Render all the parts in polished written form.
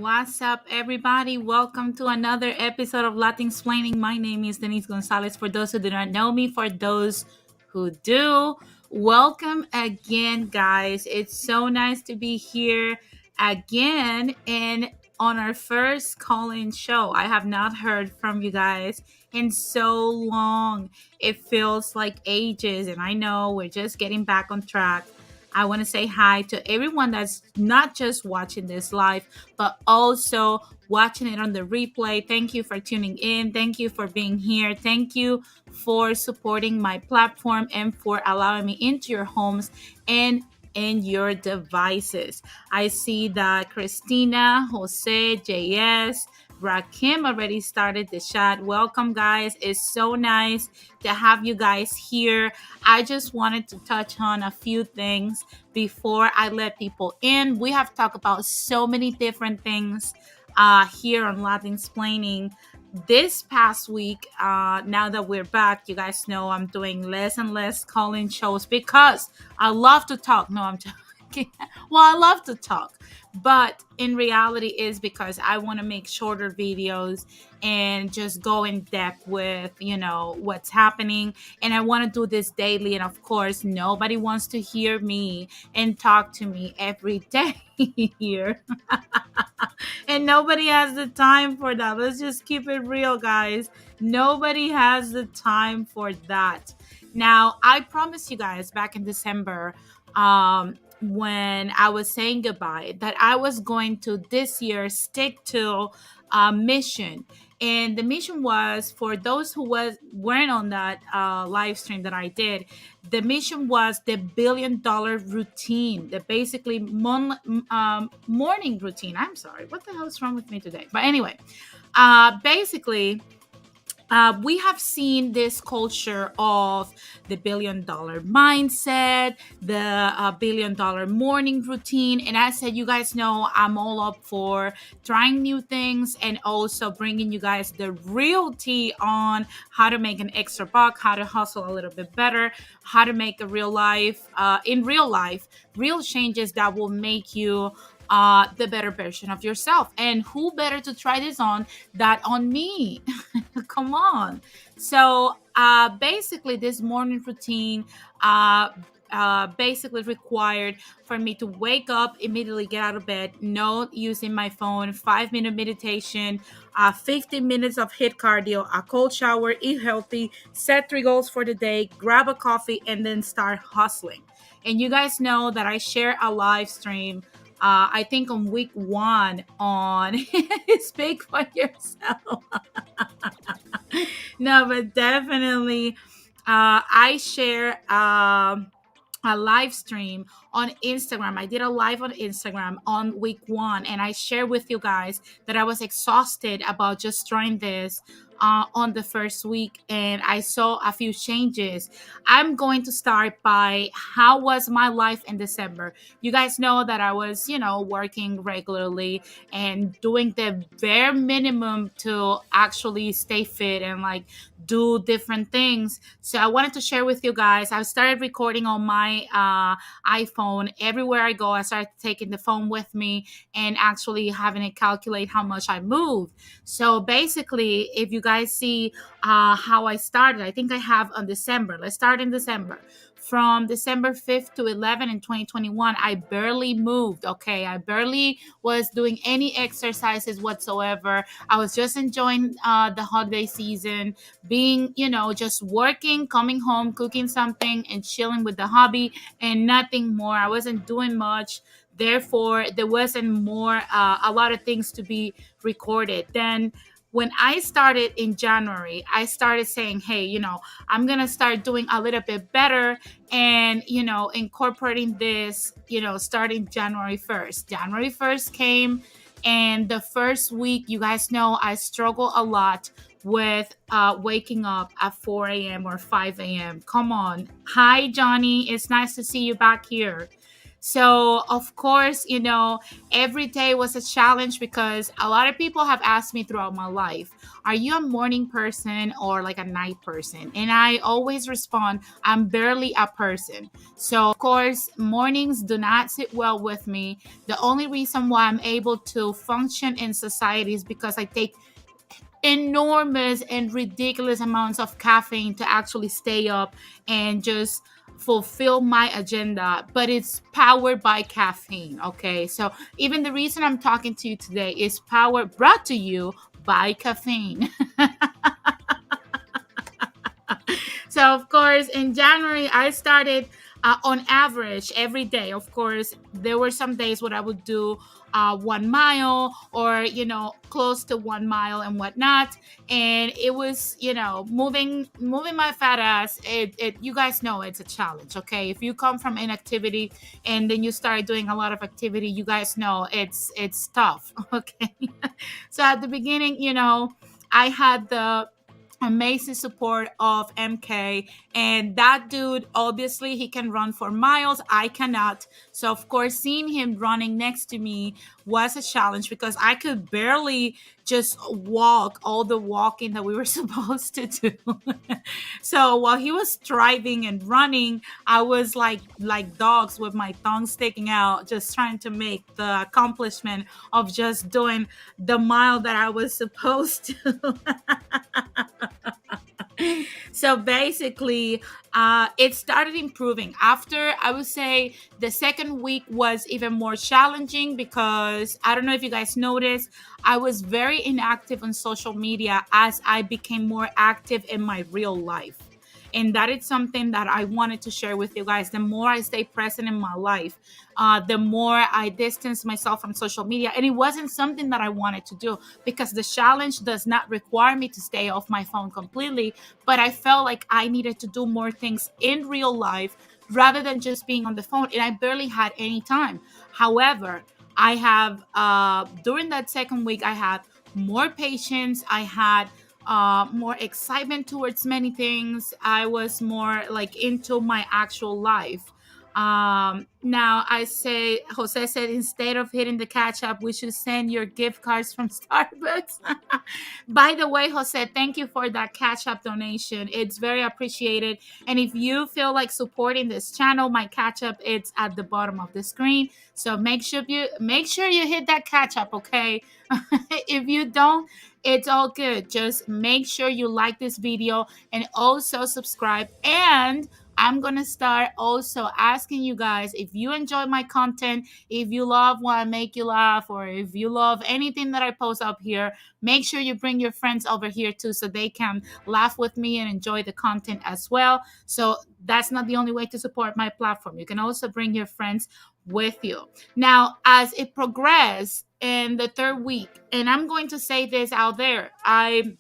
What's up, everybody? Welcome to another episode of Latinsplaining. My name is Denise Gonzalez. For those who do not know me, for those who do, welcome again, guys. It's so nice to be here again and on our first call-in show. I have not heard from you guys in so long. It feels like ages, and I know we're just getting back on track. I want to say hi to everyone that's not just watching this live, but also watching it on the replay. Thank you for tuning in. Thank you for being here. Thank you for supporting my platform and for allowing me into your homes and in your devices. I see that Christina, Jose, JS, Rakim already started the chat. Welcome, guys. It's so nice to have you guys here. I just wanted to touch on a few things before I let people in. We have talked about so many different things here on Latinsplaining. This past week, now that we're back, you guys know I'm doing less and less call-in shows because I love to talk. No, I'm joking. Well, I love to talk, but in reality is because I want to make shorter videos and just go in depth with what's happening, and I want to do this daily. And of course, nobody wants to hear me and talk to me every day here. And nobody has the time for that. Let's just keep it real, guys. Nobody has the time for that. Now, I promised you guys back in December, when I was saying goodbye, that I was going to this year stick to a mission. And the mission was, for those who weren't on that live stream that I did, the mission was the $1 billion routine, the basically morning routine. I'm sorry, what the hell is wrong with me today? But anyway, basically, we have seen this culture of the $1 billion mindset, the $1 billion morning routine. And I said, you guys know I'm all up for trying new things and also bringing you guys the real tea on how to make an extra buck, how to hustle a little bit better, how to make in real life, real changes that will make you the better version of yourself. And who better to try this on than on me? Come on. So basically, this morning routine basically required for me to wake up, immediately get out of bed, no using my phone, 5-minute meditation, 15 minutes of HIIT cardio, a cold shower, eat healthy, set 3 goals for the day, grab a coffee, and then start hustling. And you guys know that I share a live stream, I think on week 1 on Speak for Yourself. No, but definitely I share a live stream on Instagram. I did a live on Instagram on week 1, and I shared with you guys that I was exhausted about just trying this on the first week, and I saw a few changes. I'm going to start by how was my life in December. You guys know that I was, working regularly and doing the bare minimum to actually stay fit and do different things. So I wanted to share with you guys. I started recording on my iPhone. Everywhere I go, I started taking the phone with me and actually having it calculate how much I moved. So basically, if you guys see how I started, I think I have on December. Let's start in December. from December 5th to 11 in 2021, I barely moved. Okay. I barely was doing any exercises whatsoever. I was just enjoying the holiday season, being, just working, coming home, cooking something, and chilling with the hobby and nothing more. I wasn't doing much. Therefore, there wasn't a lot of things to be recorded. Then, when I started in January, I started saying, hey, I'm going to start doing a little bit better and, incorporating this, starting January 1st. January 1st came, and the first week, you guys know I struggle a lot with waking up at 4 a.m. or 5 a.m. Come on. Hi, Johnny. It's nice to see you back here. So, of course, every day was a challenge because a lot of people have asked me throughout my life, are you a morning person or like a night person? And I always respond, I'm barely a person. So, of course, mornings do not sit well with me. The only reason why I'm able to function in society is because I take enormous and ridiculous amounts of caffeine to actually stay up and just fulfill my agenda, but it's powered by caffeine. Okay, so even the reason I'm talking to you today is brought to you by caffeine. So, of course, in January, I started on average every day. Of course, there were some days where I would do 1 mile or, close to 1 mile and whatnot. And it was, moving my fat ass. You guys know it's a challenge. Okay. If you come from inactivity and then you start doing a lot of activity, you guys know it's tough. Okay. So at the beginning, I had the amazing support of MK, and that dude, obviously he can run for miles. I cannot. So of course, seeing him running next to me was a challenge because I could barely just walk all the walking that we were supposed to do. So while he was striving and running, I was like dogs with my tongue sticking out, just trying to make the accomplishment of just doing the mile that I was supposed to. So basically, it started improving after, I would say, the second week was even more challenging because I don't know if you guys noticed, I was very inactive on social media as I became more active in my real life. And that is something that I wanted to share with you guys. The more I stay present in my life, the more I distance myself from social media. And it wasn't something that I wanted to do because the challenge does not require me to stay off my phone completely. But I felt like I needed to do more things in real life rather than just being on the phone. And I barely had any time. However, I have, during that second week, I had more patience. I had more excitement towards many things. I was more like into my actual life. Now Jose said, instead of hitting the catch up, we should send your gift cards from Starbucks. By the way, Jose, thank you for that catch up donation. It's very appreciated. And if you feel like supporting this channel, my catch up, it's at the bottom of the screen. So make sure you hit that catch up, okay? If you don't, it's all good. Just make sure you like this video and also subscribe. And I'm going to start also asking you guys, if you enjoy my content, if you love when I make you laugh, or if you love anything that I post up here, make sure you bring your friends over here too so they can laugh with me and enjoy the content as well. So that's not the only way to support my platform. You can also bring your friends with you. Now, as it progressed in the third week, and I'm going to say this out there, I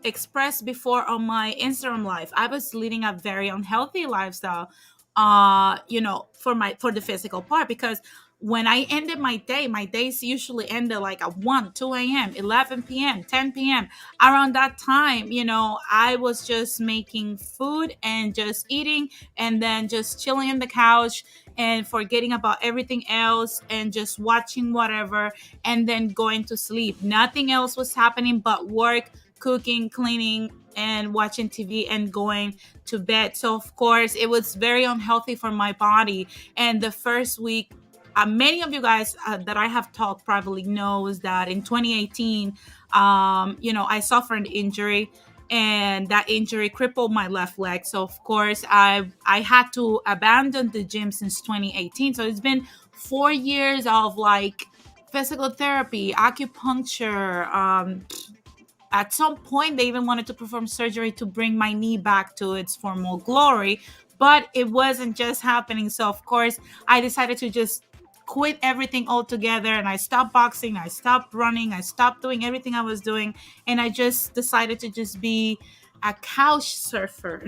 expressed before on my Instagram live, I was leading a very unhealthy lifestyle, for the physical part, because when I ended my days usually ended like at 1, 2 a.m., 11 p.m., 10 p.m. Around that time, I was just making food and just eating and then just chilling in the couch and forgetting about everything else and just watching whatever and then going to sleep. Nothing else was happening but work, cooking, cleaning, and watching TV and going to bed. So, of course, it was very unhealthy for my body. And the first week, many of you guys that I have talked probably knows that in 2018, I suffered an injury. and that injury crippled my left leg. So of course I had to abandon the gym since 2018. So it's been 4 years of like physical therapy, acupuncture. At some point, they even wanted to perform surgery to bring my knee back to its former glory, but it wasn't just happening. So of course, I decided to just quit everything altogether, and I stopped boxing, I stopped running, I stopped doing everything I was doing, and I just decided to just be a couch surfer.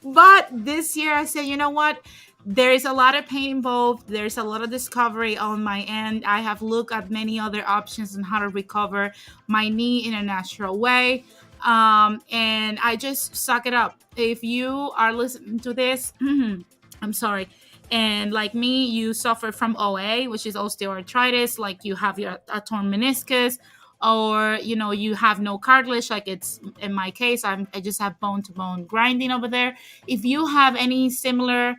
But this year I said, you know what? There is a lot of pain involved. There's a lot of discovery on my end. I have looked at many other options on how to recover my knee in a natural way. And I just suck it up. If you are listening to this, I'm sorry. And like me, you suffer from OA, which is osteoarthritis, like you have a torn meniscus, or you have no cartilage, like it's in my case. I just have bone to bone grinding over there. If you have any similar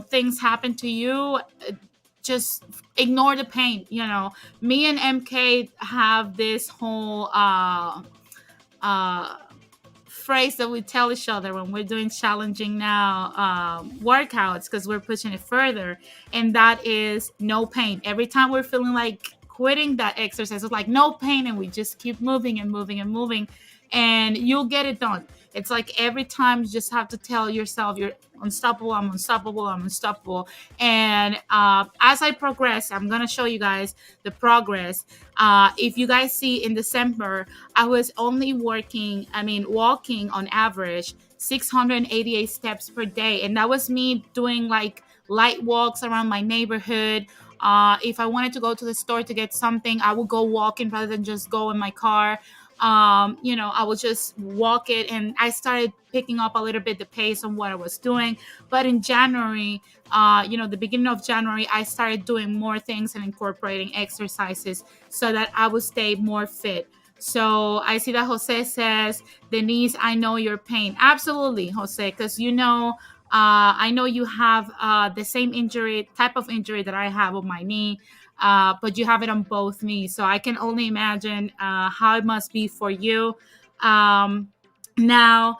things happen to you, just ignore the pain. Me and MK have this whole uh phrase that we tell each other when we're doing challenging now workouts, because we're pushing it further, and that is no pain. Every time we're feeling like quitting that exercise, it's like no pain, and we just keep moving and moving and moving, and you'll get it done. It's like every time you just have to tell yourself, you're unstoppable, I'm unstoppable, I'm unstoppable. And as I progress, I'm gonna show you guys the progress. If you guys see in December, I was only walking on average 688 steps per day. And that was me doing like light walks around my neighborhood. If I wanted to go to the store to get something, I would go walking rather than just go in my car. I would just walk it, and I started picking up a little bit the pace on what I was doing. But in January, the beginning of January, I started doing more things and incorporating exercises so that I would stay more fit. So I see that Jose says, Denise, I know your pain. Absolutely, Jose, because I know you have the same type of injury that I have on my knee, but you have it on both knees. So I can only imagine how it must be for you. Now,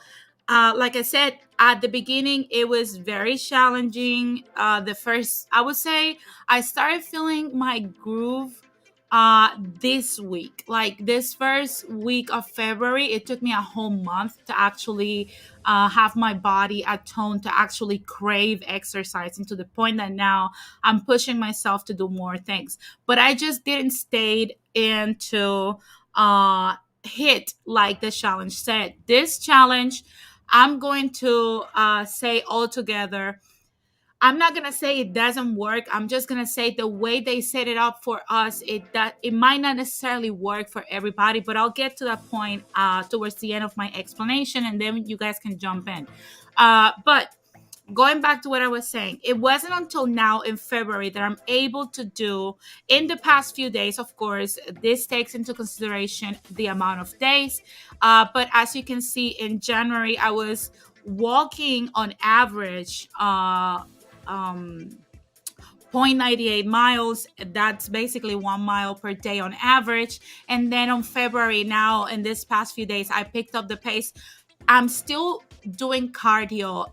like I said, at the beginning, it was very challenging. The first, I would say, I started feeling my groove this week. Like this first week of February, it took me a whole month to actually have my body atone to actually crave exercise, and to the point that now I'm pushing myself to do more things. But I just didn't stay into hit like the challenge said. This challenge, I'm going to say altogether, I'm not gonna say it doesn't work. I'm just gonna say the way they set it up for us, it might not necessarily work for everybody. But I'll get to that point towards the end of my explanation, and then you guys can jump in. But going back to what I was saying, it wasn't until now in February that I'm able to do, in the past few days, of course, this takes into consideration the amount of days. But as you can see, in January, I was walking on average um, 0.98 miles. That's basically 1 mile per day on average. And then on February, now in this past few days, I picked up the pace. I'm still doing cardio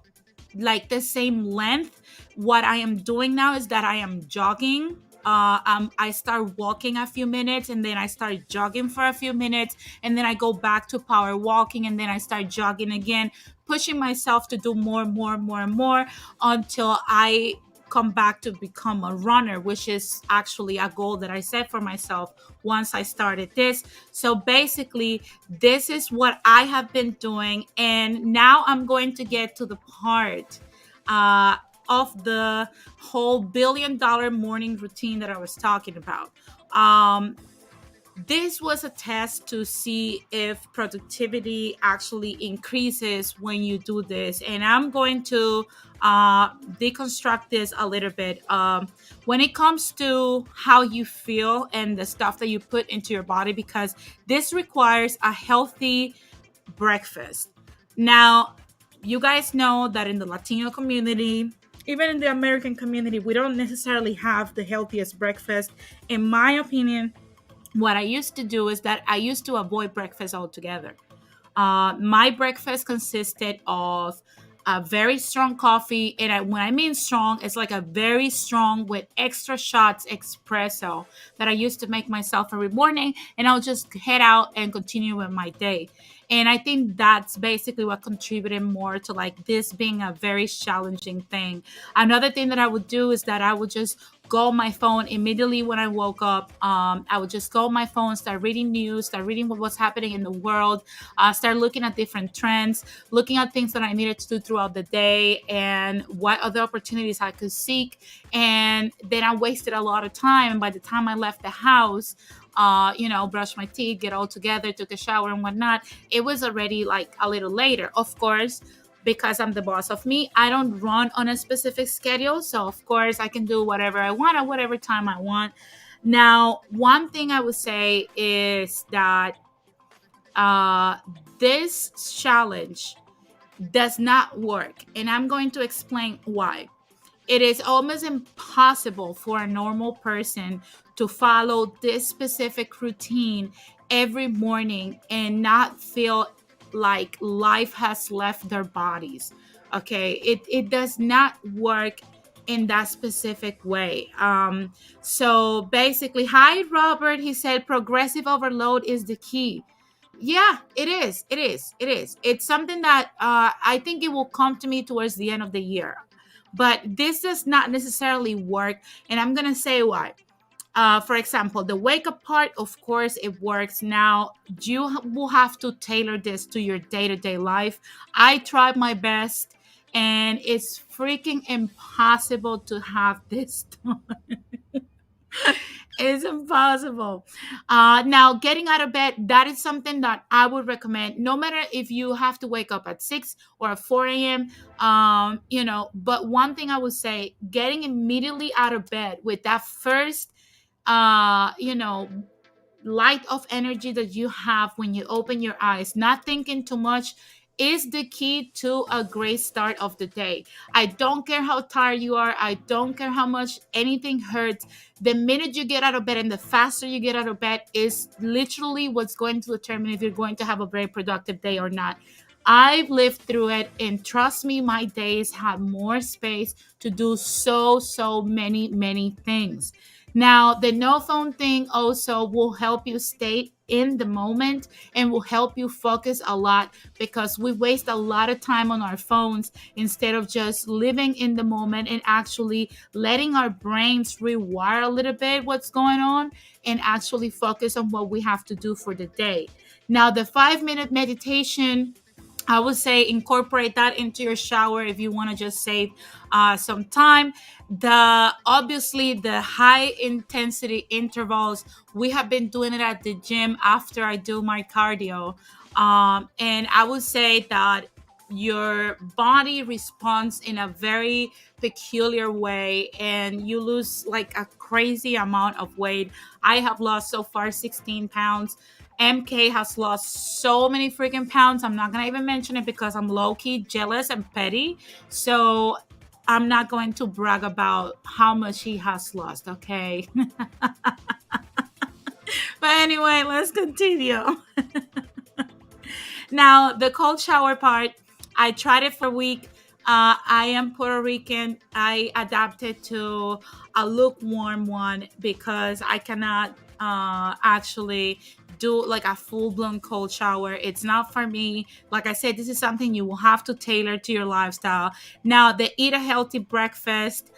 like the same length. What I am doing now is that I am jogging. I start walking a few minutes, and then I start jogging for a few minutes, and then I go back to power walking, and then I start jogging again, pushing myself to do more, more, more, and more until I come back to become a runner, which is actually a goal that I set for myself once I started this. So basically, this is what I have been doing. And now I'm going to get to the part of the whole $1 billion morning routine that I was talking about. This was a test to see if productivity actually increases when you do this. And I'm going to deconstruct this a little bit. When it comes to how you feel and the stuff that you put into your body, because this requires a healthy breakfast. Now, you guys know that in the Latino community, even in the American community, we don't necessarily have the healthiest breakfast. In my opinion, what I used to do is that I used to avoid breakfast altogether. My breakfast consisted of a very strong coffee, and when I mean strong, it's like a very strong with extra shots espresso that I used to make myself every morning, and I'll just head out and continue with my day. And I think that's basically what contributed more to like this being a very challenging thing. Another thing that I would do is that I would just go on my phone immediately when I woke up. I would just go on my phone, start reading news, start reading what was happening in the world, start looking at different trends, looking at things that I needed to do throughout the day and what other opportunities I could seek. And then I wasted a lot of time. And by the time I left the house, brush my teeth, get all together, took a shower and whatnot, it was already like a little later. Of course, because I'm the boss of me, I don't run on a specific schedule. So, of course, I can do whatever I want at whatever time I want. Now, one thing I would say is that uh, this challenge does not work. And I'm going to explain why. It is almost impossible for a normal person to follow this specific routine every morning and not feel like life has left their bodies. Okay, it does not work in that specific way. So basically, hi Robert, he said progressive overload is the key. Yeah, it is. It is. It is. It's something that I think it will come to me towards the end of the year. But this does not necessarily work. And I'm going to say why. For example, the wake up part, of course, it works. Now, will have to tailor this to your day to day life. I tried my best, and it's freaking impossible to have this done. It's impossible. Now, getting out of bed, that is something that I would recommend, no matter if you have to wake up at 6 or at 4 a.m. But one thing I would say, getting immediately out of bed with that first, uh, you know, light of energy that you have when you open your eyes, not thinking too much, is the key to a great start of the day. I don't care how tired you are. I don't care how much anything hurts. The minute you get out of bed and the faster you get out of bed is literally what's going to determine if you're going to have a very productive day or not. I've lived through it, and trust me, my days have more space to do so many things. Now, the no phone thing also will help you stay in the moment and will help you focus a lot, because we waste a lot of time on our phones instead of just living in the moment and actually letting our brains rewire a little bit what's going on and actually focus on what we have to do for the day. Now, the 5 minute meditation, I would say incorporate that into your shower if you want to just save some time. The obviously the high intensity intervals, we have been doing it at the gym after I do my cardio, and I would say that your body responds in a very peculiar way, and you lose like a crazy amount of weight. I have lost so far 16 pounds. MK has lost so many freaking pounds. I'm not gonna even mention it because I'm low key jealous and petty. So I'm not going to brag about how much he has lost, okay? But anyway, let's continue. Now, the cold shower part, I tried it for a week. I am Puerto Rican. I adapted to a lukewarm one because I cannot actually do like a full blown cold shower. It's not for me. Like I said, this is something you will have to tailor to your lifestyle. Now, the eat a healthy breakfast,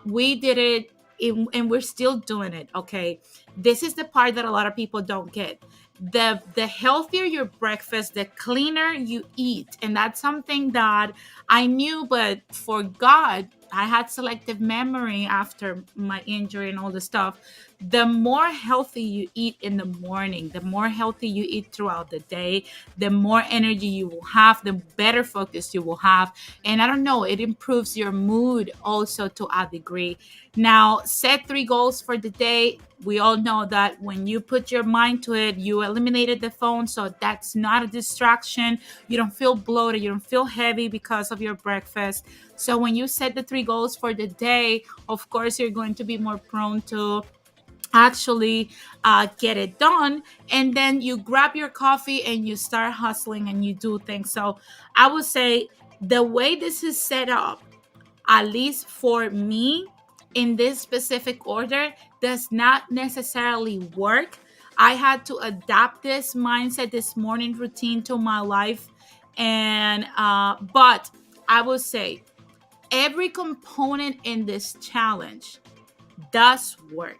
we did it. And we're still doing it. Okay, this is the part that a lot of people don't get. The healthier your breakfast, the cleaner you eat. And that's something that I knew but forgot. I had selective memory after my injury and all the stuff. The more healthy you eat in the morning, the more healthy you eat throughout the day, the more energy you will have, the better focus you will have. And I don't know, it improves your mood also to a degree. Now, set 3 goals for the day. We all know that when you put your mind to it, you eliminated the phone. So that's not a distraction. You don't feel bloated. You don't feel heavy because of your breakfast. So when you set the 3 goals for the day, of course, you're going to be more prone to actually get it done. And then you grab your coffee and you start hustling and you do things. So I would say the way this is set up, at least for me, in this specific order, does not necessarily work. I had to adapt this mindset, this morning routine to my life. And but I will say every component in this challenge does work.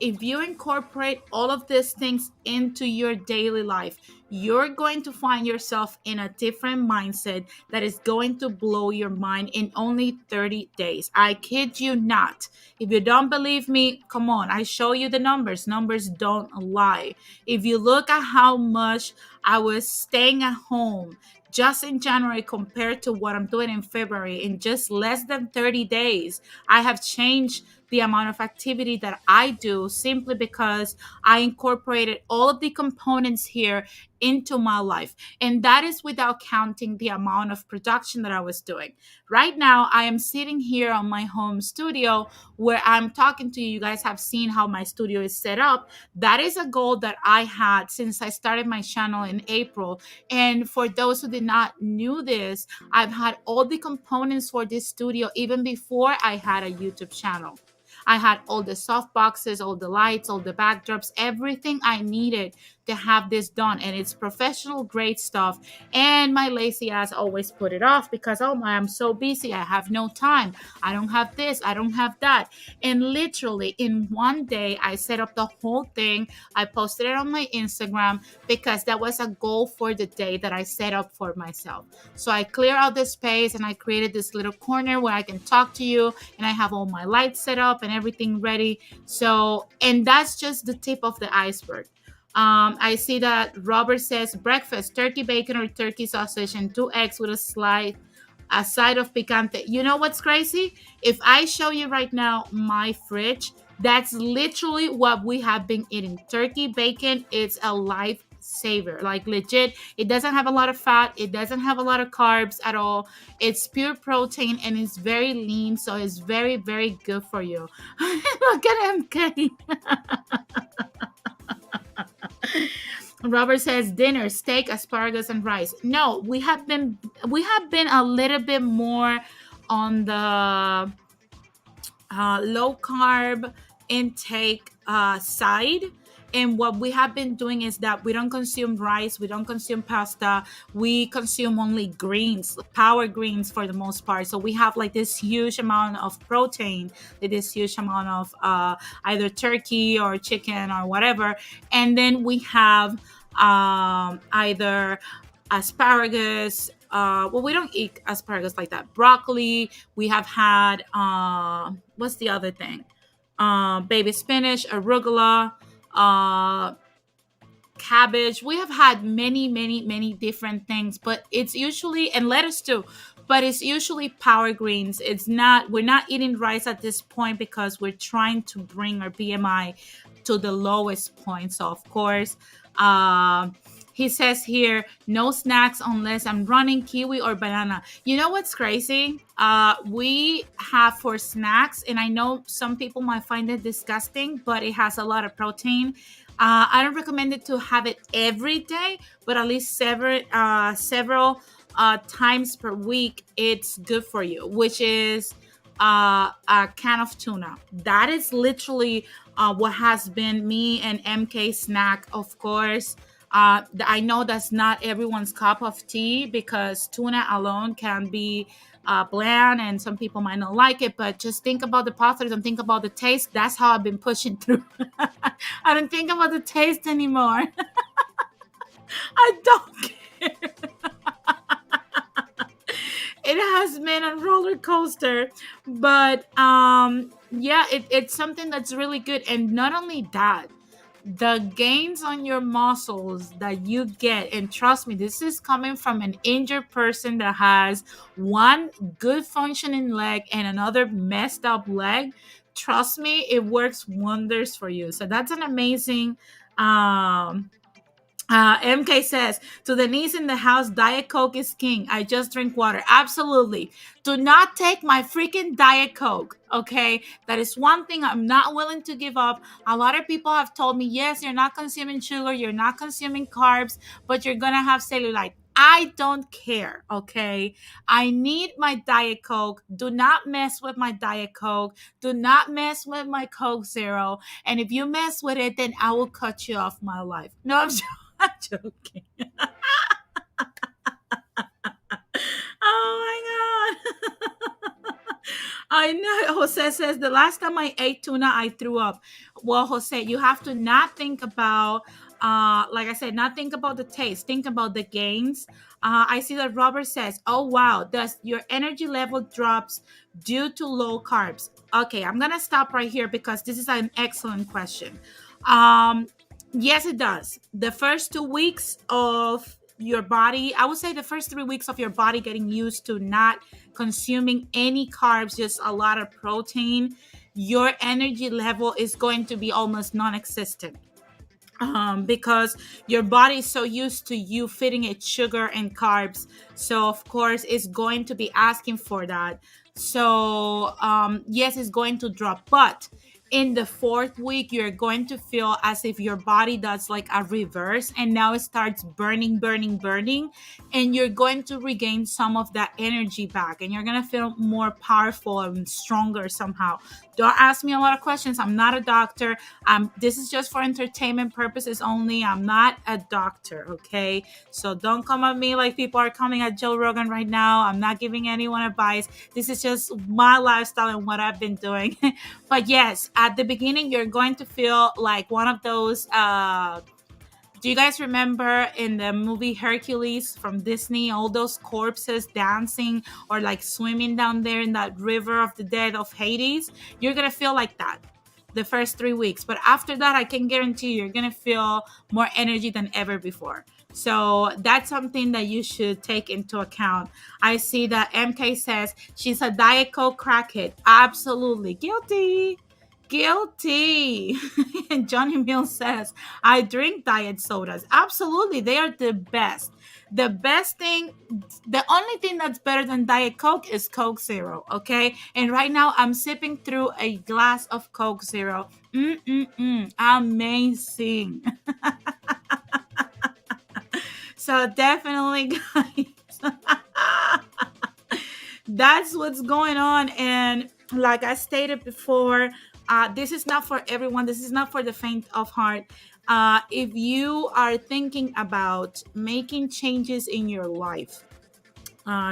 If you incorporate all of these things into your daily life, you're going to find yourself in a different mindset that is going to blow your mind in only 30 days. I kid you not. If you don't believe me, come on, I show you the numbers. Numbers don't lie. If you look at how much I was staying at home just in January compared to what I'm doing in February, in just less than 30 days, I have changed the amount of activity that I do simply because I incorporated all of the components here into my life. And that is without counting the amount of production that I was doing. Right now, I am sitting here on my home studio where I'm talking to you. You guys have seen how my studio is set up. That is a goal that I had since I started my channel in April. And for those who did not knew this, I've had all the components for this studio even before I had a YouTube channel. I had all the soft boxes, all the lights, all the backdrops, everything I needed to have this done. And it's professional grade stuff. And my lazy ass always put it off because, oh my, I'm so busy. I have no time. I don't have this. I don't have that. And literally in one day, I set up the whole thing. I posted it on my Instagram because that was a goal for the day that I set up for myself. So I clear out the space and I created this little corner where I can talk to you, and I have all my lights set up and everything ready. So, and that's just the tip of the iceberg. I see that Robert says breakfast, turkey bacon or turkey sausage and two eggs with a side of picante. You know what's crazy? If I show you right now my fridge, that's literally what we have been eating. Turkey bacon is a lifesaver. Like legit, it doesn't have a lot of fat, it doesn't have a lot of carbs at all. It's pure protein and it's very lean, so it's very, very good for you. Look at MK. Robert says dinner, steak, asparagus, and rice. No, we have been a little bit more on the low carb intake side. And what we have been doing is that we don't consume rice, we don't consume pasta, we consume only greens, power greens for the most part. So we have like this huge amount of protein, this huge amount of either turkey or chicken or whatever. And then we have either asparagus. Well, we don't eat asparagus like that. Broccoli. We have had what's the other thing? Baby spinach, arugula, uh, cabbage. We have had many, many, many different things, but it's usually, and lettuce too, but it's usually power greens. It's not, we're not eating rice at this point because we're trying to bring our BMI to the lowest point. So, of course, he says here, no snacks unless I'm running, kiwi or banana. You know what's crazy? We have for snacks, and I know some people might find it disgusting, but it has a lot of protein. I don't recommend it to have it every day, but at least several times per week, it's good for you, which is a can of tuna. That is literally what has been me and MK snack, of course. I know that's not everyone's cup of tea because tuna alone can be bland and some people might not like it, but just think about the positives and think about the taste. That's how I've been pushing through. I don't think about the taste anymore. I don't care. It has been a roller coaster, but yeah, it's something that's really good. And not only that, the gains on your muscles that you get, and trust me, this is coming from an injured person that has one good functioning leg and another messed up leg. Trust me, it works wonders for you. So that's an amazing MK says, to the niece in the house, Diet Coke is king. I just drink water. Absolutely. Do not take my freaking Diet Coke. Okay. That is one thing I'm not willing to give up. A lot of people have told me, yes, you're not consuming sugar, you're not consuming carbs, but you're going to have cellulite. I don't care. Okay. I need my Diet Coke. Do not mess with my Diet Coke. Do not mess with my Coke Zero. And if you mess with it, then I will cut you off my life. No, I'm joking. Oh my god. I know. Jose says the last time I ate tuna, I threw up. Well, Jose, you have to not think about, like I said, not think about the taste. Think about the gains. I see that Robert says, "Oh wow, does your energy level drops due to low carbs?" Okay, I'm gonna stop right here because this is an excellent question. Um, yes, it does. The first 2 weeks of your body, I would say the first 3 weeks of your body getting used to not consuming any carbs, just a lot of protein, your energy level is going to be almost non-existent, because your body is so used to you feeding it sugar and carbs. So of course it's going to be asking for that. So yes, it's going to drop, but in the fourth week you're going to feel as if your body does like a reverse, and now it starts burning, burning, burning, and you're going to regain some of that energy back, and you're going to feel more powerful and stronger somehow. Don't ask me a lot of questions. I'm not a doctor. This is just for entertainment purposes only. I'm not a doctor, okay? So don't come at me like people are coming at Joe Rogan right now. I'm not giving anyone advice. This is just my lifestyle and what I've been doing. But yes, at the beginning, you're going to feel like one of those. Do you guys remember in the movie Hercules from Disney, all those corpses dancing or like swimming down there in that river of the dead of Hades? You're going to feel like that the first 3 weeks. But after that, I can guarantee you're going to feel more energy than ever before. So that's something that you should take into account. I see that MK says she's a Diet Coke crackhead. Absolutely. Guilty. Guilty. And Johnny Mills says, I drink diet sodas. Absolutely. They are the best. The best thing, the only thing that's better than Diet Coke is Coke Zero. Okay. And right now I'm sipping through a glass of Coke Zero. Amazing. So definitely, guys, that's what's going on. And like I stated before, this is not for everyone. This is not for the faint of heart. If you are thinking about making changes in your life,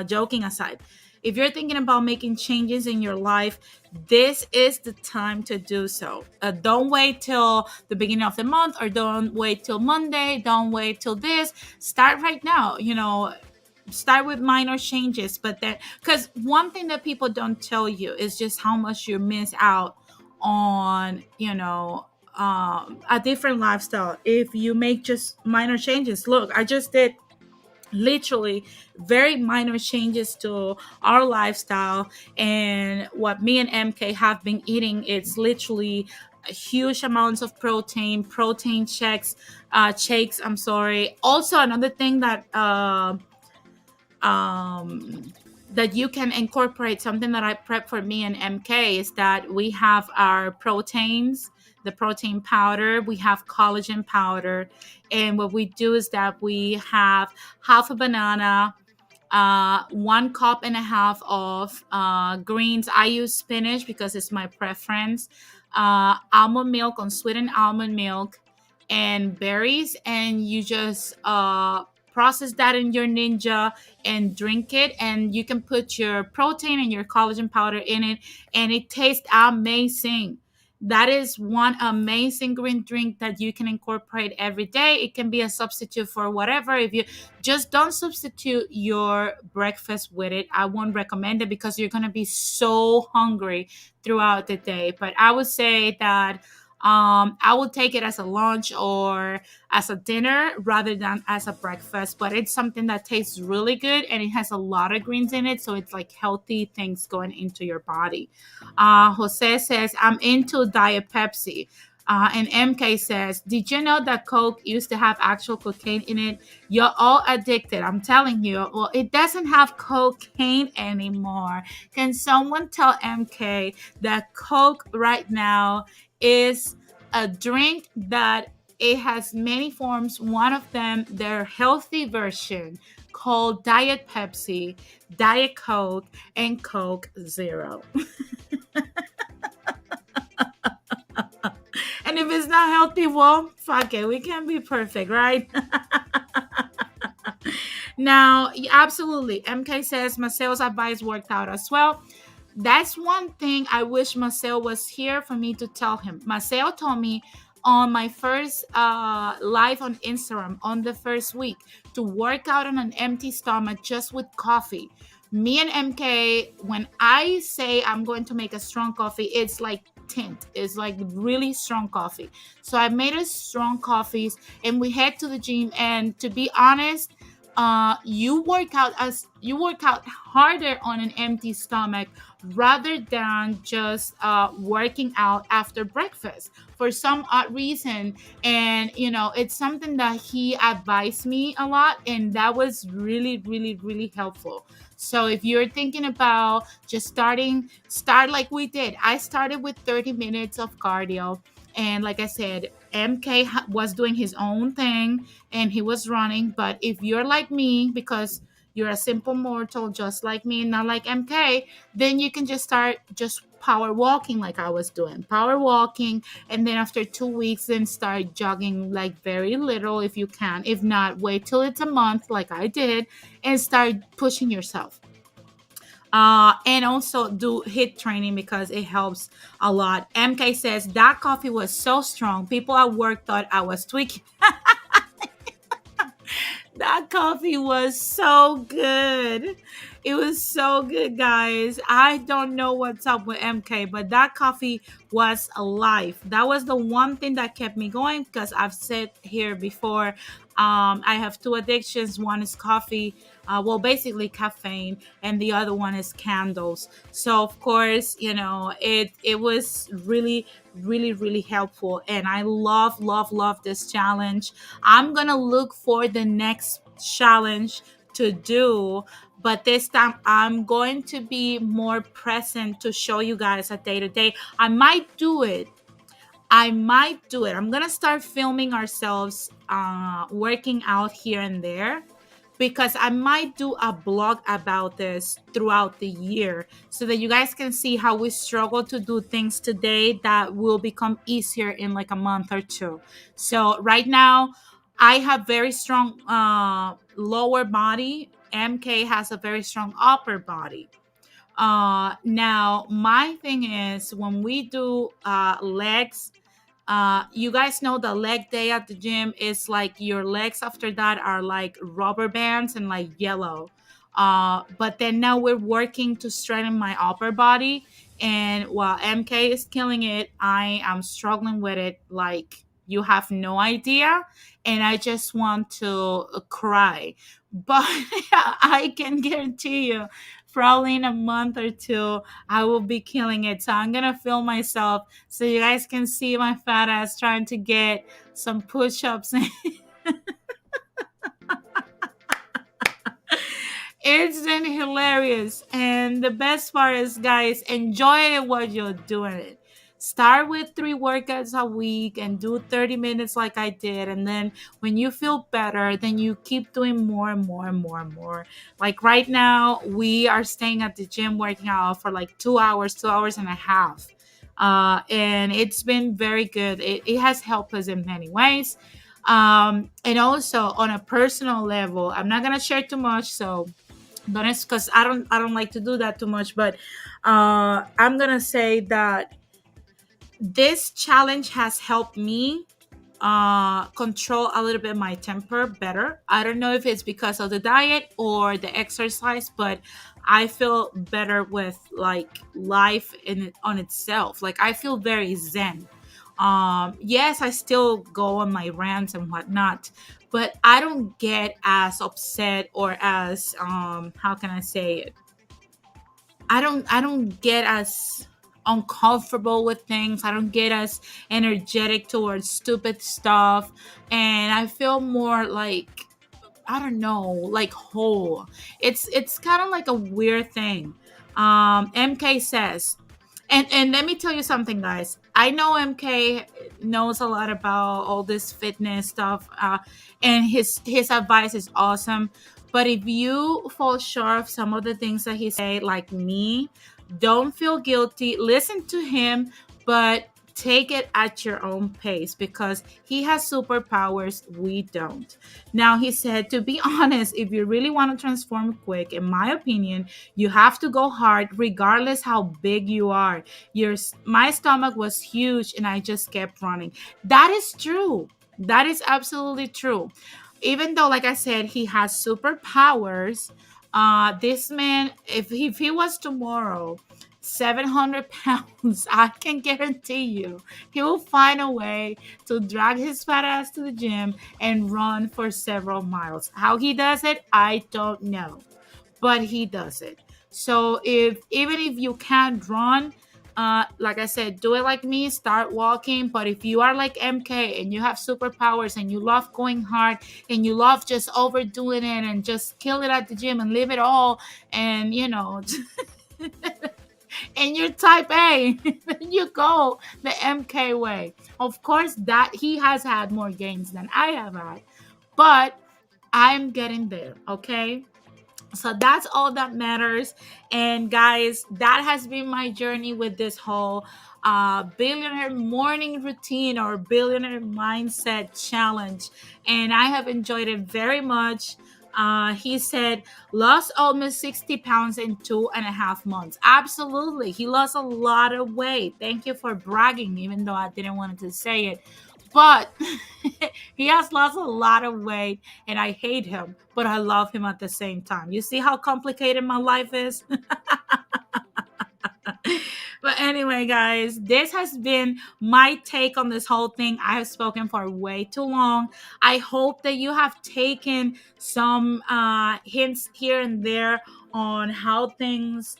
joking aside, if you're thinking about making changes in your life, this is the time to do so. Don't wait till the beginning of the month, or don't wait till Monday. Don't wait till this. Start right now. Start with minor changes, but then, because one thing that people don't tell you is just how much you miss out on, a different lifestyle if you make just minor changes. Look, I just did literally very minor changes to our lifestyle, and what me and MK have been eating, it's literally huge amounts of protein shakes, I'm sorry. Also, another thing that that you can incorporate, something that I prep for me and MK, is that we have our proteins, the protein powder, we have collagen powder. And what we do is that we have half a banana, 1.5 cups of greens. I use spinach because it's my preference. Almond milk, unsweetened almond milk, and berries. And you just process that in your Ninja and drink it. And you can put your protein and your collagen powder in it, and it tastes amazing. That is one amazing green drink that you can incorporate every day. It can be a substitute for whatever. If you just don't substitute your breakfast with it, I won't recommend it because you're going to be so hungry throughout the day. But I would say that I would take it as a lunch or as a dinner rather than as a breakfast. But it's something that tastes really good, and it has a lot of greens in it. So it's like healthy things going into your body. Jose says, I'm into Diet Pepsi. And MK says, did you know that Coke used to have actual cocaine in it? You're all addicted. I'm telling you. Well, it doesn't have cocaine anymore. Can someone tell MK that Coke right now is a drink that it has many forms? One of them, their healthy version called Diet Pepsi, Diet Coke, and Coke Zero. And if it's not healthy, well, fuck it. We can be perfect, right? Now, absolutely. MK says my sales advice worked out as well. That's one thing I wish Marcel was here for me to tell him. Marcel told me on my first live on Instagram on the first week to work out on an empty stomach just with coffee. Me and MK, when I say I'm going to make a strong coffee, it's like tint. It's like really strong coffee. So I made a strong coffees and we head to the gym. And to be honest, you work out harder on an empty stomach rather than just working out after breakfast for some odd reason. And it's something that he advised me a lot, and that was really really really helpful. So if you're thinking about just start like we did. I started with 30 minutes of cardio, and like I said, MK was doing his own thing and he was running. But if you're like me, because you're a simple mortal just like me, not like MK, then you can just start just power walking like I was doing. Power walking, and then after 2 weeks, then start jogging like very little if you can. If not, wait till it's a month like I did and start pushing yourself. And also do hit training because it helps a lot. MK says that coffee was so strong. People at work thought I was tweaking. That coffee was so good. It was so good, guys. I don't know what's up with MK, but that coffee was alive. That was the one thing that kept me going because I've said here before, I have two addictions. One is coffee, well, basically caffeine, and the other one is candles. So of course, it was really, really, really helpful, and I love, love, love this challenge. I'm gonna look for the next challenge to do, but this time I'm going to be more present to show you guys a day to day. I might do it. I'm gonna start filming ourselves working out here and there, because I might do a blog about this throughout the year so that you guys can see how we struggle to do things today that will become easier in like a month or two. So right now, I have very strong lower body. MK has a very strong upper body. Now my thing is when we do legs, you guys know the leg day at the gym is like your legs after that are like rubber bands and like yellow. But then now we're working to strengthen my upper body. And while MK is killing it, I am struggling with it like you have no idea. And I just want to cry. But I can guarantee you, probably in a month or two, I will be killing it. So I'm gonna film myself so you guys can see my fat ass trying to get some push-ups. It's been hilarious. And the best part is, guys, enjoy it while you're doing it. Start with 3 workouts a week and do 30 minutes like I did. And then when you feel better, then you keep doing more and more and more and more. Like right now, we are staying at the gym working out for like 2 hours, 2 hours and a half. And it's been very good. It has helped us in many ways. And also on a personal level, I'm not going to share too much. So honest, because I don't like to do that too much, but I'm gonna say that this challenge has helped me control a little bit my temper better. I don't know if it's because of the diet or the exercise, but I feel better with like life in it on itself. Like I feel very zen. Yes, I still go on my rants and whatnot, but I don't get as upset or as how can I say it? I don't get as uncomfortable with things. I don't get as energetic towards stupid stuff. And I feel more like, I don't know, like whole. It's kind of like a weird thing. MK says, and let me tell you something, guys. I know MK knows a lot about all this fitness stuff, and his advice is awesome. But if you fall short of some of the things that he say, like me, don't feel guilty. Listen to him, but take it at your own pace because he has superpowers we don't. Now, he said, to be honest, if you really want to transform quick, in my opinion, you have to go hard regardless how big you are. My stomach was huge and I just kept running. That is true. That is absolutely true. Even though, like I said, he has superpowers, this man, if he was tomorrow 700 pounds, I can guarantee you he will find a way to drag his fat ass to the gym and run for several miles. How he does it, I don't know, but he does it. So if even if you can't run, like I said, do it like me, start walking. But if you are like MK and you have superpowers and you love going hard and you love just overdoing it and just kill it at the gym and leave it all, and and you're type A, then you go the MK way. Of course, that he has had more gains than I have had, but I'm getting there, okay? So that's all that matters. And guys, that has been my journey with this whole billionaire morning routine or billionaire mindset challenge, and I have enjoyed it very much. He said lost almost 60 pounds in 2.5 months. Absolutely, he lost a lot of weight. Thank you for bragging, even though I didn't want to say it, but he has lost a lot of weight and I hate him, but I love him at the same time. You see how complicated my life is? But anyway, guys, this has been my take on this whole thing. I have spoken for way too long. I hope that you have taken some hints here and there on how things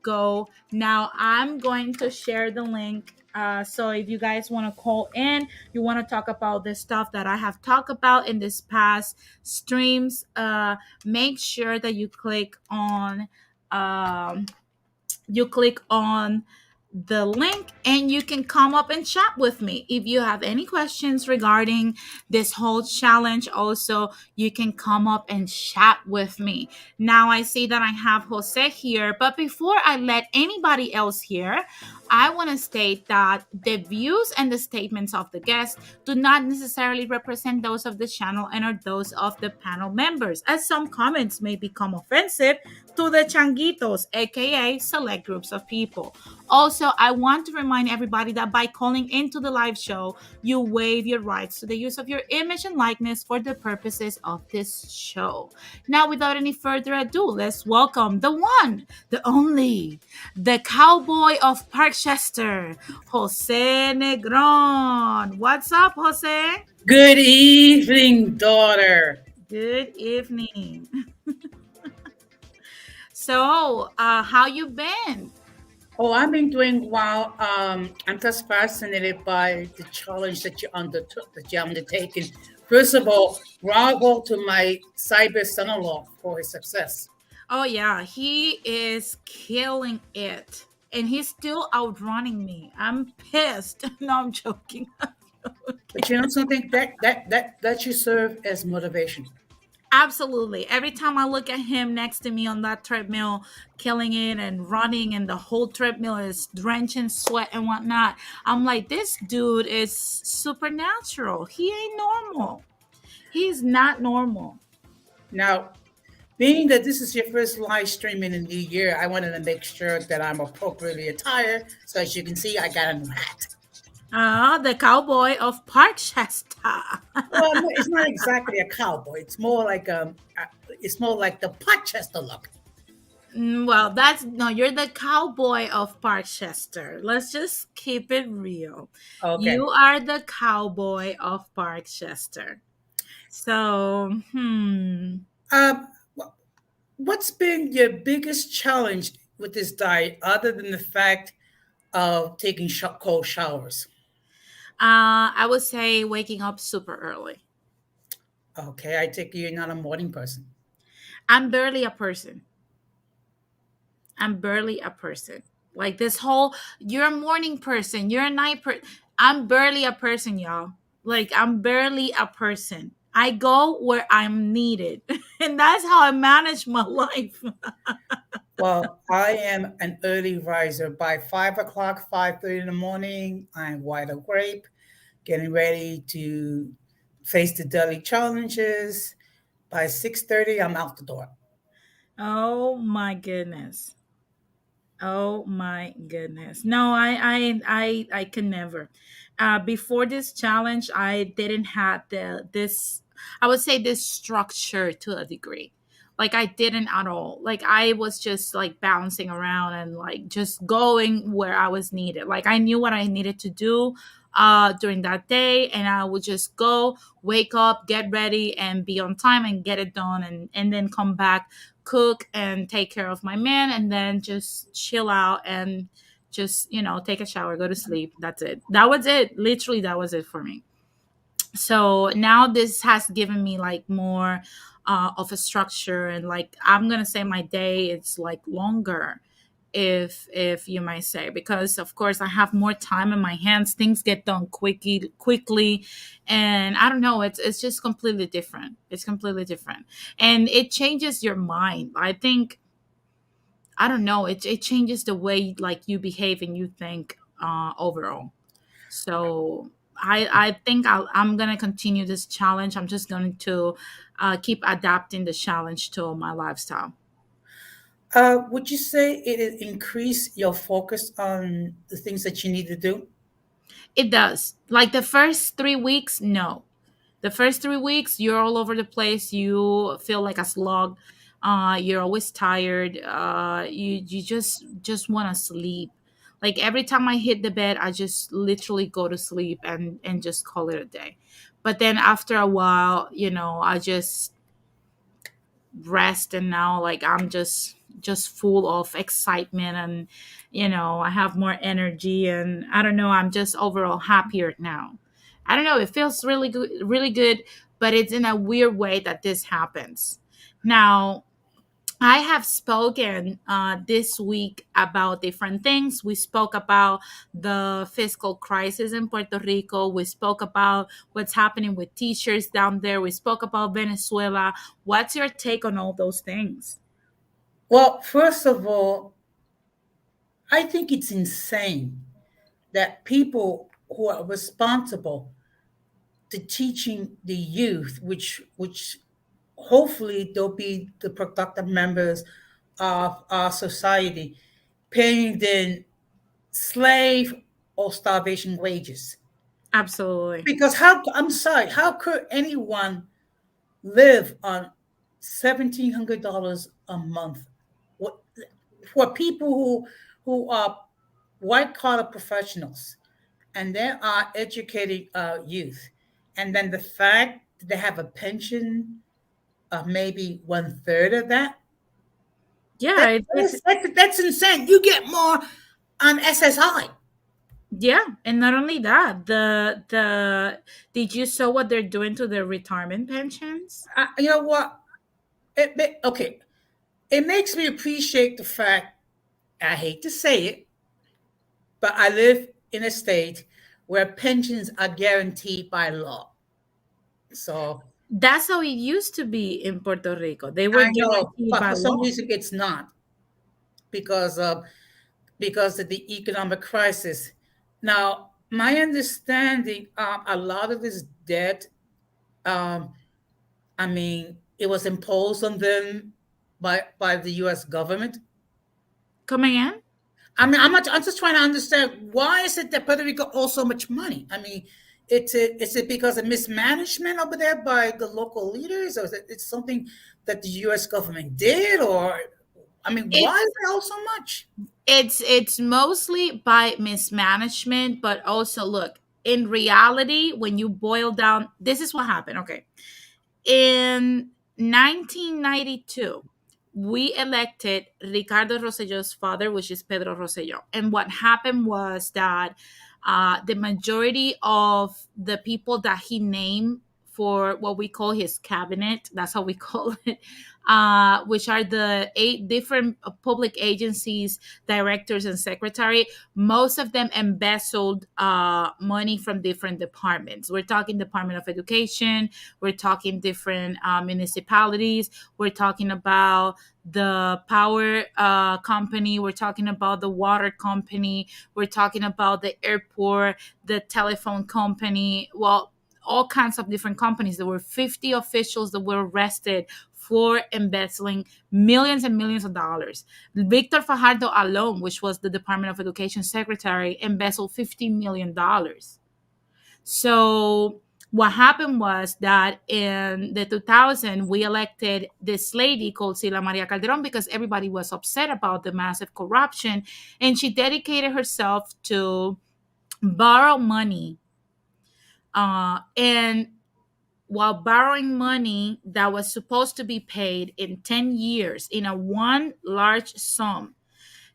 go. Now, I'm going to share the link. So if you guys want to call in, you want to talk about the stuff that I have talked about in this past streams, make sure that um, you click on the link and you can come up and chat with me if you have any questions regarding this whole challenge. Also, you can come up and chat with me. Now I see that I have Jose here, but before I let anybody else here, I want to state that the views and the statements of the guests do not necessarily represent those of the channel and are those of the panel members, as some comments may become offensive to the changuitos, aka select groups of people. Also, I want to remind everybody that by calling into the live show, you waive your rights to the use of your image and likeness for the purposes of this show. Now, without any further ado, let's welcome the one, the only, the cowboy of Parkchester, Jose Negron. What's up, Jose? Good evening, daughter. Good evening. So, how you been? Oh, I've been doing well. I'm just fascinated by the challenge that you undertook, that you undertaken. First of all, bravo to my cyber son-in-law for his success. Oh yeah, he is killing it. And he's still outrunning me. I'm pissed. No, I'm joking. But you know something that should serve as motivation. Absolutely. Every time I look at him next to me on that treadmill, killing it and running, and the whole treadmill is drenched in sweat and whatnot, I'm like, this dude is supernatural. He ain't normal. He's not normal. Now, being that this is your first live stream in the new year, I wanted to make sure that I'm appropriately attired. So as you can see, I got a new hat. The cowboy of Parkchester. Well, no, it's not exactly a cowboy. It's more like the Potchester look. Well, that's no, you're the cowboy of Parkchester. Let's just keep it real. Okay. You are the cowboy of Parkchester. So, Um, what's been your biggest challenge with this diet, other than the fact taking cold showers? I would say waking up super early. Okay, I take it you're not a morning person. I'm barely a person. I'm barely a person. Like this whole, you're a morning person, you're a night person. I'm barely a person, y'all. Like I'm barely a person. I go where I'm needed. And that's how I manage my life. Well, I am an early riser. By 5 o'clock, 5:30 in the morning, I'm wide awake, getting ready to face the daily challenges. By 6:30, I'm out the door. Oh my goodness. Oh my goodness. No, I can never. Before this challenge, I didn't have this, I would say, this structure to a degree. Like I didn't at all. Like I was just like bouncing around and like just going where I was needed. Like I knew what I needed to do during that day, and I would just go, wake up, get ready and be on time and get it done, and then come back, cook and take care of my man, and then just chill out and just, take a shower, go to sleep. That's it. That was it. Literally, that was it for me. So now this has given me like more of a structure, and like I'm gonna say my day it's like longer, if you might say, because of course I have more time in my hands, things get done quickly, and I don't know, it's just completely different. It's completely different, and it changes your mind. I think, I don't know, it changes the way like you behave and you think overall. So I think I'm gonna continue this challenge. I'm just going to keep adapting the challenge to my lifestyle. Would you say it increase your focus on the things that you need to do? It does. Like the first 3 weeks, no. The first 3 weeks, you're all over the place. You feel like a slug. You're always tired. You just want to sleep. Like every time I hit the bed, I just literally go to sleep and just call it a day. But then after a while, I just rest, and now like I'm just full of excitement, and I have more energy, and I don't know, I'm just overall happier now. I don't know, it feels really good, really good, but it's in a weird way that this happens. Now, I have spoken this week about different things. We spoke about the fiscal crisis in Puerto Rico. We spoke about what's happening with teachers down there. We spoke about Venezuela. What's your take on all those things? Well, first of all, I think it's insane that people who are responsible to teaching the youth, which hopefully they'll be the productive members of our society, paying them slave or starvation wages. Absolutely. Because how, I'm sorry, how could anyone live on $1,700 a month? What, for people who are white collar professionals and they are educating youth, and then the fact that they have a pension of maybe one third of that, Yeah, that that's insane. You get more on SSI. yeah, and not only that, the did you saw what they're doing to their retirement pensions? You know what? Okay, it makes me appreciate the fact. I hate to say it, but I live in a state where pensions are guaranteed by law. So That's how it used to be in Puerto Rico. They were I know, guaranteed but by for some law. reason it's not because of the economic crisis. Now, my understanding, a lot of this debt, um, I mean, it was imposed on them by the U.S. government. Coming in? I mean, I'm just trying to understand why is it that Puerto Rico owes so much money? I mean, is it because of mismanagement over there by the local leaders, or is it it's something that the U.S. government did, or I mean, why It's is it owe so much? it's mostly by mismanagement, but also look, in reality, when you boil down, this is what happened. Okay. In 1992, we elected Ricardo Rosselló's father, which is Pedro Rosselló. And what happened was that the majority of the people that he named for what we call his cabinet, that's how we call it, which are the 8 different public agencies, directors, and secretary, most of them embezzled money from different departments. We're talking Department of Education, we're talking different municipalities, we're talking about the power company, we're talking about the water company, we're talking about the airport, the telephone company. Well, all kinds of different companies. There were 50 officials that were arrested for embezzling millions and millions of dollars. Victor Fajardo alone, which was the Department of Education secretary, embezzled $50 million. So what happened was that in the 2000 we elected this lady called Sila Maria Calderon because everybody was upset about the massive corruption, and she dedicated herself to borrow money, and while borrowing money that was supposed to be paid in 10 years in a one large sum.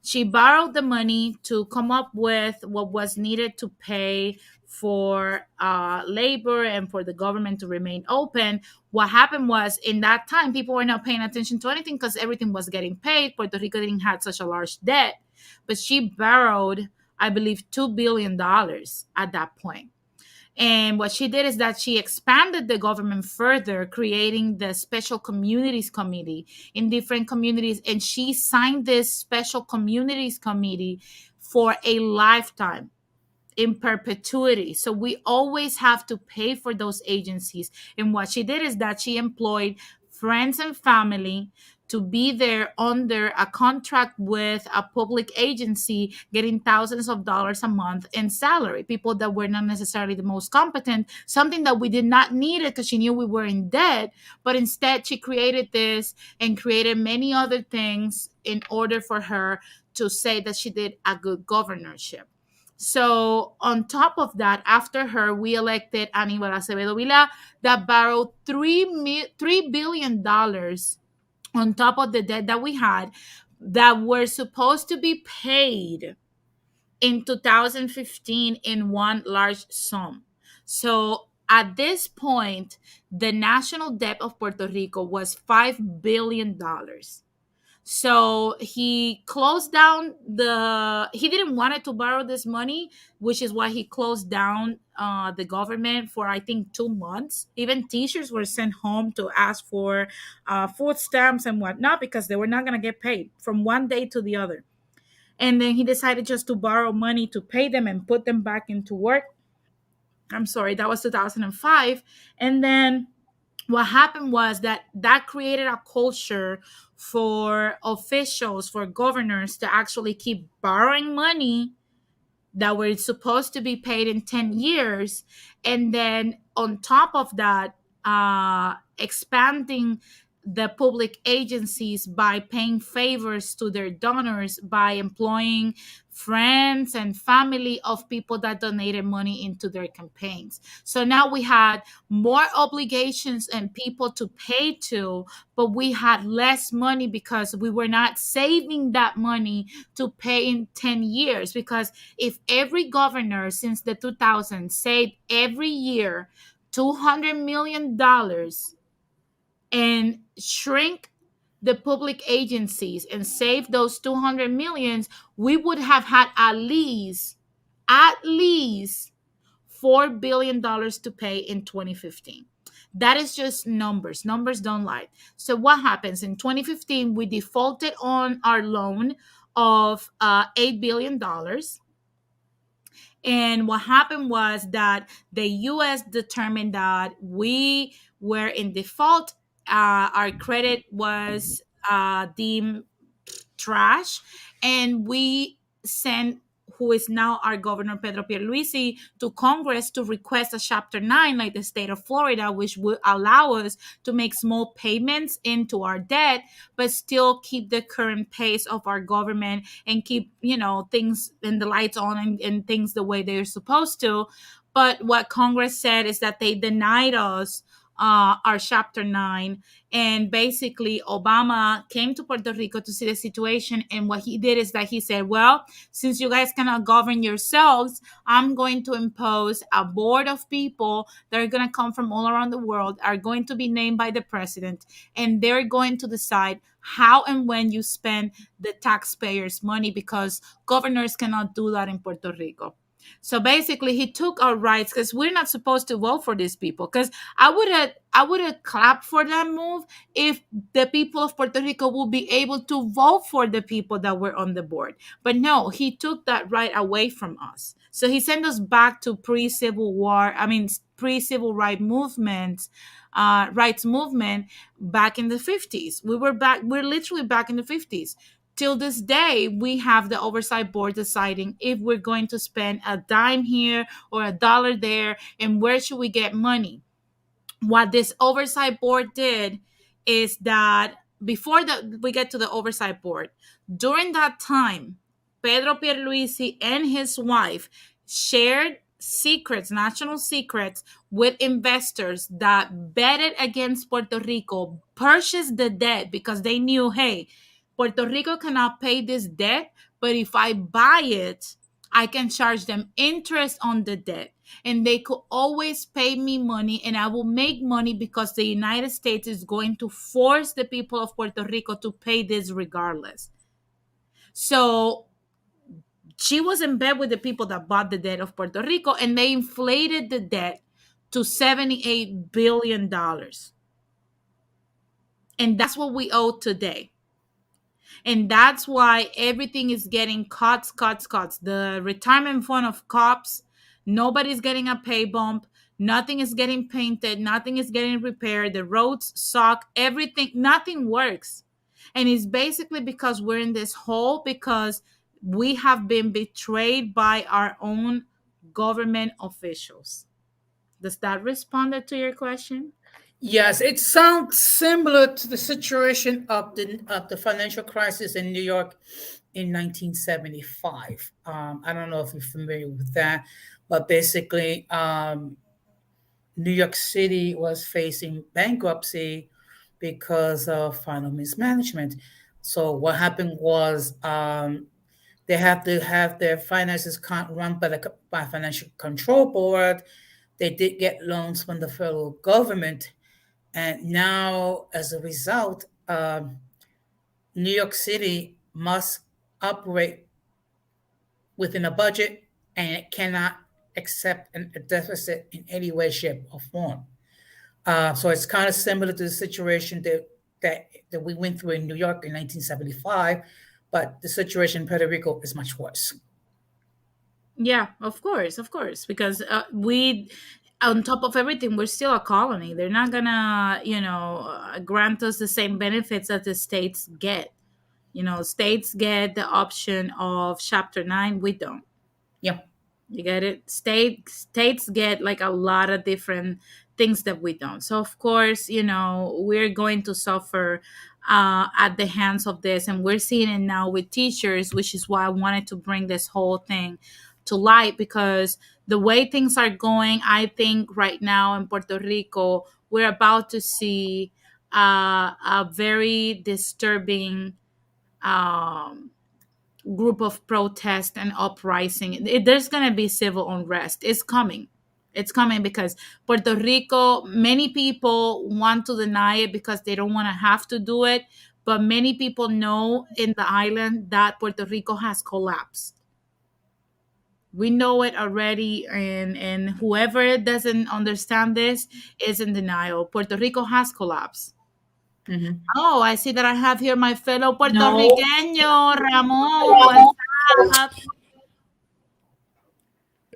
She borrowed the money to come up with what was needed to pay for labor and for the government to remain open. What happened was, in that time, people were not paying attention to anything because everything was getting paid. Puerto Rico didn't have such a large debt, but she borrowed, I believe, $2 billion at that point. And what she did is that she expanded the government further, creating the Special Communities Committee in different communities. And she signed this Special Communities Committee for a lifetime, in perpetuity. So we always have to pay for those agencies. And what she did is that she employed friends and family to be there under a contract with a public agency, getting thousands of dollars a month in salary. People that were not necessarily the most competent, something that we did not need it because she knew we were in debt. But instead, she created this and created many other things in order for her to say that she did a good governorship. So, on top of that, after her, we elected Aníbal Acevedo Vila, that borrowed $3 billion on top of the debt that we had, that were supposed to be paid in 2015 in one large sum. So, at this point, the national debt of Puerto Rico was $5 billion. So he closed down he didn't want it to borrow this money, which is why he closed down the government for, I think, 2 months. Even teachers were sent home to ask for food stamps and whatnot because they were not going to get paid from one day to the other. And then he decided just to borrow money to pay them and put them back into work. I'm sorry, that was 2005. And then what happened was that created a culture for officials, for governors, to actually keep borrowing money that were supposed to be paid in 10 years. And then on top of that, expanding the public agencies by paying favors to their donors, by employing friends and family of people that donated money into their campaigns. So now we had more obligations and people to pay to, but we had less money because we were not saving that money to pay in 10 years. Because if every governor since the 2000s saved every year $200 million and shrink the public agencies and save those 200 millions, we would have had at least $4 billion to pay in 2015. That is just numbers. Numbers don't lie. So what happens in 2015? We defaulted on our loan of $8 billion. And what happened was that the US determined that we were in default. Our credit was deemed trash, and we sent who is now our governor, Pedro Pierluisi, to Congress to request a Chapter 9, like the state of Florida, which would allow us to make small payments into our debt, but still keep the current pace of our government and keep, things and the lights on, and things the way they're supposed to. But what Congress said is that they denied us our chapter 9. And basically Obama came to Puerto Rico to see the situation, and what he did is that he said, well, since you guys cannot govern yourselves, I'm going to impose a board of people that are going to come from all around the world, are going to be named by the president, and they're going to decide how and when you spend the taxpayers' money, because governors cannot do that in Puerto Rico. So basically, he took our rights, because we're not supposed to vote for these people. Because I would have clapped for that move if the people of Puerto Rico would be able to vote for the people that were on the board. But no, he took that right away from us. So he sent us back to pre-Civil War. I mean, pre-Civil rights movement back in the 50s. We're literally back in the 50s. Till this day, we have the oversight board deciding if we're going to spend a dime here or a dollar there, and where should we get money. What this oversight board did is that before we get to the oversight board, during that time, Pedro Pierluisi and his wife shared secrets, national secrets, with investors that betted against Puerto Rico, purchased the debt because they knew, hey, Puerto Rico cannot pay this debt, but if I buy it, I can charge them interest on the debt, and they could always pay me money, and I will make money because the United States is going to force the people of Puerto Rico to pay this regardless. So she was in bed with the people that bought the debt of Puerto Rico, and they inflated the debt to $78 billion. And that's what we owe today. And that's why everything is getting cuts, cuts, cuts. The retirement fund of cops, nobody's getting a pay bump. Nothing is getting painted. Nothing is getting repaired. The roads suck. Everything, nothing works. And it's basically because we're in this hole because we have been betrayed by our own government officials. Does that respond to your question? Yes, it sounds similar to the situation of the financial crisis in New York in 1975. I don't know if you're familiar with that, but basically, New York City was facing bankruptcy because of final mismanagement. So what happened was they have to have their finances run by the by financial control board. They did get loans from the federal government, and now as a result, New York City must operate within a budget, and it cannot accept a deficit in any way, shape, or form. So it's kind of similar to the situation that we went through in New York in 1975, but the situation in Puerto Rico is much worse. Yeah, of course, because on top of everything, we're still a colony. They're not gonna, grant us the same benefits that the states get. States get the option of Chapter 9. We don't. Yeah. You get it? States get like a lot of different things that we don't. So of course, we're going to suffer at the hands of this, and we're seeing it now with teachers, which is why I wanted to bring this whole thing to light, because the way things are going, I think right now in Puerto Rico, we're about to see a very disturbing um, group of protest and uprising. There's going to be civil unrest. It's coming. It's coming because Puerto Rico, many people want to deny it because they don't want to have to do it. But many people know in the island that Puerto Rico has collapsed. We know it already, and whoever doesn't understand this is in denial. Puerto Rico has collapsed. Mhm. Oh, I see that I have here my fellow No. Puertorriqueño, Ramon. What's up?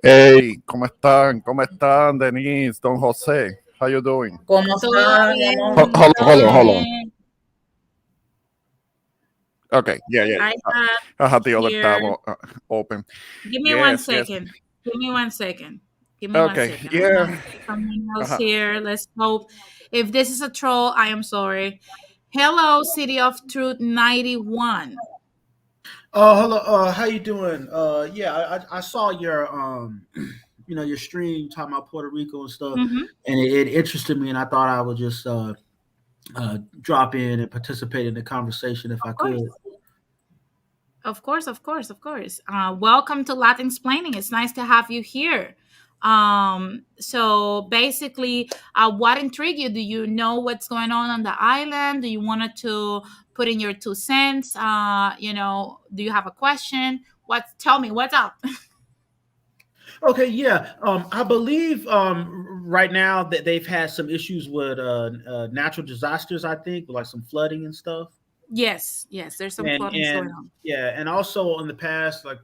Hey, ¿cómo están? ¿Cómo están, Denise, Don Jose? How you doing? ¿Cómo Todo está, Ramón? bien, Hold on, hold todo on, hold on. bien. Okay, yeah, yeah. I have I had the other here. tab open. Give me one Yes, yes. second. Give me one second. Give me one Okay, second. I'm yeah. gonna see someone else Uh-huh. here. Let's hope. If this is a troll, I am sorry. Hello, City of Truth 91. Oh, hello. How you doing? Yeah, I saw your stream talking about Puerto Rico and stuff, Hmm. and it interested me, and I thought I would just drop in and participate in the conversation if I Of could. course. Of course, of course, of course. Welcome to Latinsplaining. It's nice to have you here. So basically, what intrigued you? Do you know what's going on the island? Do you wanted to put in your 2 cents? Do you have a question? Tell me, what's up? Okay, yeah. I believe right now that they've had some issues with natural disasters. I think like some flooding and stuff. Yes, yes, there's some floodings going And on. yeah, and also in the past, like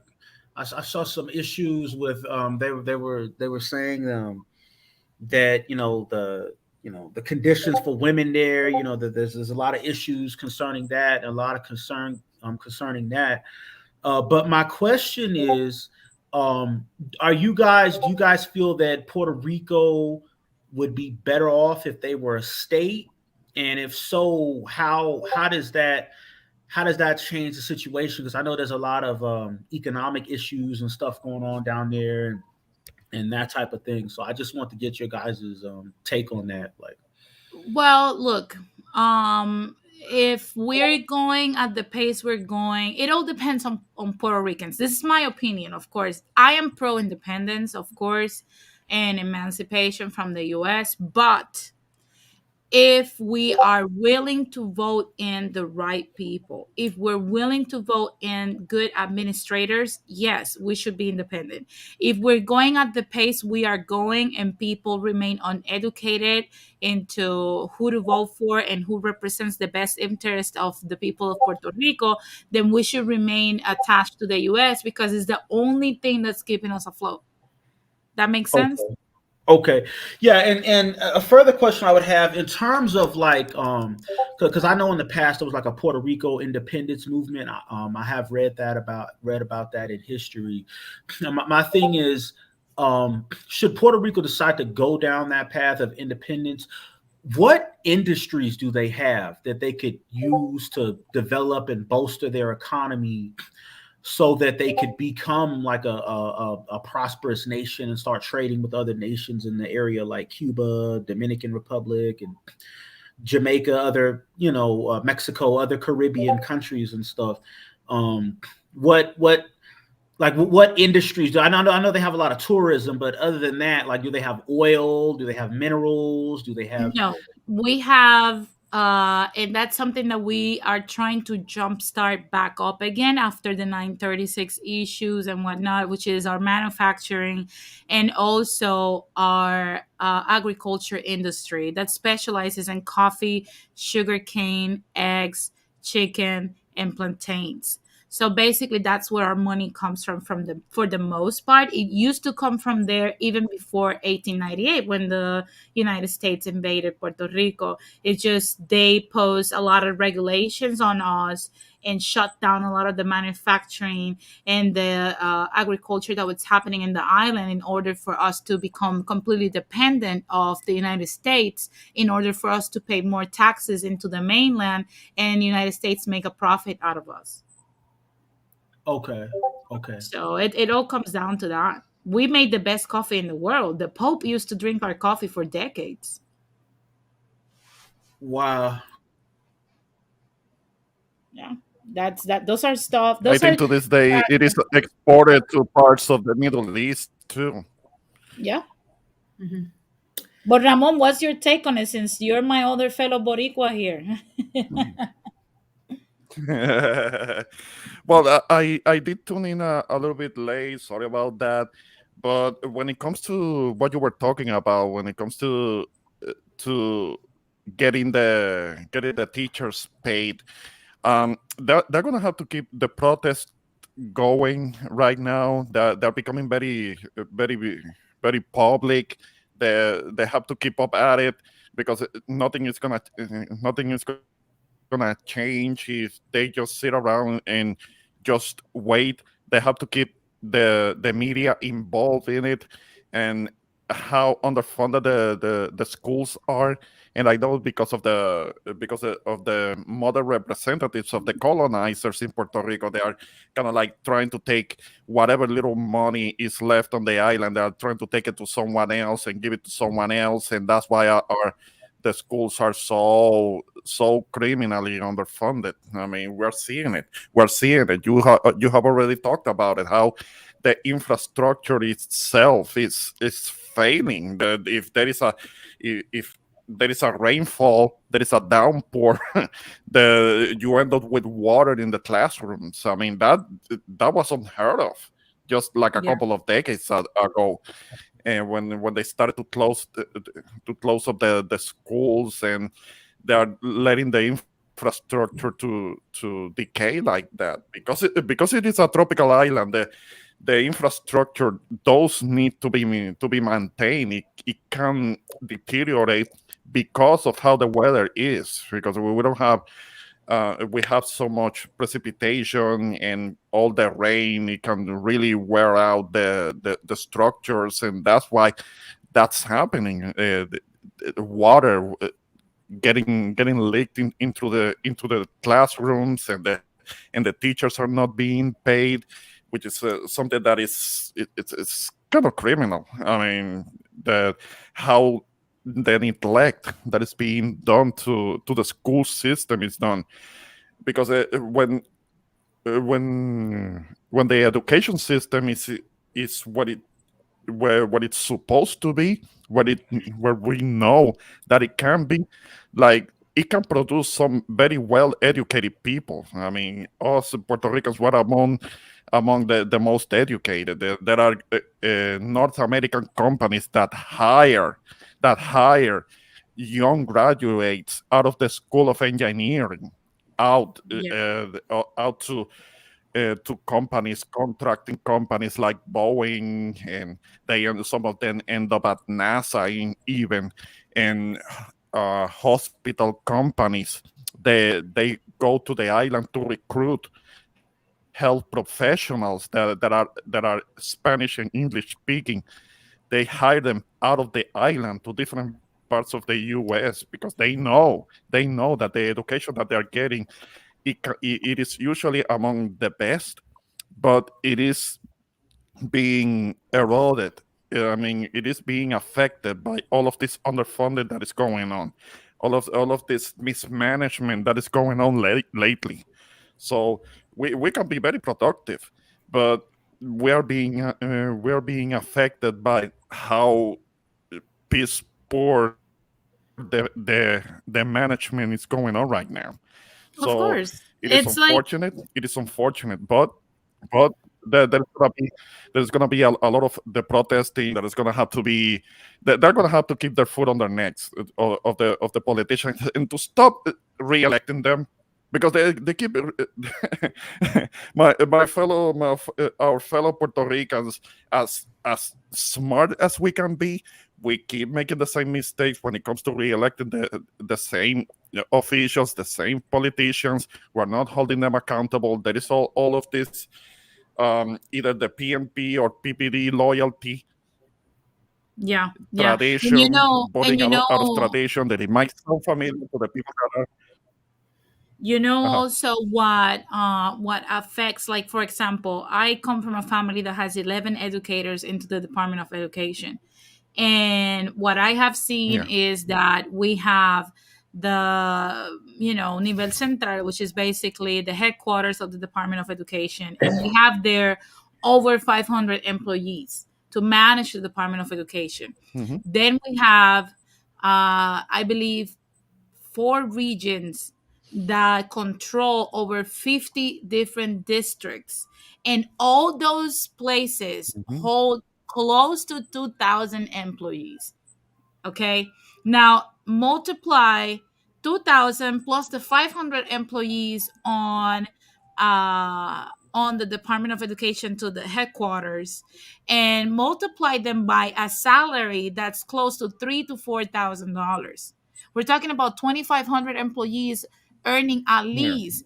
I saw some issues with they were saying that the conditions for women there. That there's a lot of issues concerning that, and a lot of concern concerning that. But my question is, um, do you guys feel that Puerto Rico would be better off if they were a state? And if so, how does that change the situation? Because I know there's a lot of economic issues and stuff going on down there, and that type of thing. So I just want to get your guys' take on that. Like, Well, look, if we're going at the pace we're going, it all depends on Puerto Ricans. This is my opinion, of course. I am pro independence, of course, and emancipation from the US, but if we are willing to vote in the right people, if we're willing to vote in good administrators, yes, we should be independent. If we're going at the pace we are going and people remain uneducated into who to vote for and who represents the best interest of the people of Puerto Rico, then we should remain attached to the US because it's the only thing that's keeping us afloat. That makes sense? okay. Okay, yeah, and a further question I would have in terms of like, because I know in the past there was like a Puerto Rico independence movement. I have read about that in history. My thing is, should Puerto Rico decide to go down that path of independence, what industries do they have that they could use to develop and bolster their economy so that they could become like a prosperous nation and start trading with other nations in the area like Cuba, Dominican Republic, and Jamaica, other Mexico, other Caribbean countries and stuff. What like what industries do I know they have a lot of tourism, but other than that, like do they have oil? Do they have minerals? Do they have No, we have, and that's something that we are trying to jumpstart back up again after the 936 issues and whatnot, which is our manufacturing and also our agriculture industry that specializes in coffee, sugarcane, eggs, chicken, and plantains. So basically, that's where our money comes from the for the most part. It used to come from there even before 1898 when the United States invaded Puerto Rico. It's just they posed a lot of regulations on us and shut down a lot of the manufacturing and the agriculture that was happening in the island in order for us to become completely dependent of the United States in order for us to pay more taxes into the mainland and the United States make a profit out of us. okay, okay, So it all comes down to that. We made the best coffee in the world. The Pope used to drink our coffee for decades. wow, Yeah, that's that. Those are stuff. I Those are think to this day it is exported to parts of the Middle East too. yeah. Mhm. But Ramon, what's your take on it? Since you're my other fellow Boricua here. Well, I did tune in a little bit late. Sorry about that. But when it comes to what you were talking about, when it comes to getting the teachers paid, they're gonna have to keep the protest going right now. They're becoming very very public. They have to keep up at it because nothing is gonna change if they just sit around and just wait. They have to keep the media involved in it, and how underfunded the schools are, and I know because of the mother representatives of the colonizers in Puerto Rico, they are kind of like trying to take whatever little money is left on the island. They are trying to take it to someone else and give it to someone else, and that's why our the schools are so criminally underfunded. I mean, we're seeing it. We're seeing it. You have already talked about it. How the infrastructure itself is failing. That if there is a rainfall, there is a downpour, you end up with water in the classrooms. I mean, that was unheard of just like a Yeah. couple of decades ago. And when they started to close up the schools, and they are letting the infrastructure to decay like that, because it is a tropical island. The infrastructure does need to be maintained. It can deteriorate because of how the weather is, because we don't have we have so much precipitation and all the rain. It can really wear out the structures, and that's why that's happening. The water getting leaked into the classrooms, and the teachers are not being paid, which is something that it's kind of criminal. I mean, the how the neglect that is being done to the school system is done, because when the education system is what it's supposed to be, where we know that it can be, like it can produce some very well educated people. I mean, us Puerto Ricans were among the most educated. There are North American companies that hire young graduates out of the School of Engineering Yeah. out to companies, contracting companies like Boeing, and some of them end up at NASA even, and hospital companies. They go to the island to recruit health professionals that are Spanish and English speaking. They hire them out of the island to different parts of the U.S. because they know that the education that they are getting, it is usually among the best, but it is being eroded. I mean, it is being affected by all of this underfunding that is going on, all of this mismanagement that is going on lately. So we can be very productive, but we are being affected by how piss poor the management is going on right now. So Of course. it is It's like, unfortunate. It is unfortunate, but there's gonna be a lot of the protesting that is gonna have to be. They're gonna have to keep their foot on their necks of the politicians, and to stop re-electing them, because they keep our fellow Puerto Ricans, as smart as we can be, we keep making the same mistakes when it comes to re-electing the same officials, the same politicians. We're not holding them accountable. There is all of this, either the PNP or PPD loyalty yeah, yeah. And you tradition, know, voting out of tradition, that it might sound familiar to the people that are. Uh-huh. also what affects, like, for example, I come from a family that has 11 educators into the Department of Education. And what I have seen Yeah. is that we have the, nivel central, which is basically the headquarters of the Department of Education, and we have there over 500 employees to manage the Department of Education. Hmm. Then we have, I believe, 4 regions that control over 50 different districts. And all those places Hmm. hold close to 2,000 employees. Okay. Now multiply 2,000 plus the 500 employees on the Department of Education to the headquarters, and multiply them by a salary that's close to $3,000 to $4,000. We're talking about 2,500 employees earning at Yeah. least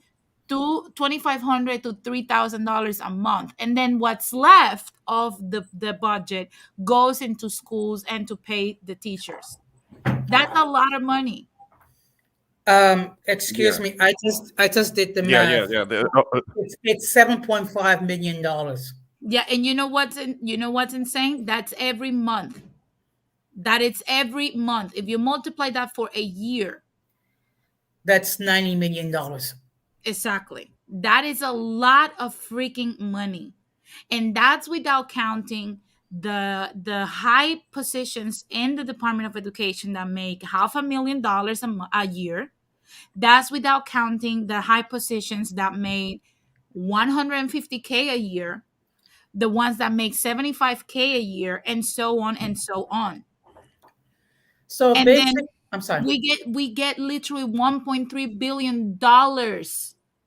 $2,500 to $3,000 a month, and then what's left of the budget goes into schools and to pay the teachers. That's a lot of money. Excuse Yeah, me. I just did the yeah, yeah, math. yeah. It's $7.5 million. Yeah, and you know what's insane? That's every month. That it's every month. If you multiply that for a year, That's $90 million. exactly. That is a lot of freaking money. And that's without counting the high positions in the Department of Education that make $500,000 a year. That's without counting the high positions that made 150K a year, the ones that make 75K a year, and so on and so on. So And basic. then I'm sorry. we get literally $1.3 billion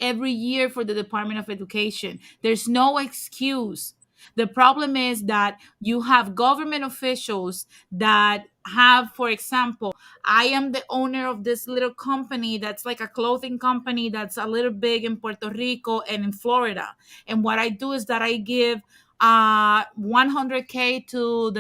every year for the Department of Education. There's no excuse. The problem is that you have government officials that have, for example, I am the owner of this little company that's like a clothing company that's a little big in Puerto Rico and in Florida. And what I do is that I give 100K to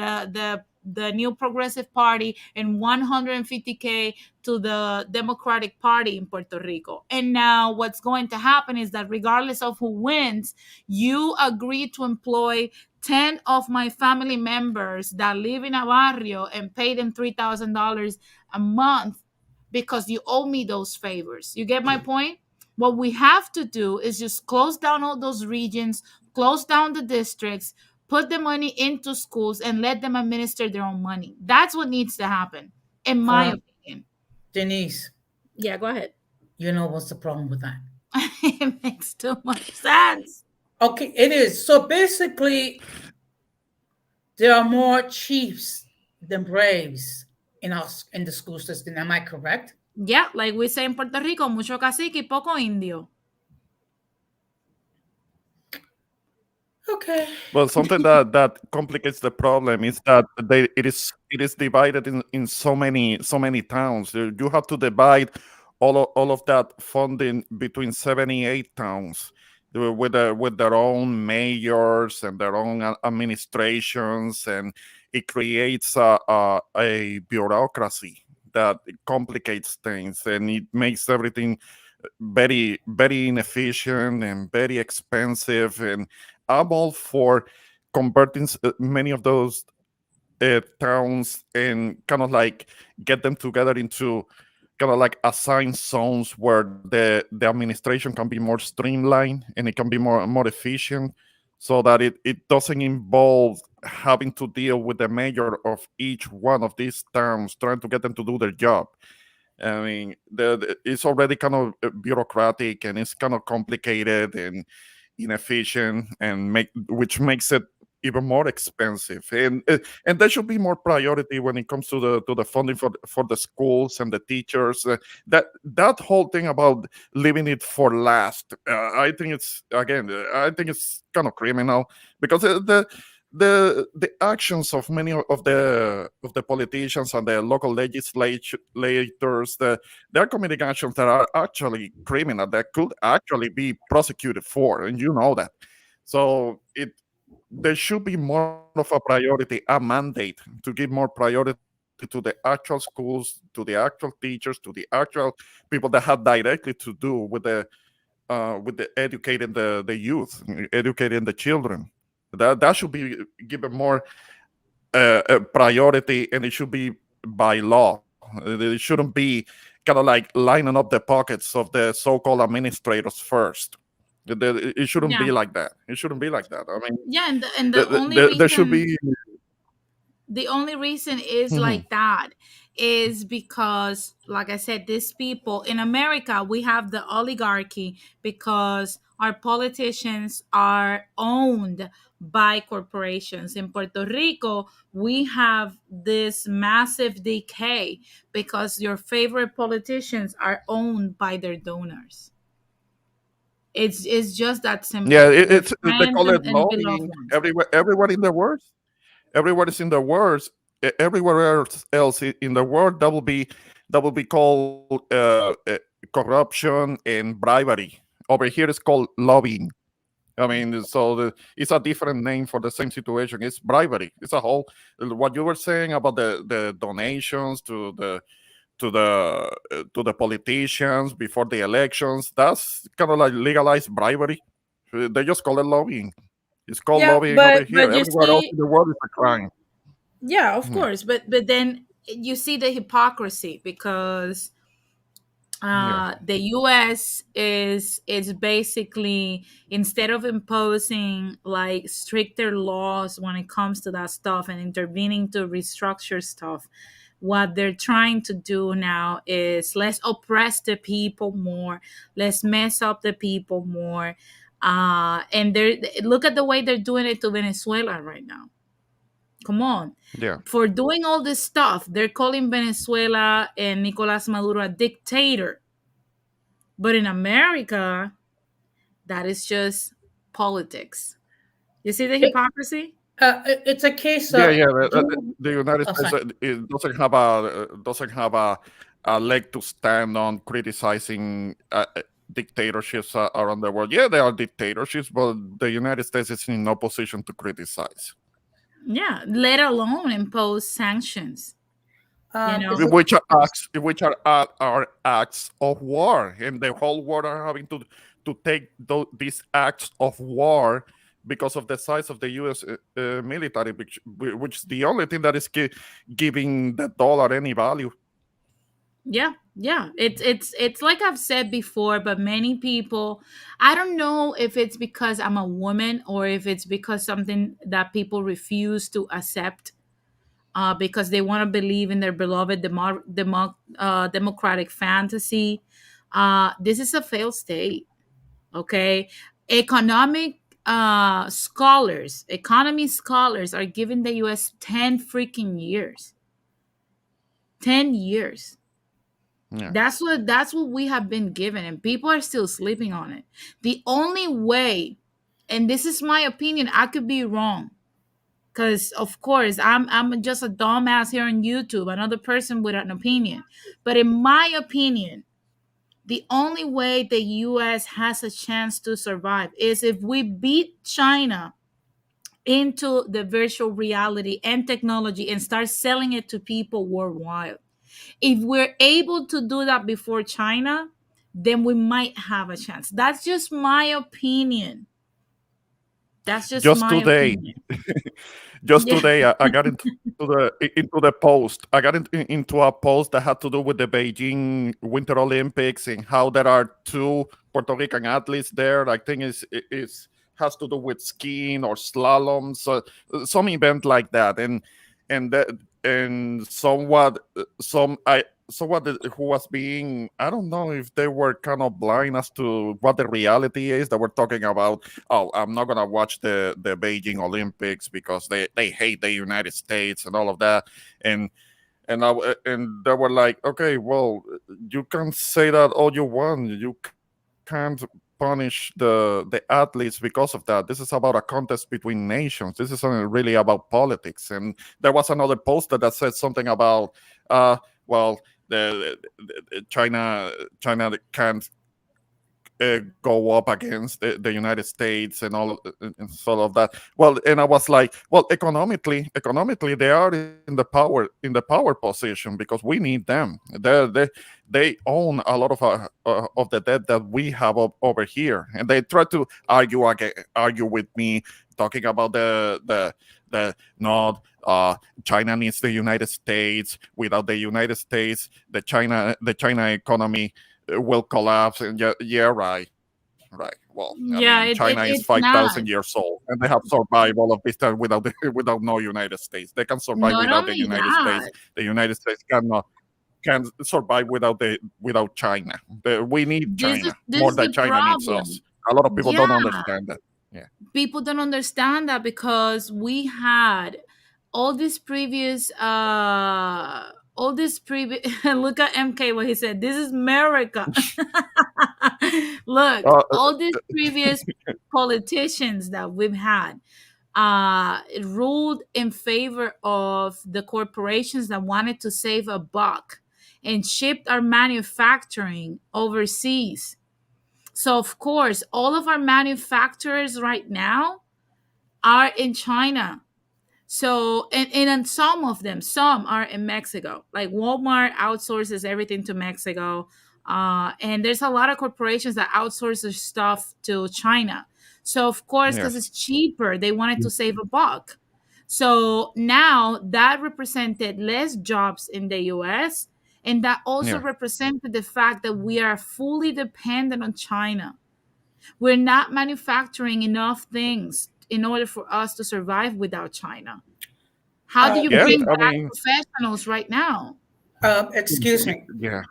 the new Progressive Party and 150K to the Democratic Party in Puerto Rico. And now what's going to happen is that regardless of who wins, you agree to employ 10 of my family members that live in a barrio and pay them $3,000 a month because you owe me those favors. You get my point? What we have to do is just close down all those regions, close down the districts, put the money into schools, and let them administer their own money. That's what needs to happen, in my opinion. Denise, Yeah, go ahead. you know what's the problem with that? It makes too much sense. Okay, it is. So basically, there are more chiefs than braves in the school system. Am I correct? Yeah, like we say in Puerto Rico, mucho cacique y poco indio. Okay. Well, something that complicates the problem is that it is divided in so many towns. You have to divide all of that funding between 78 towns with their own mayors and their own administrations, and it creates a bureaucracy that complicates things, and it makes everything very very inefficient and very expensive. And I'm all for converting many of those towns and kind of like get them together into kind of like assigned zones where the administration can be more streamlined and it can be more efficient, so that it doesn't involve having to deal with the mayor of each one of these towns trying to get them to do their job. I mean, it's already kind of bureaucratic, and it's kind of complicated and inefficient, and which makes it even more expensive. And there should be more priority when it comes to the funding for the schools and the teachers. That whole thing about leaving it for last, I think it's kind of criminal, because the actions of many of the politicians and the local legislators, they're committing actions that are actually criminal, that could actually be prosecuted for, and you know that. So there should be more of a priority, a mandate to give more priority to the actual schools, to the actual teachers, to the actual people that have directly to do with the educating the youth, educating the children. That should be given more priority, and it should be by law. It shouldn't be kind of like lining up the pockets of the so-called administrators first. It shouldn't Yeah. be like that. It shouldn't be like that. I mean, Yeah, and the only there should reason be. the only reason is Mhm. like that is because, like I said, these people in America, we have the oligarchy because our politicians are owned by corporations. In Puerto Rico, we have this massive decay because your favorite politicians are owned by their donors. It's just that Yeah, simple. Your they friends call it and beloved lobbying. ones. Everywhere in the world, everywhere is in the world, everywhere else in the world, that will be called corruption and bribery. over here it's called lobbying. I mean, so it's a different name for the same situation. It's bribery. It's a whole what you were saying about the donations to the politicians before the elections. That's kind of like legalized bribery. They just call it lobbying. It's called Yeah, lobbying over here. but you Everywhere else see, in the world, it's a crime. yeah, of Yeah, course, but then you see the hypocrisy because yeah, the US is basically, instead of imposing like stricter laws when it comes to that stuff and intervening to restructure stuff, what they're trying to do now is let's oppress the people more, let's mess up the people more. And they're look at the way they're doing it to Venezuela right now. Come on. yeah. For doing all this stuff, they're calling Venezuela and Nicolas Maduro a dictator. But in America, that is just politics. You see the It, hypocrisy? it's a case Yeah, of yeah. do. The United Oh, States sorry. it doesn't have a leg to stand on criticizing dictatorships around the world. Yeah, there are dictatorships, but the United States is in no position to criticize, Yeah, let alone impose sanctions, you Is know? it? which are acts of war, and the whole world are having to take these acts of war because of the size of the U.S. Military, which is the only thing that is giving the dollar any value. Yeah, yeah. It's like I've said before, but many people, I don't know if it's because I'm a woman or if it's because something that people refuse to accept because they want to believe in their beloved democratic fantasy. This is a failed state, okay? Economic economy scholars are giving the US 10 freaking years. 10 years. Yeah. That's what we have been given, and people are still sleeping on it. The only way, and this is my opinion, I could be wrong, because of course I'm just a dumbass here on YouTube, another person with an opinion. But in my opinion, the only way the US has a chance to survive is if we beat China into the virtual reality and technology and start selling it to people worldwide. If we're able to do that before China, then we might have a chance. That's just my opinion. That's just Just my today, opinion. just Yeah. today, I got into the post. I got into a post that had to do with the Beijing Winter Olympics and how there are two Puerto Rican athletes there. I think is has to do with skiing or slalom, so some event like that, and that and somewhat some I somewhat who was being, I don't know if they were kind of blind as to what the reality is. They were talking about, oh, I'm not gonna watch the Beijing Olympics because they hate the United States and all of that, and and they were like, okay, well, you can say that all you want, you can't punish the athletes because of that. This is about a contest between nations. This is really about politics. And there was another poster that said something about, well, China can't go up against the United States and and sort of that. Well, and I was like, well, economically, they are in the power position because we need them. They own a lot of the debt that we have over here, and they try to argue with me, talking about the not. China needs the United States. Without the United States, the China economy will collapse. And yeah, yeah, right. Well, I Yeah, mean, China is it's five not. thousand years old, and they have survived all of this time without without no United States. They can survive Not without the only United States. that, The United States can survive without China. We need China this more is than the China needs us. problem. A lot of people don't Yeah, understand that. Yeah. people don't understand that because we had all these previous look at MK what he said, this is America. Look, Uh, all these previous politicians that we've had ruled in favor of the corporations that wanted to save a buck and shipped our manufacturing overseas. So of course, all of our manufacturers right now are in China. So, and some of them, some are in Mexico. Like Walmart outsources everything to Mexico. And there's a lot of corporations that outsource their stuff to China. So, of course, because Yes. it's cheaper, they wanted to save a buck. So now that represented less jobs in the US. And that also Yeah. represented the fact that we are fully dependent on China. We're not manufacturing enough things in order for us to survive without China. How do you Yes. bring Excuse, I back mean, professionals right now? excuse me. yeah.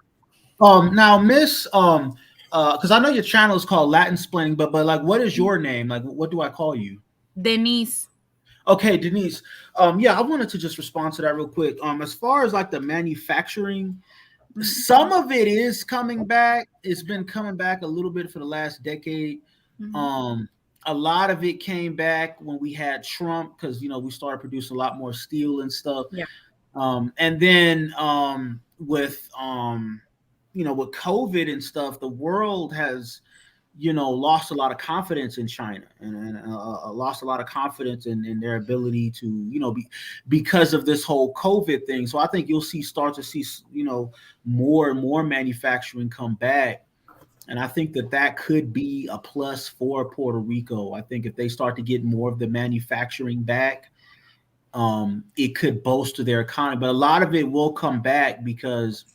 Now, Miss, because I know your channel is called Latinsplaining, but like, what is your name? Like, what do I call you? Denise. Okay, Denise. Yeah, I wanted to just respond to that real quick. As far as like the manufacturing, Mhm, some of it is coming back. It's been coming back a little bit for the last decade. mhm. Um, a lot of it came back when we had Trump because we started producing a lot more steel and stuff. Yeah, And then with COVID and stuff, the world has lost a lot of confidence in China and lost a lot of confidence in their ability to because of this whole COVID thing. So I think you'll start to see more and more manufacturing come back. And I think that could be a plus for Puerto Rico. I think if they start to get more of the manufacturing back, it could bolster their economy. But a lot of it will come back because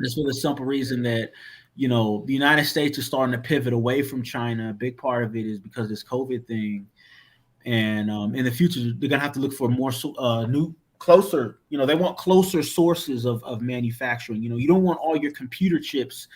just for the simple reason that the United States is starting to pivot away from China. A big part of it is because of this COVID thing, and in the future they're gonna have to look for more new, closer. They want closer sources of manufacturing. You don't want all your computer chips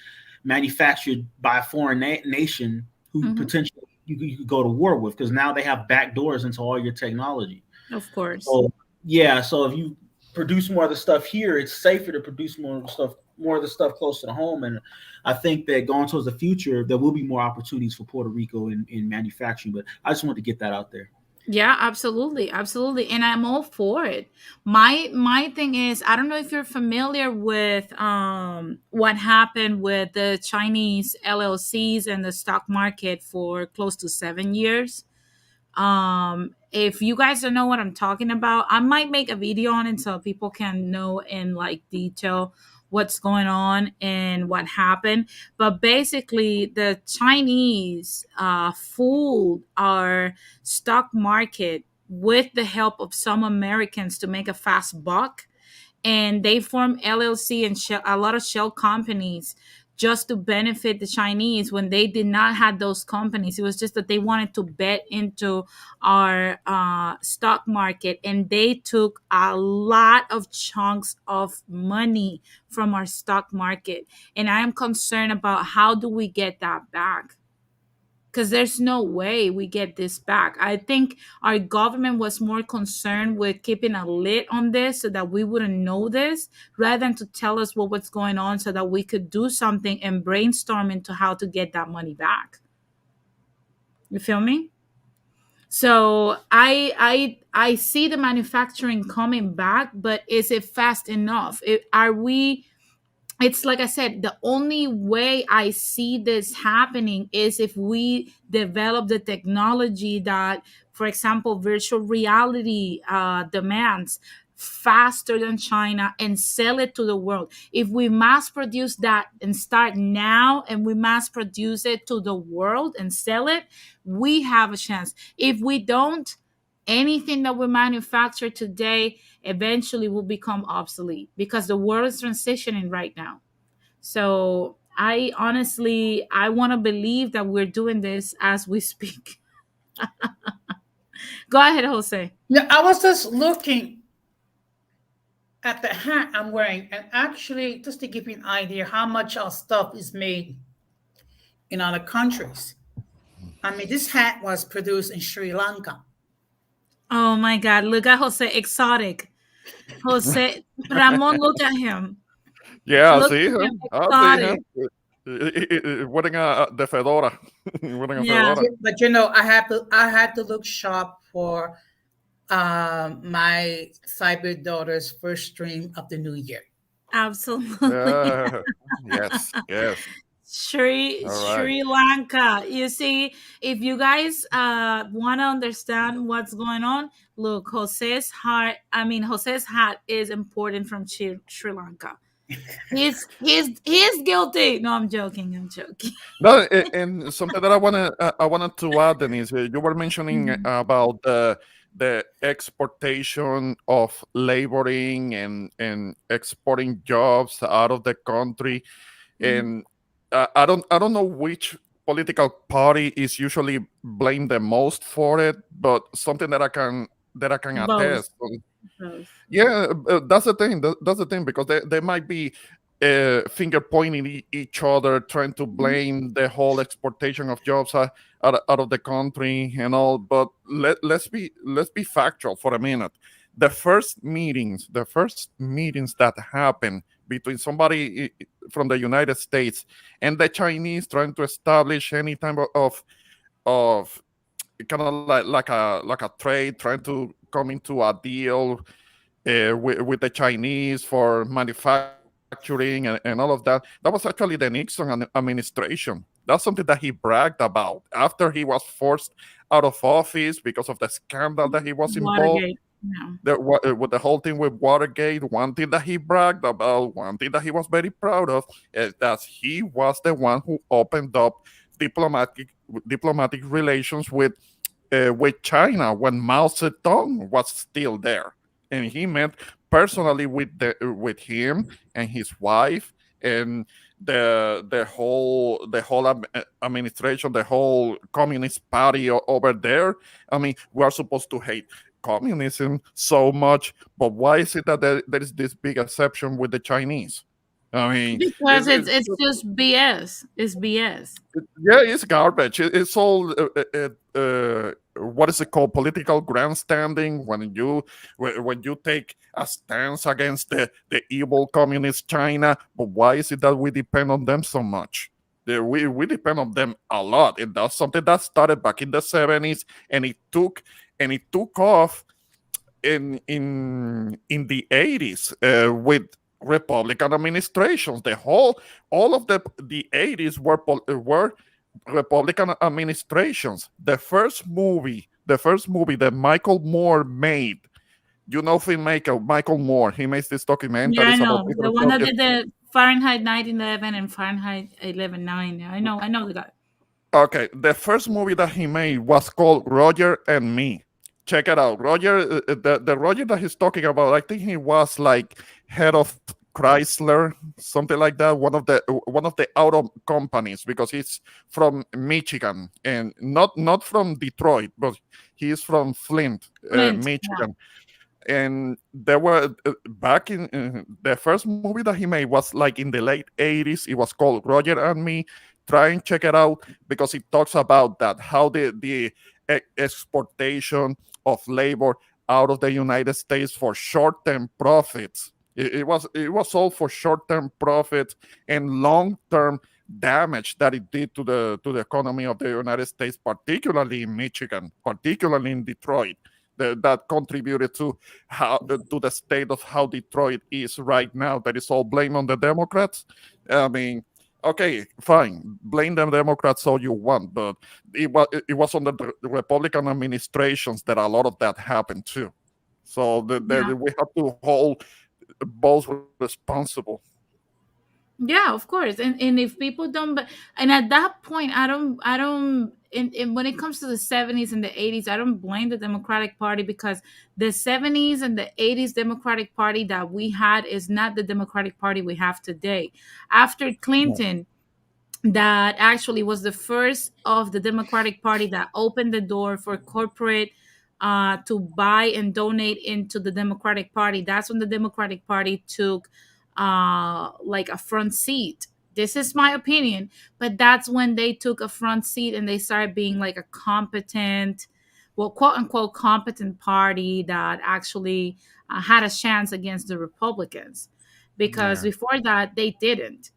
manufactured by a foreign nation who mhm, potentially you could go to war with because now they have back doors into all your technology. of course. So yeah, so if you produce more of the stuff here, it's safer to produce more of the stuff closer to home. And I think that going towards the future, there will be more opportunities for Puerto Rico in manufacturing. But I just want to get that out there. Yeah, absolutely, absolutely, and I'm all for it. My thing is, I don't know if you're familiar with what happened with the Chinese LLCs and the stock market for close to 7 years. If you guys don't know what I'm talking about, I might make a video on it so people can know in like detail what's going on and what happened. But basically, the Chinese fooled our stock market with the help of some Americans to make a fast buck, and they formed LLC and a lot of shell companies just to benefit the Chinese when they did not have those companies. It was just that they wanted to bet into our stock market, and they took a lot of chunks of money from our stock market. And I am concerned about how do we get that back, because there's no way we get this back. I think our government was more concerned with keeping a lid on this so that we wouldn't know this, rather than to tell us what's going on so that we could do something and brainstorm into how to get that money back. You feel me? So I see the manufacturing coming back, but is it fast enough? Are we, it's like I said, the only way I see this happening is if we develop the technology that, for example, virtual reality demands faster than China and sell it to the world. If we mass produce that and start now and we mass produce it to the world and sell it, we have a chance. If we don't, anything that we manufacture today eventually will become obsolete because the world is transitioning right now. So I honestly, I want to believe that we're doing this as we speak. Go ahead, Jose. Yeah, I was just looking at the hat I'm wearing, and actually, just to give you an idea how much our stuff is made in other countries. I mean, this hat was produced in Sri Lanka. Oh my God, look at Jose, exotic. Jose, Ramon, look at him. Yeah, I Look see at him, him. I see exotic. him. Wearing the fedora. Wearing a Yeah. fedora. But I had to look sharp for my cyber daughter's first stream of the new year. Absolutely. Uh, yes, yes. All right. Sri Lanka. You see, if you guys want to understand what's going on, look, Jose's hat is important from Sri Lanka. He's guilty. No, I'm joking. I'm joking. No, and something that I wanted to add, Denise, you were mentioning Mhm. about the exportation of laboring and exporting jobs out of the country, Mhm. and I don't know which political party is usually blamed the most for it, but something that I can Both. attest. Both. Yeah, that's the thing. That's the thing because they might be finger pointing each other, trying to Mhm. blame the whole exportation of jobs out of the country and all. But let's be factual for a minute. The first meetings that happened between somebody from the United States and the Chinese trying to establish any type of kind of like a trade, trying to come into a deal with the Chinese for manufacturing and all of that. That was actually the Nixon administration. That's something that he bragged about after he was forced out of office because of the scandal that he was involved. Watergate. No. With the whole thing with Watergate, one thing that he bragged about, one thing that he was very proud of, is that he was the one who opened up diplomatic diplomatic relations with China when Mao Zedong was still there, and he met personally with him and his wife and the whole administration, the whole Communist Party over there. I mean, we are supposed to hate communism so much, but why is it that there is this big exception with the Chinese? I mean, Because it's just BS. It's BS. yeah, it's garbage. It's all what is it called? Political grandstanding. When you take a stance against the evil communist China, but why is it that we depend on them so much? We depend on them a lot, and that's something that started back in the 70s, and it took off in the 80s with Republican administrations. The whole all of the 80s were Republican administrations. The first movie that Michael Moore made. You know filmmaker Michael Moore. He makes these Yeah, I documentaries about know. The different one that subjects. did the Fahrenheit 9/11 and Fahrenheit 11/9. I know the guy. Okay, the first movie that he made was called Roger and Me. Check it out. Roger, the Roger that he's talking about, I think he was like head of Chrysler, something like that. One of the auto companies because he's from Michigan and not from Detroit, but he's from Flint, Flint. Yeah. Michigan. And there were back in the first movie that he made was like in the late 80s. It was called Roger and Me. Try and check it out because it talks about that how the exportation of labor out of the United States for short-term profits. It was all for short-term profits and long-term damage that it did to the economy of the United States, particularly in Michigan, particularly in Detroit. That contributed to how to the state of how Detroit is right now. That is all blame on the Democrats. I mean, okay, fine, blame the Democrats all you want, but it was under the Republican administrations that a lot of that happened too. So Yeah. we have to hold both responsible. Yeah, of course. And if people don't, and at that point, I don't. In when it comes to the 70s and the 80s, I don't blame the Democratic Party because the 70s and the 80s Democratic Party that we had is not the Democratic Party we have today. After Clinton, that actually was the first of the Democratic Party that opened the door for corporate to buy and donate into the Democratic Party. That's when the Democratic Party took like a front seat. This is my opinion, but that's when they took a front seat and they started being like a competent, well, quote unquote, competent party that actually had a chance against the Republicans. Because Yeah, before that, they didn't,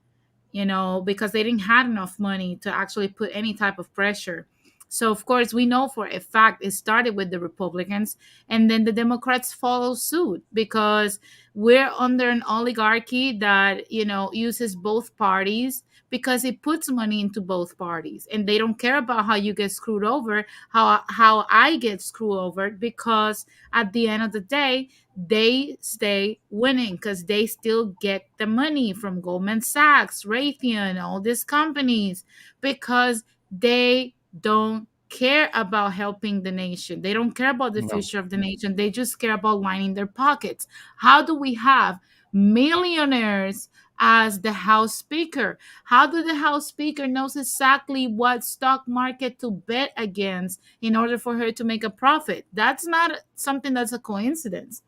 because they didn't have enough money to actually put any type of pressure. So of course we know for a fact it started with the Republicans and then the Democrats follow suit because We're under an oligarchy that, uses both parties because it puts money into both parties, and they don't care about how you get screwed over, how I get screwed over, because at the end of the day, they stay winning because they still get the money from Goldman Sachs, Raytheon, all these companies, because they don't care about helping the nation. They don't care about the No. future of the nation. They just care about lining their pockets. How do we have millionaires as the House Speaker? How do the House Speaker knows exactly what stock market to bet against in order for her to make a profit? That's not something that's a coincidence.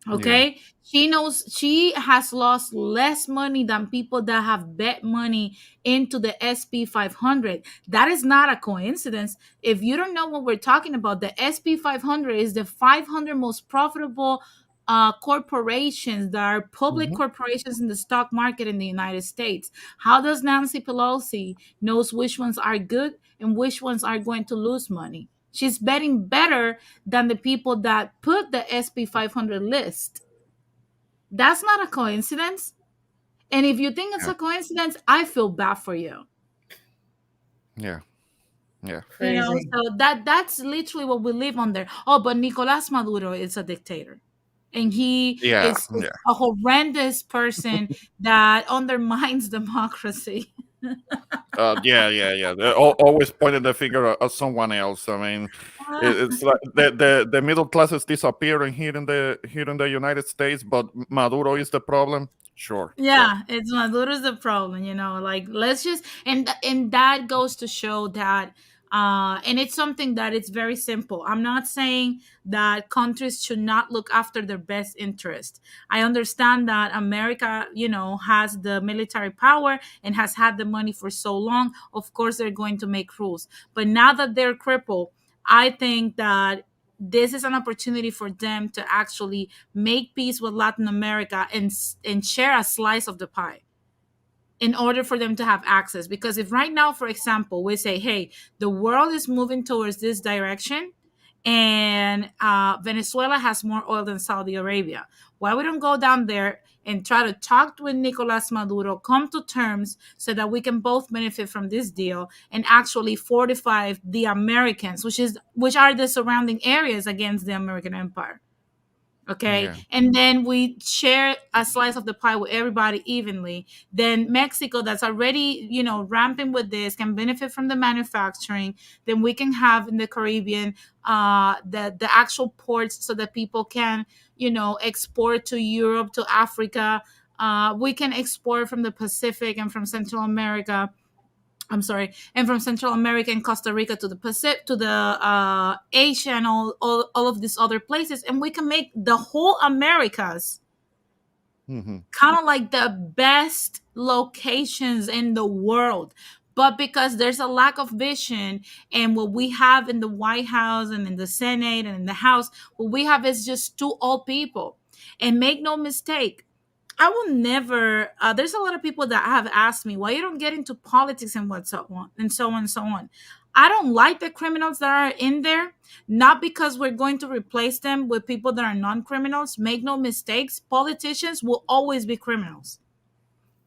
Yeah. Okay, she knows she has lost less money than people that have bet money into the SP 500. That is not a coincidence. If you don't know what we're talking about, the SP 500 is the 500 most profitable corporations that are public Hmm. corporations in the stock market in the United States. How does Nancy Pelosi knows which ones are good and which ones are going to lose money? She's betting better than the people that put the SP 500 list. That's not a coincidence. And if you think it's Yeah. a coincidence, I feel bad for you. Yeah. Yeah. Crazy. So that's literally what we live under. Oh, but Nicolas Maduro is a dictator. And he Yeah. is Yeah. a horrendous person that undermines democracy. Yeah, yeah, yeah. They're always pointing the finger at someone else. I mean, it's like the middle class is disappearing here in the United States, but Maduro is the problem. Sure, sure. Yeah, it's Maduro's the problem, like let's just and that goes to show that and it's something that it's very simple. I'm not saying that countries should not look after their best interest. I understand that America, has the military power and has had the money for so long. Of course they're going to make rules. But now that they're crippled, I think that this is an opportunity for them to actually make peace with Latin America and share a slice of the pie in order for them to have access. Because if right now, for example, we say, hey, the world is moving towards this direction, and Venezuela has more oil than Saudi Arabia, why we don't go down there and try to talk with Nicolas Maduro, come to terms so that we can both benefit from this deal and actually fortify the Americans, which are the surrounding areas against the American empire. Okay, Yeah. and then we share a slice of the pie with everybody evenly. Then Mexico, that's already ramping with this, can benefit from the manufacturing. Then we can have in the Caribbean the actual ports so that people can export to Europe, to Africa. We can export from the Pacific and from Central America. I'm sorry, and from Central America and Costa Rica to the Pacific, to the Asia, and all of these other places, and we can make the whole Americas Hmm. kind of like the best locations in the world. But because there's a lack of vision, and what we have in the White House and in the Senate and in the House, what we have is just two old people. And make no mistake, I will never. There's a lot of people that have asked me why you don't get into politics and what so on and so on and so on. I don't like the criminals that are in there, not because we're going to replace them with people that are non-criminals. Make no mistakes, politicians will always be criminals.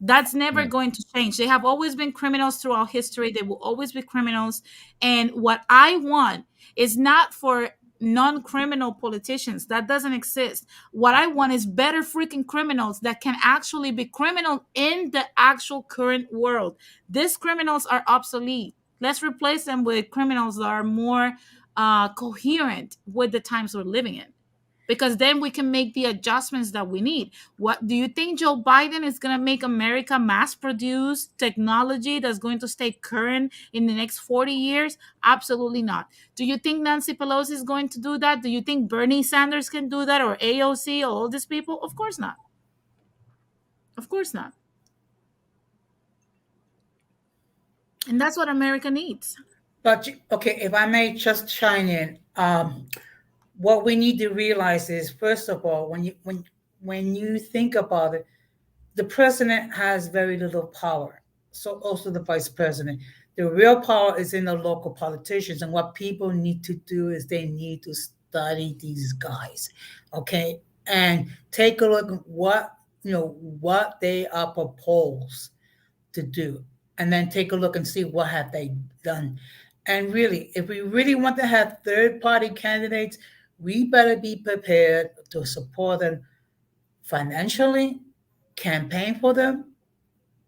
That's never Yeah. going to change. They have always been criminals throughout history. They will always be criminals. And what I want is not for non criminal politicians. That doesn't exist. What I want is better freaking criminals that can actually be criminal in the actual current world. These criminals are obsolete. Let's replace them with criminals that are more coherent with the times we're living in, because then we can make the adjustments that we need. What do you think Joe Biden is going to make America mass produce technology that's going to stay current in the next 40 years? Absolutely not. Do you think Nancy Pelosi is going to do that? Do you think Bernie Sanders can do that, or AOC, or all these people? Of course not. Of course not. And that's what America needs. But okay, if I may just chime in, what we need to realize is, first of all, when you think about it, the president has very little power. So also the vice president. The real power is in the local politicians, and what people need to do is they need to study these guys. Okay, and take a look at what they are proposed to do, and then take a look and see what have they done. And really, if we really want to have third party candidates, we better be prepared to support them financially, campaign for them,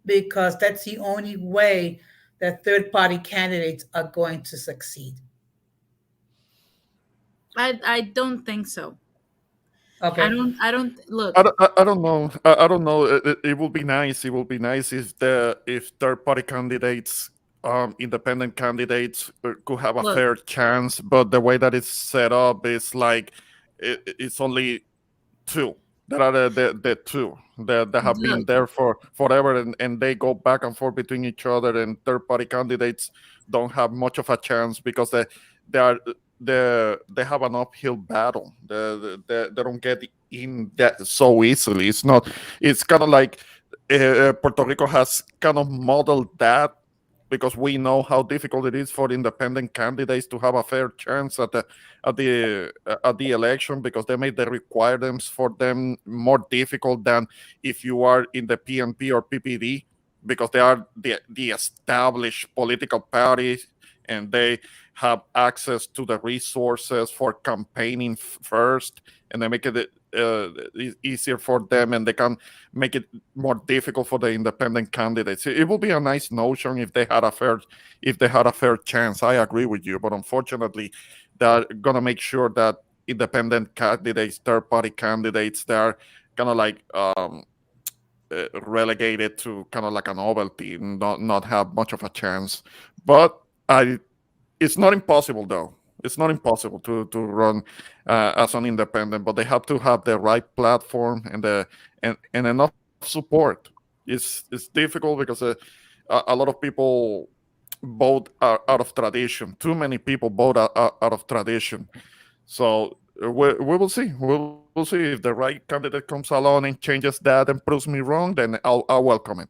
because that's the only way that third party candidates are going to succeed. I don't think so. Okay. I don't look. I don't know. I don't know. It would be nice. It would be nice if third party candidates, independent candidates, could have a Look, fair chance. But the way that it's set up is like it's only two that are the two that have been look. there for forever, and they go back and forth between each other, and third party candidates don't have much of a chance because they are they have an uphill battle. They don't get in that so easily. It's not. It's kind of like Puerto Rico has kind of modeled that because we know how difficult it is for independent candidates to have a fair chance at the election because they made the requirements for them more difficult than if you are in the PNP or PPD because they are the established political parties and they have access to the resources for campaigning first, and they make it easier for them, and they can make it more difficult for the independent candidates. It would be a nice notion if they had a fair chance. I agree with you, but unfortunately, they're gonna make sure that independent candidates, third party candidates, they're kind of like relegated to kind of like a novelty, not have much of a chance. But I it's not impossible though. It's not impossible to run as an independent, but they have to have the right platform and enough support. It's difficult because a lot of people vote out of tradition. Too many people vote out of tradition. So we will see. We will see if the right candidate comes along and changes that and proves me wrong. Then I'll welcome it.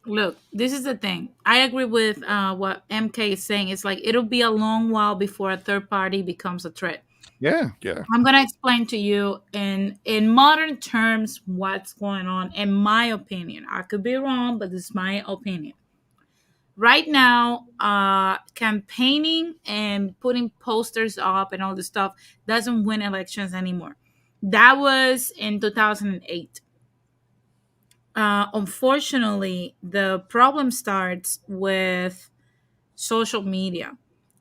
Look, this is the thing. I agree with what MK is saying. It's like it'll be a long while before a third party becomes a threat. Yeah, yeah. I'm gonna explain to you in modern terms what's going on. In my opinion, I could be wrong, but this is my opinion. Right now, campaigning and putting posters up and all this stuff doesn't win elections anymore. That was in 2008. Unfortunately, the problem starts with social media.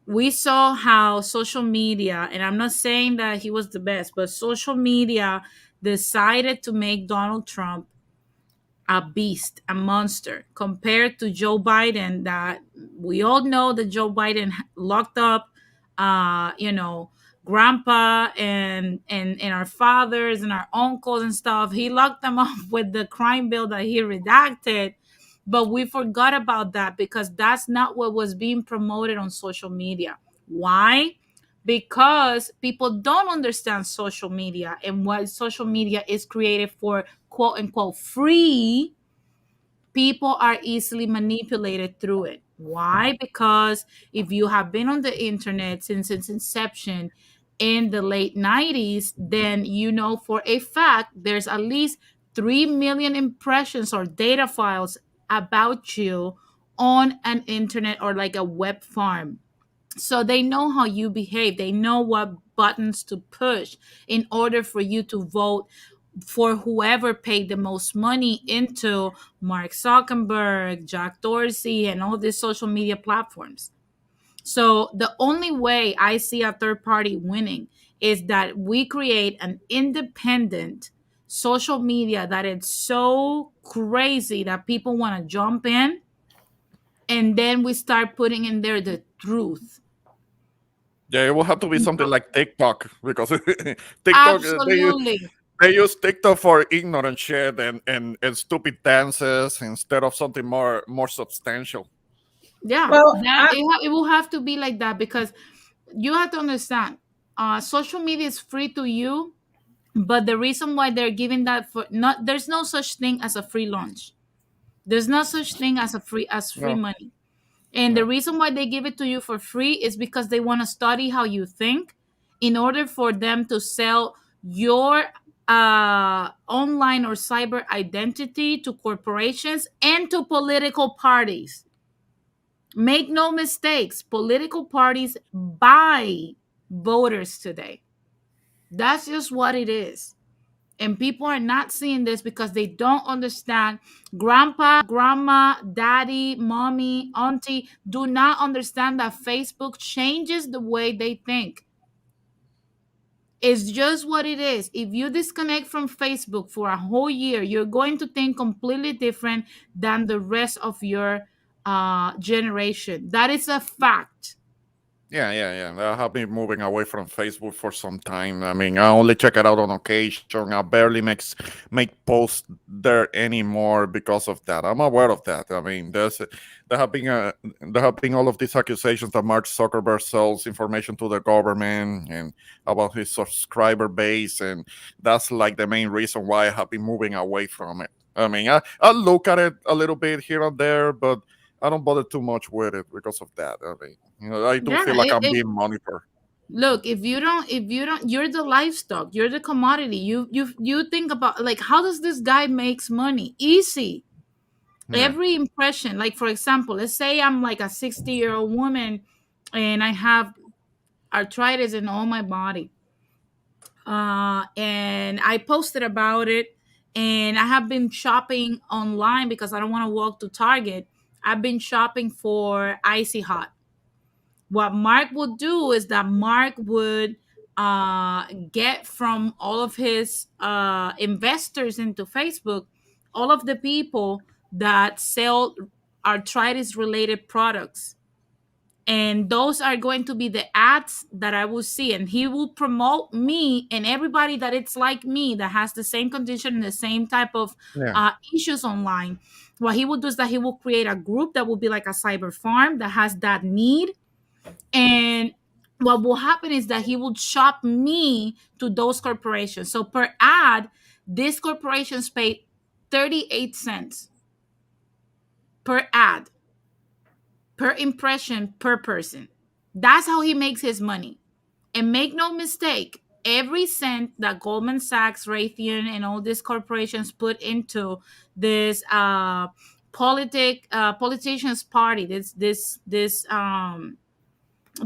We saw how social media, and I'm not saying that he was the best, but social media decided to make Donald Trump a beast, a monster, compared to Joe Biden. That we all know that Joe Biden locked up, you know, grandpa and our fathers and our uncles and stuff. He locked them up with the crime bill that he redacted. But we forgot about that because that's not what was being promoted on social media. Why? Because people don't understand social media and what social media is created for, quote unquote, free. People are easily manipulated through it. Why? Because if you have been on the internet since its inception in the late 90s, then you know for a fact there's at least 3 million impressions or data files about you on an internet or like a web farm. So they know how you behave, they know what buttons to push in order for you to vote for whoever paid the most money into Mark Zuckerberg, Jack Dorsey, and all these social media platforms. So the only way I see a third party winning is that we create an independent social media that is so crazy that people want to jump in, and then we start putting in there the truth. Yeah, it will have to be something like TikTok because TikTok Absolutely. they use TikTok for ignorant shit and stupid dances instead of something more substantial. Yeah, Well, it will have to be like that because you have to understand, social media is free to you, but the reason why they're giving that for not there's no such thing as a free lunch. There's no such thing as free No, money. And the no. reason why they give it to you for free is because they want to study how you think in order for them to sell your online or cyber identity to corporations and to political parties. Make no mistakes, political parties buy voters today. That's just what it is. And people are not seeing this because they don't understand. Grandpa, grandma, daddy, mommy, auntie do not understand that Facebook changes the way they think. It's just what it is. If you disconnect from Facebook for a whole year, you're going to think completely different than the rest of your generation. That is a fact. Yeah, yeah, yeah. I have been moving away from Facebook for some time. I mean, I only check it out on occasion. I barely make posts there anymore because of that. I'm aware of that. I mean, there have been there have been all of these accusations that Mark Zuckerberg sells information to the government and about his subscriber base, and that's like the main reason why I have been moving away from it. I mean, I look at it a little bit here and there, but I don't bother too much with it because of that. I mean, I do Yeah, feel like I'm being monitored. look, if you don't, you're the livestock, you're the commodity. You think about, like, how does this guy makes money? Easy. Yeah, Every impression, like, for example, let's say I'm like a 60-year-old woman and I have arthritis in all my body, and I posted about it, and I have been shopping online because I don't want to walk to Target. I've been shopping for Icy Hot. What Mark would do is that Mark would get from all of his investors into Facebook, all of the people that sell arthritis related products, and those are going to be the ads that I will see, and he will promote me and everybody that it's like me that has the same condition and the same type of yeah, issues online. What he will do is that he will create a group that will be like a cyber farm that has that need, and what will happen is that he will shop me to those corporations. So per ad, these corporations pay 38 cents per ad, per impression, per person. That's how he makes his money. And make no mistake, every cent that Goldman Sachs, Raytheon, and all these corporations put into this politicians party, this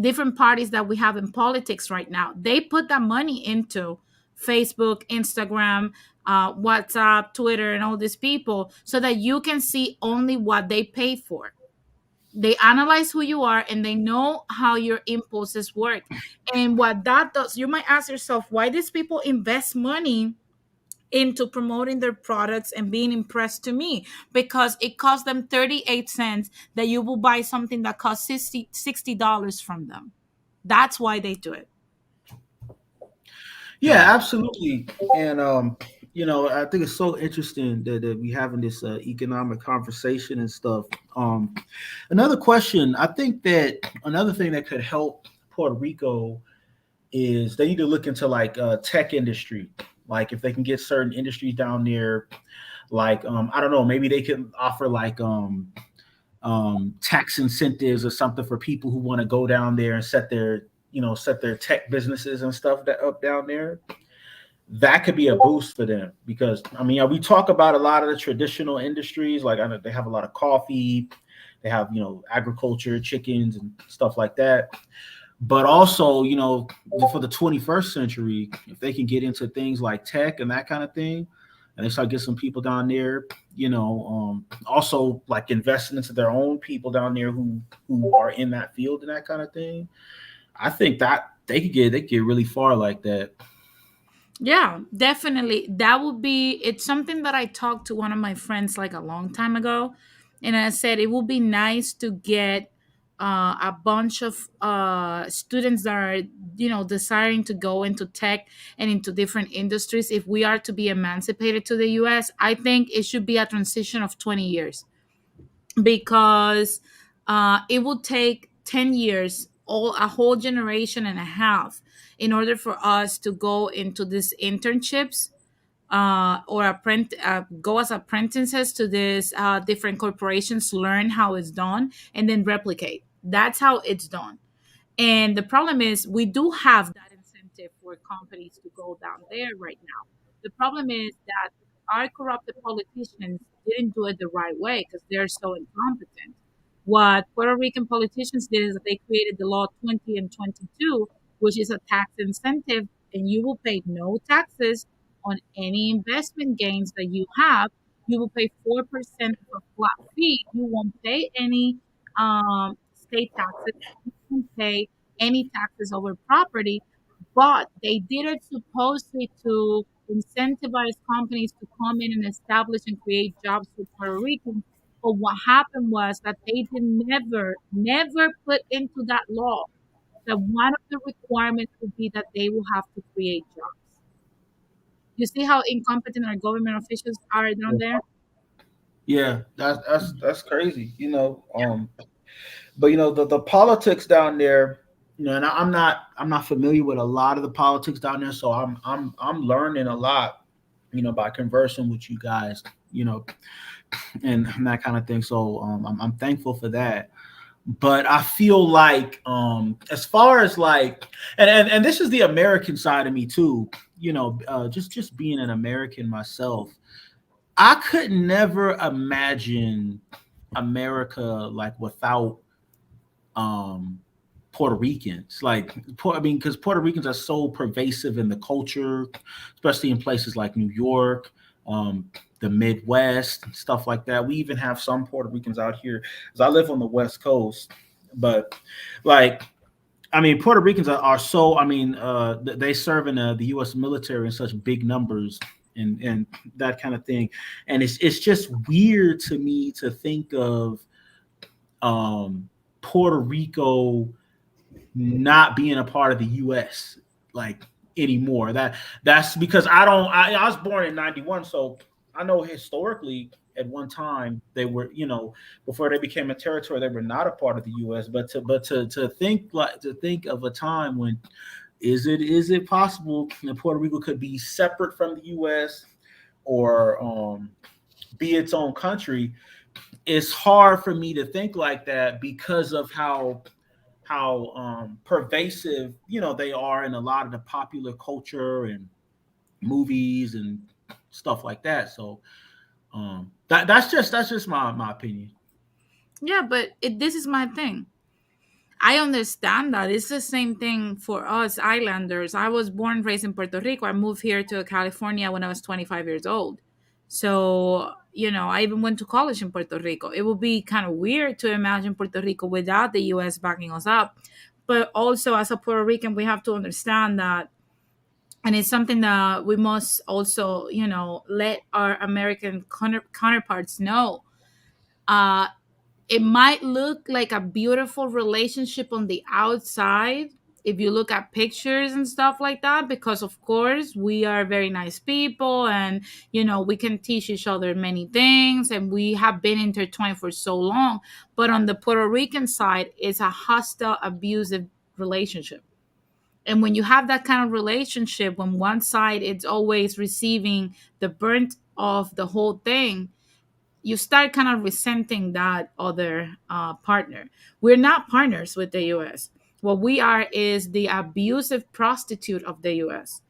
different parties that we have in politics right now, they put that money into Facebook, Instagram, WhatsApp, Twitter, and all these people so that you can see only what they pay for. They analyze who you are and they know how your impulses work. And what that does, you might ask yourself, why these people invest money into promoting their products and being impressed to me? Because it costs them 38 cents that you will buy something that costs $60 from them. That's why they do it. Yeah, absolutely. And I think it's so interesting that we having this economic conversation and stuff. Another question, I think that another thing that could help Puerto Rico is they need to look into like tech industry. Like if they can get certain industries down there, like I don't know, maybe they could offer like tax incentives or something for people who want to go down there and set their tech businesses and stuff that up down there. That could be a boost for them because I mean we talk about a lot of the traditional industries, like I know they have a lot of coffee, they have agriculture, chickens and stuff like that. But also, for the 21st century, if they can get into things like tech and that kind of thing, and they start getting some people down there, also like investing into their own people down there who are in that field and that kind of thing. I think that they could get really far like that. Yeah, definitely. That would be, it's something that I talked to one of my friends like a long time ago. And I said it would be nice to get a bunch of students that are, desiring to go into tech and into different industries. If we are to be emancipated to the US, I think it should be a transition of 20 years because it will take 10 years, a whole generation and a half, in order for us to go into these internships or go as apprentices to these different corporations, learn how it's done, and then replicate. That's how it's done. And the problem is, we do have that incentive for companies to go down there right now. The problem is that our corrupted politicians didn't do it the right way because they're so incompetent. What Puerto Rican politicians did is that they created the law 20 and 22, which is a tax incentive, and you will pay no taxes on any investment gains that you have. You will pay 4% of a flat fee. You won't pay any state taxes. You won't pay any taxes over property, but they did it supposedly to incentivize companies to come in and establish and create jobs for Puerto Ricans. But what happened was that they did never put into that law that one of the requirements would be that they will have to create jobs. You see how incompetent our government officials are down there? Yeah, that's crazy. But the politics down there, and I'm not familiar with a lot of the politics down there, so I'm learning a lot, by conversing with you guys, and that kind of thing. So I'm thankful for that. But I feel like, as far as like, and this is the American side of me too, just being an American myself, I could never imagine America like without um Puerto Ricans. Like, I mean, because Puerto Ricans are so pervasive in the culture, especially in places like New York, the Midwest, stuff like that. We even have some Puerto Ricans out here, because I live on the West Coast. But like, I mean, Puerto Ricans are so. I mean, they serve in the U.S. military in such big numbers, and that kind of thing. And it's just weird to me to think of Puerto Rico not being a part of the U.S. like anymore. That's because I was born in '91, so I know historically at one time they were, before they became a territory, they were not a part of the U.S. But to think of a time when is it possible that Puerto Rico could be separate from the U.S. or be its own country? It's hard for me to think like that because of how pervasive they are in a lot of the popular culture and movies and stuff like that. So that's just my opinion. Yeah, but this is my thing. I understand that. It's the same thing for us islanders. I was born, raised in Puerto Rico. I moved here to California when I was 25 years old. So, I even went to college in Puerto Rico. It would be kind of weird to imagine Puerto Rico without the US backing us up. But also, as a Puerto Rican, we have to understand that, and it's something that we must also, let our American counterparts know. Uh, it might look like a beautiful relationship on the outside if you look at pictures and stuff like that, because of course we are very nice people, and we can teach each other many things, and we have been intertwined for so long. But on the Puerto Rican side, it's a hostile, abusive relationship. And when you have that kind of relationship, when one side is always receiving the burnt of the whole thing, you start kind of resenting that other partner. We're not partners with the US. What we are is the abusive prostitute of the US.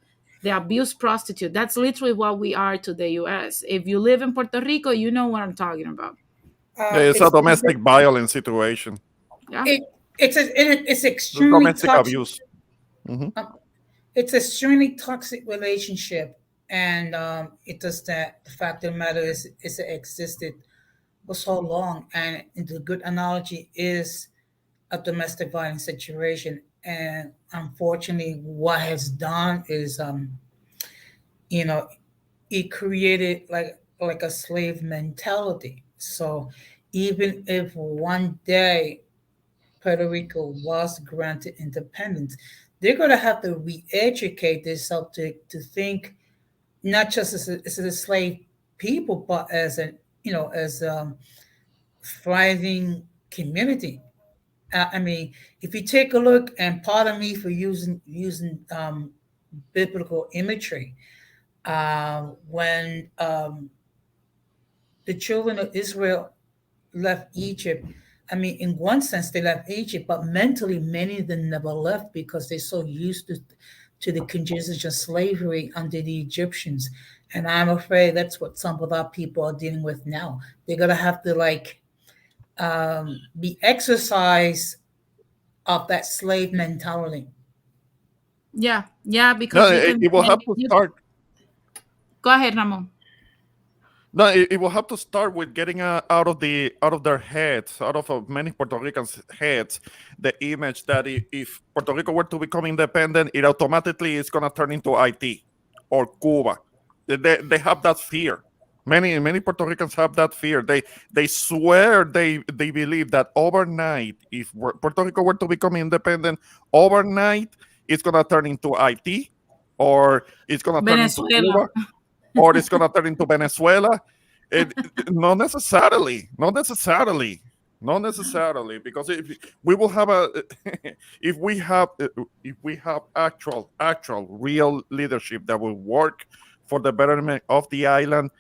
The abuse prostitute. That's literally what we are to the US. If you live in Puerto Rico, you know what I'm talking about. Yeah, it's a It's domestic violence situation. Yeah. it, it's It's extremely domestic toxic. abuse. Mhm. uh, It's an extremely toxic relationship, and it does that. The fact of the matter is, it existed for so long, and the good analogy is a domestic violence situation. And unfortunately, what has done is, you know, it created like a slave mentality. So even if one day Puerto Rico was granted independence, they're going to have to re-educate themselves to think not just as a slave people, but as an as thriving community. I mean, if you take a look, and pardon me for using biblical imagery, when the children of Israel left Egypt. I mean, in one sense, they left Egypt, but mentally, many of them never left because they're so used to the conditions of slavery under the Egyptians. And I'm afraid that's what some of our people are dealing with now. They're gonna have to like be exercised of that slave mentality. Yeah, yeah, because No, you can it will have to you, start. go ahead, Ramon. No, it will have to start with getting out of their heads, out of many Puerto Ricans' heads, the image that if Puerto Rico were to become independent, it automatically is gonna turn into Haiti or Cuba. They have that fear. Many Puerto Ricans have that fear. They swear they believe that overnight, if Puerto Rico were to become independent, overnight it's gonna turn into Haiti, or it's gonna turn into Venezuela. Cuba, or it's gonna turn into Venezuela. Not necessarily, not necessarily, not necessarily, because if we will have a, if we have actual real leadership that will work for the betterment of the island,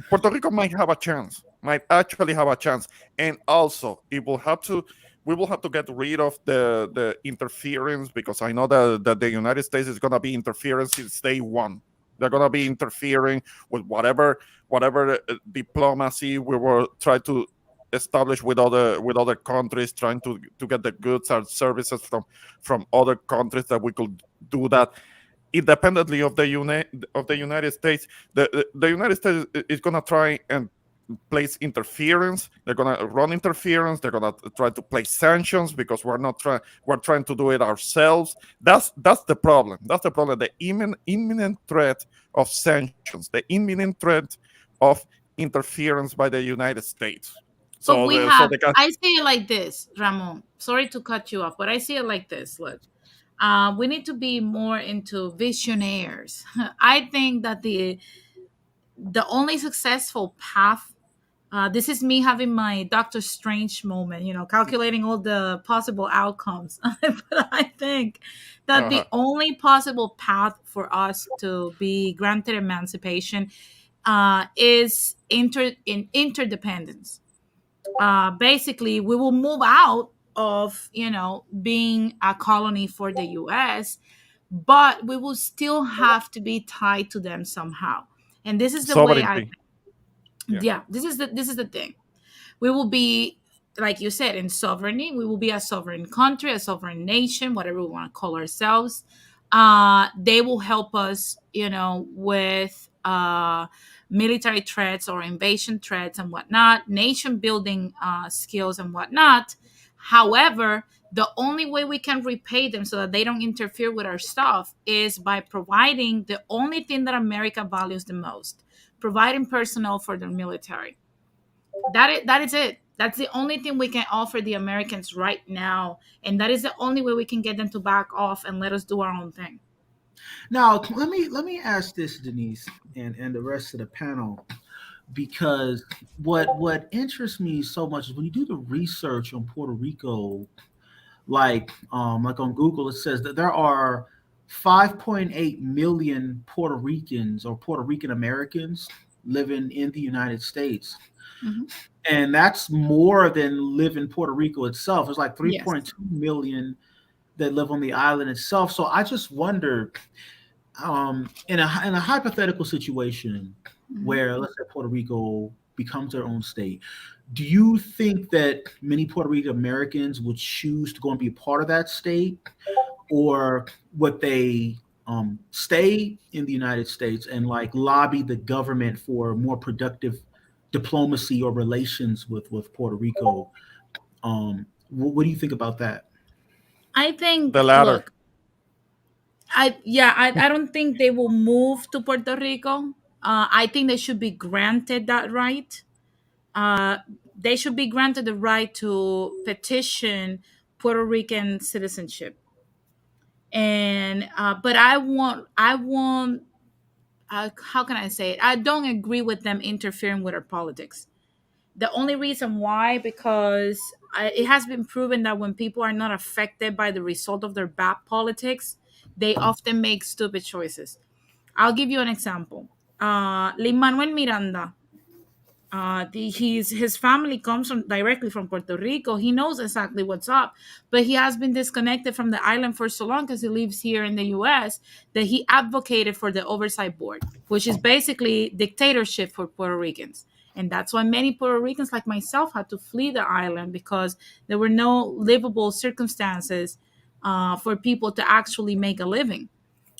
Puerto Rico might have a chance, might actually have a chance, and also it will have to. We will have to get rid of the interference, because I know that the United States is going to be interference since day one. They're going to be interfering with whatever diplomacy we will try to establish with other countries, trying to get the goods and services from other countries, that we could do that independently of the United States. The United States is going to try and place interference. They're going to run interference. They're going to try to place sanctions, because we're trying to do it ourselves. That's the problem. That's the problem. The imminent threat of sanctions, the imminent threat of interference by the United States. But So we so have, they can. I see it like this, Ramon. Sorry to cut you off, but I see it like this. Look, we need to be more into visionaries. I think that the only successful path, this is me having my Doctor Strange moment, calculating all the possible outcomes. But I think that the Uh-huh. only possible path for us to be granted emancipation is in interdependence. Basically, we will move out of being a colony for the US, but we will still have to be tied to them somehow. And this is the way I, Sovereignty. Yeah. yeah, this is the thing. We will be, like you said, in sovereignty. We will be a sovereign country, a sovereign nation, whatever we want to call ourselves. They will help us, with military threats or invasion threats and whatnot, nation building skills and whatnot. However, the only way we can repay them so that they don't interfere with our stuff is by providing the only thing that America values the most, providing personnel for their military. That is it. That's the only thing we can offer the Americans right now, and that is the only way we can get them to back off and let us do our own thing. Now, let me ask this, Denise, and the rest of the panel, because what interests me so much is when you do the research on Puerto Rico, like on Google, it says that there are 5.8 million Puerto Ricans or Puerto Rican Americans living in the United States. Mhm. And that's more than live in Puerto Rico itself. It's like Yes. 3.2 million that live on the island itself. So I just wonder, in a hypothetical situation Mhm. where, let's say, Puerto Rico becomes their own state, do you think that many Puerto Rican Americans would choose to go and be a part of that state, or would they stay in the United States and like lobby the government for more productive diplomacy or relations with Puerto Rico? What do you think about that? I The think, latter. look, I don't think they will move to Puerto Rico. I think they should be granted that right. Uh, they should be granted the right to petition Puerto Rican citizenship. And but I want how can I say it? I don't agree with them interfering with our politics. The only reason why, because it has been proven that when people are not affected by the result of their bad politics, they often make stupid choices. I'll give you an example. Lin Manuel Miranda, His family comes from directly from Puerto Rico. He knows exactly what's up, but he has been disconnected from the island for so long because he lives here in the U.S. that he advocated for the oversight board, which is basically dictatorship for Puerto Ricans. And that's why many Puerto Ricans like myself had to flee the island, because there were no livable circumstances for people to actually make a living.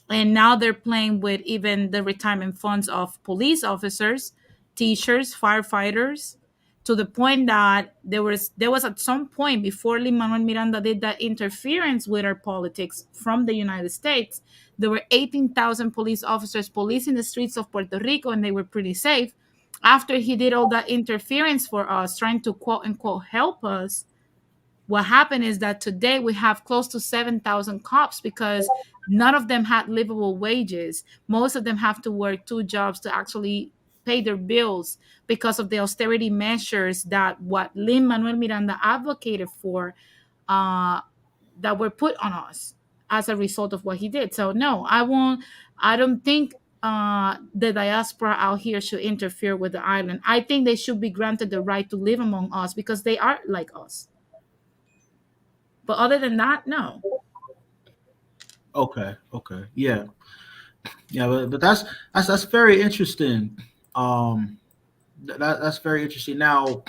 And now they're playing with even the retirement funds of police officers, teachers, firefighters, to the point that there was at some point before Lin Manuel Miranda did that interference with our politics from the United States, there were 18,000 police officers policing the streets of Puerto Rico, and they were pretty safe. After he did all that interference for us, trying to quote unquote help us, what happened is that today we have close to 7,000 cops, because none of them had livable wages. Most of them have to work two jobs to actually pay their bills because of the austerity measures that what Lin Manuel Miranda advocated for, uh, that were put on us as a result of what he did. So no, I won't. I don't think the diaspora out here should interfere with the island. I think they should be granted the right to live among us because they are like us. But other than that, no. Okay, okay, yeah, yeah, but that's very interesting. Um, that's very interesting. Now,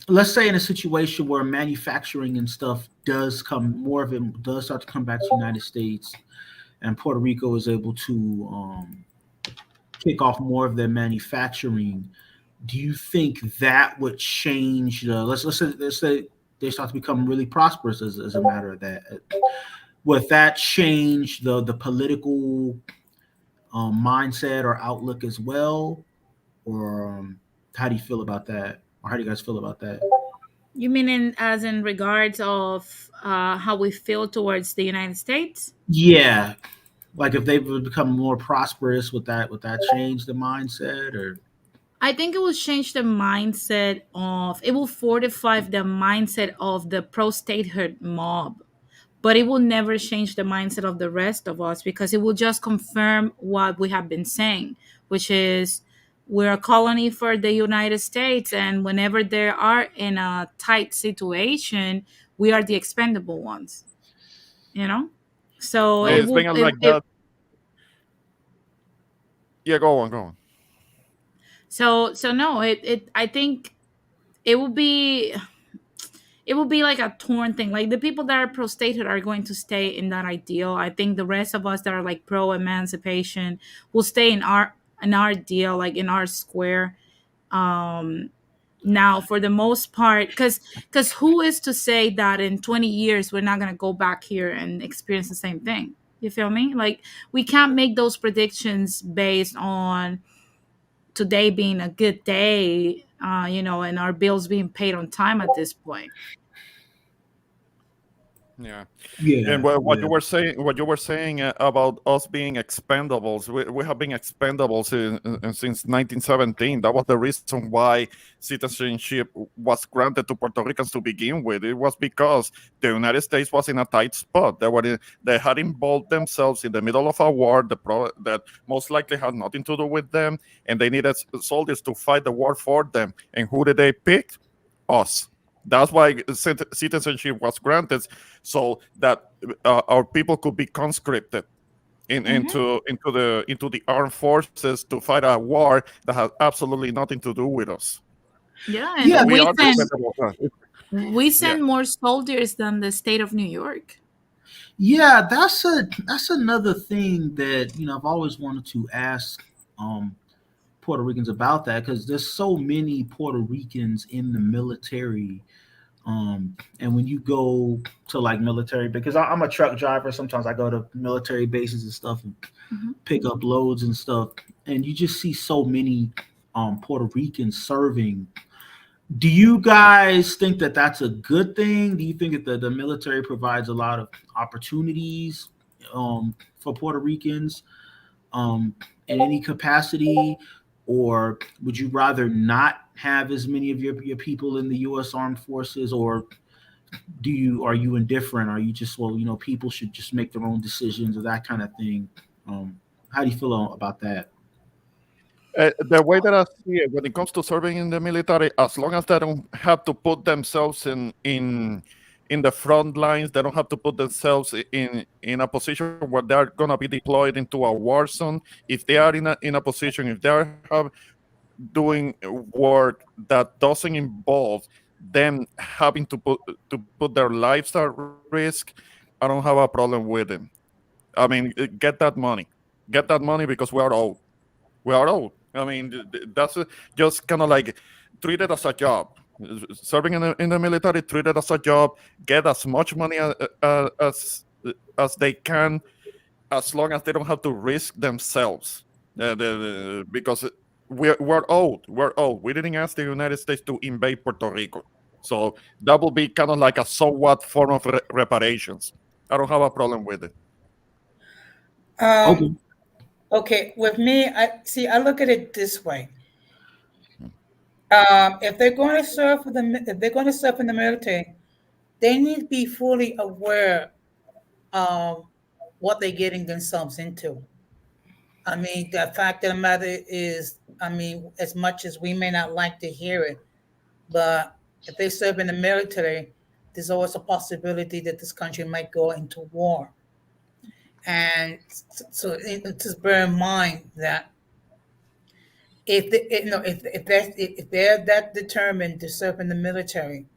let's say in a situation where manufacturing and stuff does come, more of it does start to come back to the United States, and Puerto Rico is able to kick off more of their manufacturing. Do you think that would change the? Let's say they start to become really prosperous as a matter of that. Would that change the political mindset or outlook as well, or how do you feel about that? Or how do you guys feel about that? You mean in regards of how we feel towards the United States? Yeah, like if they would become more prosperous, would that change the mindset or? I think it will change the mindset of, it will fortify the mindset of the pro statehood mob, but it will never change the mindset of the rest of us, because it will just confirm what we have been saying, which is we're a colony for the United States, and whenever they are in a tight situation, we are the expendable ones, you know? So No, it it's will been like that. Yeah, go on, go on. so no, it I think it will be, it will be like a torn thing. Like the people that are pro statehood are going to stay in that ideal. I think the rest of us that are like pro emancipation will stay in our deal, like in our square. Um Now for the most part, because who is to say that in 20 years we're not going to go back here and experience the same thing? You feel me? Like we can't make those predictions based on today being a good day, and our bills being paid on time at this point. Yeah. And Yeah, what yeah, you were saying about us being expendables, we have been expendables since 1917. That was the reason why citizenship was granted to Puerto Ricans to begin with. It was because the United States was in a tight spot. They had involved themselves in the middle of a war that most likely had nothing to do with them, and they needed soldiers to fight the war for them. And who did they pick? Us. That's why citizenship was granted, so that our people could be conscripted Hmm. into the armed forces to fight a war that has absolutely nothing to do with us. Yeah, yeah. and We we are send dependable. we Yeah, send more soldiers than the state of New York. Yeah, that's another thing that I've always wanted to ask Puerto Ricans about that, because there's so many Puerto Ricans in the military. And when you go to like military, because I'm a truck driver, sometimes I go to military bases and stuff and Hmm. pick up loads and stuff, and you just see so many Puerto Ricans serving. Do you guys think that that's a good thing? Do you think that the military provides a lot of opportunities for Puerto Ricans in any capacity? Or would you rather not have as many of your people in the U.S. Armed Forces? Or are you indifferent? Are you just, well, people should just make their own decisions or that kind of thing? How do you feel about that? The way that I see it, when it comes to serving in the military, as long as they don't have to put themselves in the front lines, they don't have to put themselves in a position where they're gonna be deployed into a war zone. If they are in a position, if they are doing work that doesn't involve them having to put their lives at risk, I don't have a problem with it. I mean, get that money because we are old. We are old. I mean, that's just kind of like treat it as a job. Serving in the military, treat it as a job. Get as much money as they can, as long as they don't have to risk themselves. Because we're old. We're old. We didn't ask the United States to invade Puerto Rico, so that will be kind of like a somewhat form of reparations. I don't have a problem with it. Um, Okay. okay, with me, I see. I look at it this way. If they're going to serve for if they're going to serve in the military, they need to be fully aware of what they're getting themselves into. I mean, the fact of the matter is, I mean, as much as we may not like to hear it, but if they serve in the military, there's always a possibility that this country might go into war. And so just bear in mind that if they, you know if they're that determined to serve in the military,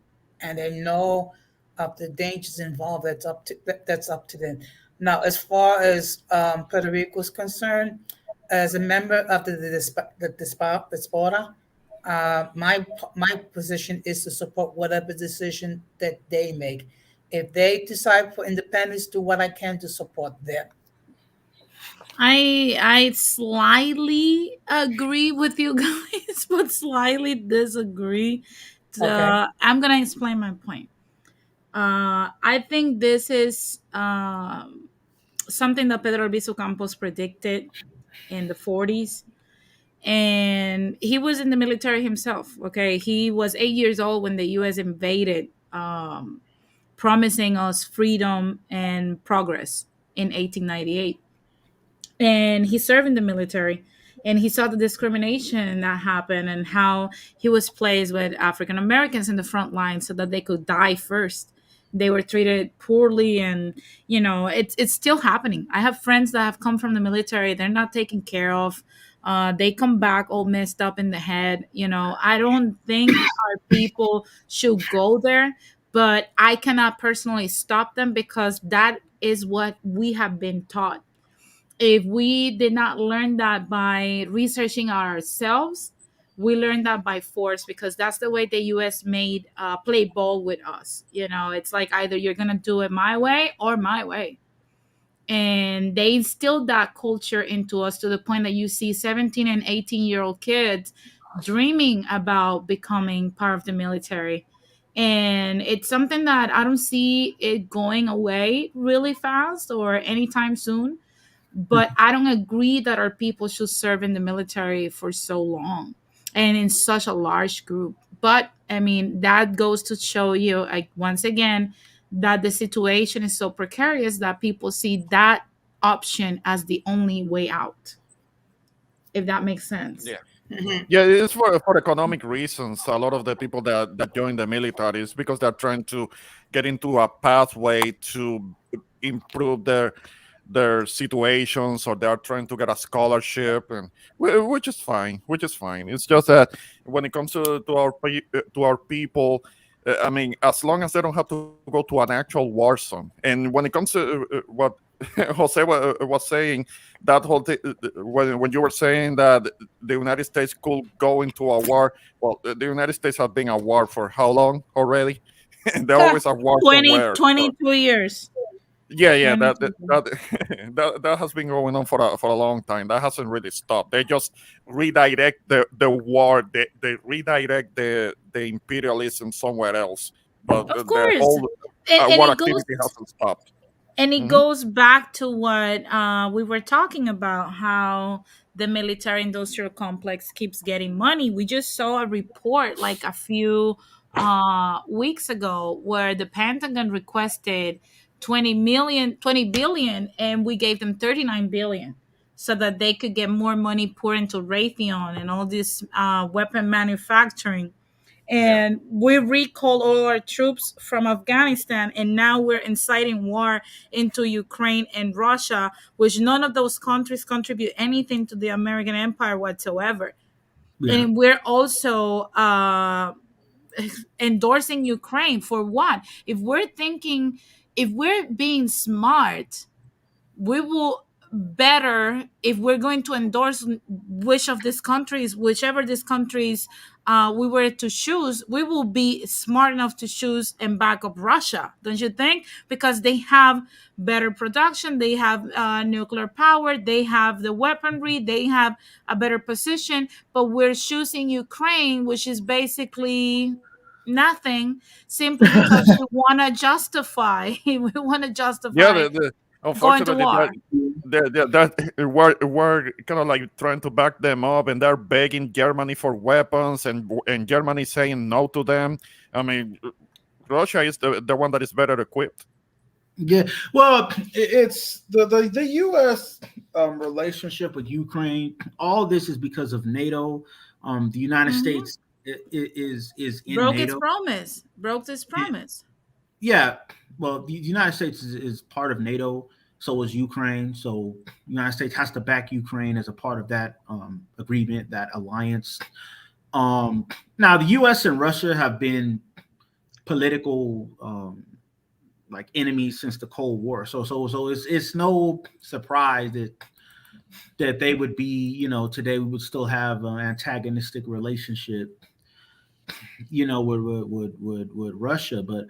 and they know of the dangers involved, that's up to them. Now, as far as Puerto Rico is concerned, as a member of the diaspora, my position is to support whatever decision that they make. If they decide for independence, do what I can to support them. I slightly agree with you guys, but slightly disagree. Okay. I'm gonna explain my point. I think this is something that Pedro Albizu Campos predicted in the 40s, and he was in the military himself. Okay, he was 8 years old when the U.S. invaded, promising us freedom and progress in 1898, and he served in the military, and he saw the discrimination that happened and how he was placed with African Americans in the front line so that they could die first. They were treated poorly, and it's still happening. I have friends that have come from the military. They're not taken care of. They come back all messed up in the head. I don't think our people should go there, but I cannot personally stop them because that is what we have been taught. If we did not learn that by researching ourselves, we learned that by force, because that's the way the US made play ball with us. It's like either you're gonna do it my way or my way. And they instilled that culture into us to the point that you see 17 and 18-year-old kids dreaming about becoming part of the military. And it's something that I don't see it going away really fast or anytime soon, but I don't agree that our people should serve in the military for so long and in such a large group. But I mean, that goes to show you, like, once again, that the situation is so precarious that people see that option as the only way out, if that makes sense. Yeah. Mhm. Yeah, it's for economic reasons. A lot of the people that join the military is because they're trying to get into a pathway to improve their situations, or they're trying to get a scholarship, and which is fine. Which is fine. It's just that when it comes to our people, I mean, as long as they don't have to go to an actual war zone, and when it comes to what Jose was saying, that whole thing, when you were saying that the United States could go into a war, well, the United States have been a war for how long already? They're always a war 20, somewhere. So 22 years. yeah, yeah, that 22 that years. that, that has been going on for a long time. That hasn't really stopped. They just redirect the war. They redirect the imperialism somewhere else. But Of the course. whole And war it goes activity hasn't stopped. And it Hmm. goes back to what we were talking about, how the military industrial complex keeps getting money. We just saw a report like a few weeks ago where the Pentagon requested 20 billion, and we gave them 39 billion. so that they could get more money poured into Raytheon and all this weapon manufacturing. Yeah. And we recalled all our troops from Afghanistan, and now we're inciting war into Ukraine and Russia, which none of those countries contribute anything to the American empire whatsoever. Yeah. And we're also endorsing Ukraine for what? If we're thinking, if we're being smart, we will better, if we're going to endorse which of these countries, whichever these countries we were to choose, we will be smart enough to choose and back up Russia, don't you think? Because they have better production, they have nuclear power, they have the weaponry, they have a better position. But we're choosing Ukraine, which is basically nothing, simply because we want to justify we want to Yeah, justify going to unfortunately, war. we're kind of like trying to back them up, and they're begging Germany for weapons, and Germany saying no to them. I mean, Russia is the one that is better equipped. Yeah, well, it's the U.S. Relationship with Ukraine. All this is because of NATO. The United Mhm. States is in Broke its NATO. promise. Broke its promise. Yeah, well, the United States is part of NATO. So is Ukraine. So the United States has to back Ukraine as a part of that agreement, that alliance. Now, the U.S. and Russia have been political like enemies since the Cold War. So it's no surprise that they would be, today we would still have an antagonistic relationship, with Russia. But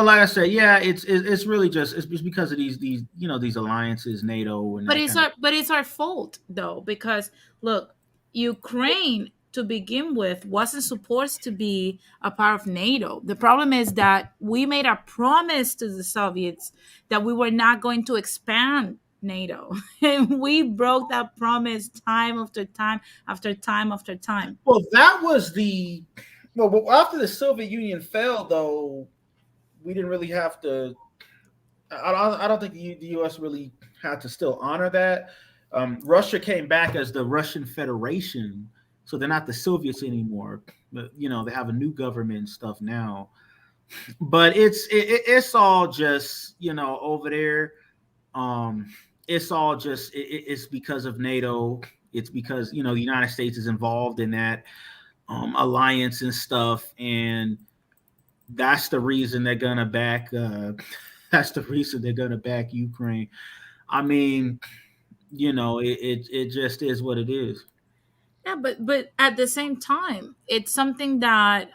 like I said, yeah, it's really just it's because of these alliances, NATO, and But that it's kind of. our fault though, because look, Ukraine to begin with wasn't supposed to be a part of NATO. The problem is that we made a promise to the Soviets that we were not going to expand NATO. And we broke that promise time after time after time after time. Well, that was the well after the Soviet Union fell, though. We didn't really have to. I don't think the U.S. really had to still honor that. Russia came back as the Russian Federation, so they're not the Soviets anymore. But they have a new government and stuff now. But it's all just over there. Um, it's all just it's because of NATO. It's because the United States is involved in that alliance and stuff, and that's the reason they're gonna back. That's the reason they're gonna back Ukraine. I mean, it just is what it is. Yeah, but at the same time, it's something that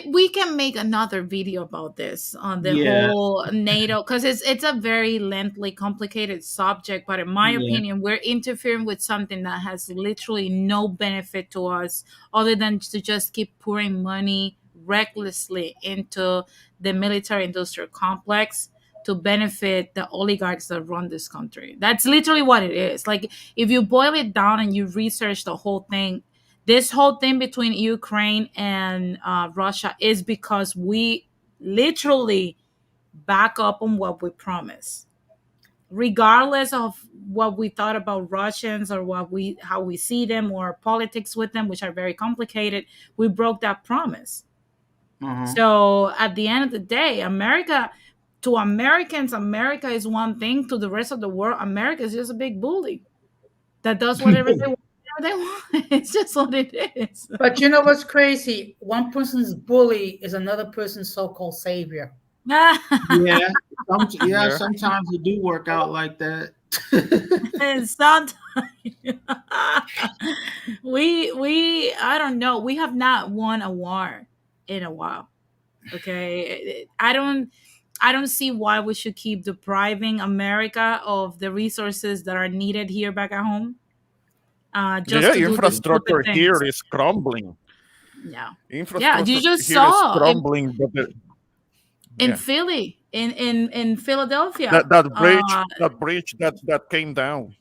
we can make another video about this on the Yeah, whole NATO, because it's a very lengthy, complicated subject. But in my yeah. opinion, we're interfering with something that has literally no benefit to us other than to just keep pouring money recklessly into the military industrial complex to benefit the oligarchs that run this country. That's literally what it is. Like, if you boil it down and you research the whole thing, this whole thing between Ukraine and Russia is because we literally back up on what we promise, regardless of what we thought about Russians or how we see them or politics with them, which are very complicated. We broke that promise. Uh-huh. So at the end of the day, to Americans, America is one thing. To the rest of the world, America is just a big bully that does whatever they want. Whatever they want. It's just what it is. But you know what's crazy? One person's bully is another person's so-called savior. Yeah, yeah. Yeah. Sometimes it do work out like that. And sometimes we I don't know. We have not won a war in a while. Okay, I don't see why we should keep depriving America of the resources that are needed here back at home, Yeah, just to do these stupid infrastructure here things. is crumbling. Yeah, yeah. You Infrastructure just here is saw crumbling, but in yeah, Philly, in Philadelphia. that bridge that came down.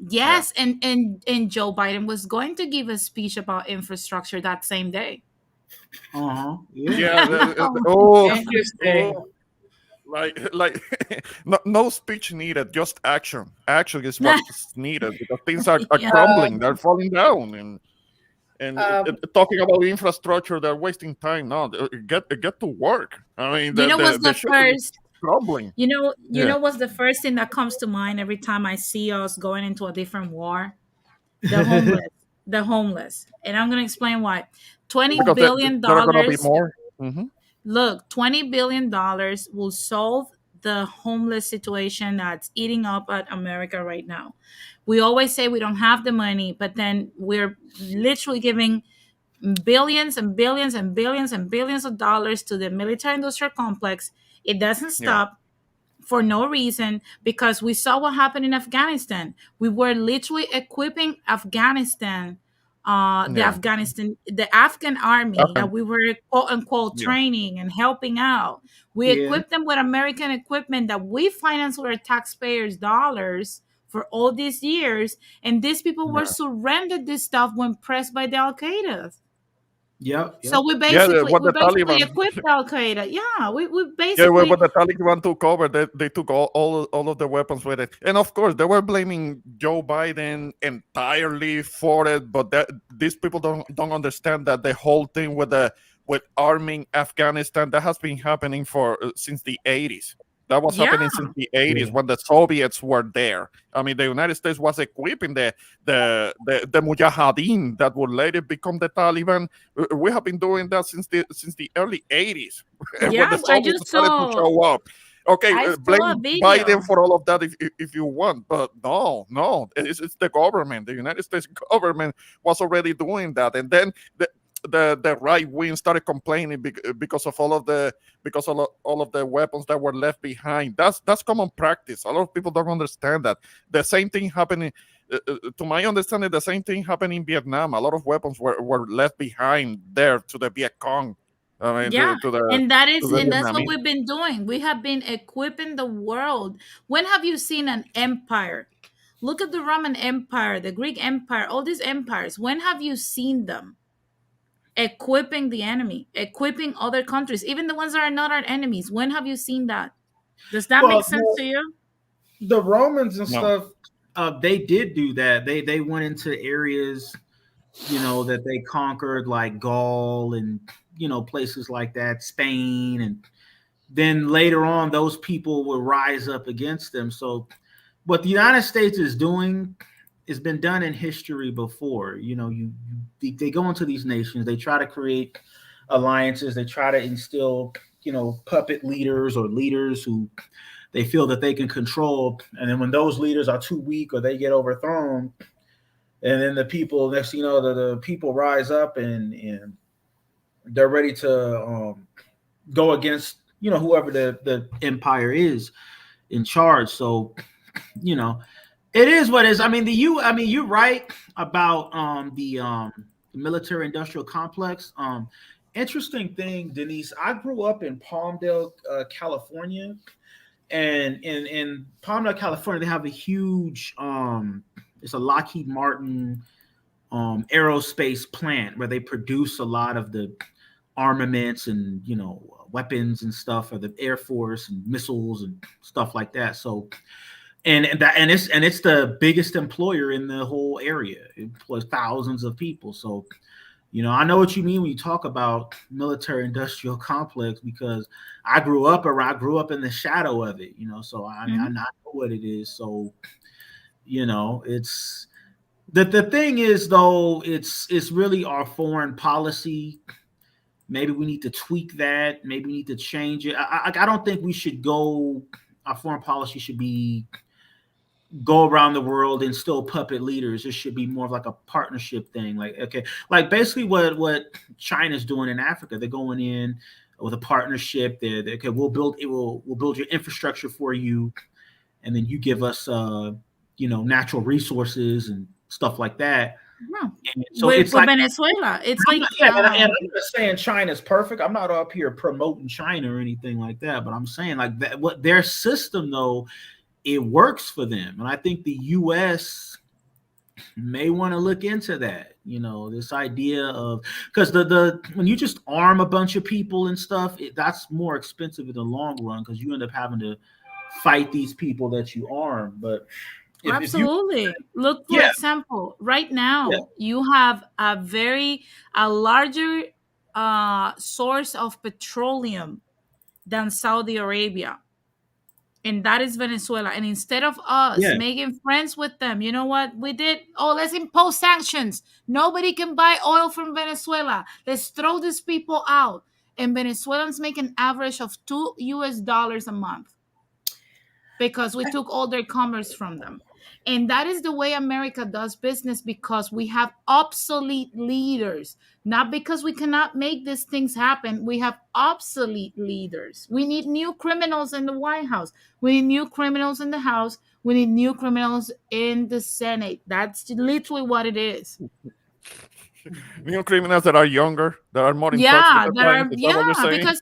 Yeah, Yes, and Joe Biden was going to give a speech about infrastructure that same day. Uh-huh. Yeah. yeah. Interesting. Oh, like no speech needed, just action. Action is what's needed because things are Yeah. crumbling, they're falling down, and uh, talking about infrastructure, they're wasting time. No, get to work. I mean, You know what's the the shit is first? crumbling. You Yeah, know what's the first thing that comes to mind every time I see us going into a different war? The homeless. The homeless. And I'm gonna explain why. 20 because billion there are gonna be dollars. more. Hmm. Look, $20 billion will solve the homeless situation that's eating up at America right now. We always say we don't have the money, but then we're literally giving billions and billions and billions and billions of dollars to the military industrial complex. It doesn't Yeah, stop for no reason because we saw what happened in Afghanistan. We were literally equipping Afghanistan, yeah. the Afghan army Okay. that we were quote unquote Yeah, training and helping out. We Yeah, equipped them with American equipment that we financed with our taxpayers' dollars for all these years, and these people were yeah. surrendered this stuff when pressed by the Al Qaeda. yep, So yep. Yeah, what we the basically Taliban. equipped Al Qaeda. Yeah, we Yeah, basically when the Taliban took over, they took all of the weapons with it, and of course they were blaming Joe Biden entirely for it. But these people don't understand that the whole thing with arming Afghanistan, that has been happening for since the 80s. That was yeah. happening since the 80s Yeah. when the Soviets were there. I mean, the United States was equipping the Mujahideen that would later become the Taliban. We have been doing that since the early 80s when Yeah, the Soviets started to show up. Okay, I saw a blame video. Biden for all of that if you want, but no, it's the government. The United States government was already doing that, and then the right wing started complaining because of all of the weapons that were left behind. That's common practice. A lot of people don't understand that. The same thing happening. To my understanding, the same thing happened in Vietnam. A lot of weapons were left behind there to the Viet Cong. I mean, Yeah, to the and that's what Vietnamese. we've been doing. We have been equipping the world. When have you seen an empire? Look at the Roman Empire, the Greek Empire, all these empires. When have you seen them equipping the enemy, equipping other countries, even the ones that are not our enemies? When have you seen that? Does that make Well, sense to you? the Romans and No. stuff, they did do that. They went into areas, that they conquered, like Gaul and places like that, Spain, and then later on, those people will rise up against them. So, what the United States is doing has been done in history before. They go into these nations, they try to create alliances, they try to instill, puppet leaders or leaders who they feel that they can control. And then when those leaders are too weak or they get overthrown, and then the people, next thing you know, the people rise up and they're ready to go against, whoever the empire is in charge. So, it is what it is. I mean, you're right about the military industrial complex. Interesting thing, Denise. I grew up in Palmdale, California, and in Palmdale, California, they have a huge it's a Lockheed Martin aerospace plant where they produce a lot of the armaments and weapons and stuff for the Air Force and missiles and stuff like that. So it's the biggest employer in the whole area. It employs thousands of people. So I know what you mean when you talk about military industrial complex, because I grew up in the shadow of it. So I mean, I Mhm. know what it is. So it's the thing is, though, it's really our foreign policy. Maybe we need to tweak that. Maybe we need to change it. I don't think we should go. Our foreign policy should be go around the world and still puppet leaders. It should be more of like a partnership thing. Like, okay, like basically what China's doing in Africa. They're going in with a partnership. They're okay. We'll build your infrastructure for you, and then you give us natural resources and stuff like that. Yeah. And so it's With like, Venezuela, it's I'm like not, yeah, and I'm not saying China's perfect. I'm not up here promoting China or anything like that, but I'm saying like that what their system, though, it works for them. And I think the US may want to look into that. This idea of, because the when you just arm a bunch of people and stuff, that's more expensive in the long run because you end up having to fight these people that you arm. But if you, Absolutely. Look, for yeah, example, right yeah, now you have a larger source of petroleum than Saudi Arabia, and that is Venezuela. And instead of us yeah. making friends with them, you know what we did? Oh, let's impose sanctions. Nobody can buy oil from Venezuela. Let's throw these people out. And Venezuelans make an average of $2 a month because we took all their commerce from them. And that is the way America does business, because we have obsolete leaders, not because we cannot make these things happen. We have obsolete leaders. We need new criminals in the White House. We need new criminals in the House. We need new criminals in the Senate. That's literally what it is. New criminals that are younger, that are more in touch with Yeah, the there times. are, Is that what you're saying?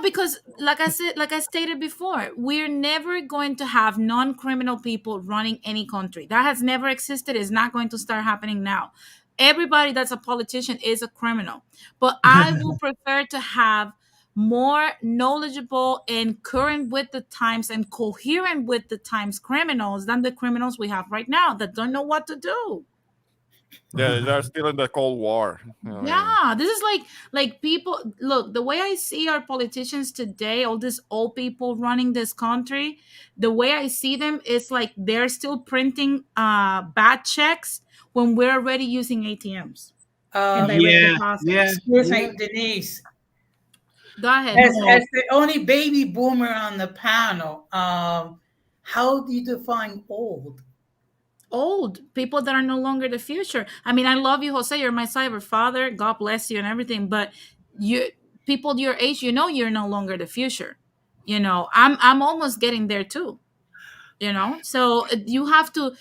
because like I said, like I stated before, we're never going to have non-criminal people running any country. That has never existed. It's not going to start happening now. Everybody that's a politician is a criminal. But I will prefer to have more knowledgeable and current with the times and coherent with the times criminals than the criminals we have right now that don't know what to do. Yeah, they're still in the Cold War. I mean, Yeah, this is like people, look, the way I see our politicians today, all these old people running this country, the way I see them is like they're still printing bad checks when we're already using ATMs and Um, direct Yeah, yeah, deposits. Excuse yeah. me, Denise. Go ahead, As Jose. No, the only baby boomer on the panel, how do you define old? Old people that are no longer the future. I mean, I love you, Jose. You're my cyber father. God bless you and everything. But you, people your age, you're no longer the future. I'm almost getting there too. So you have to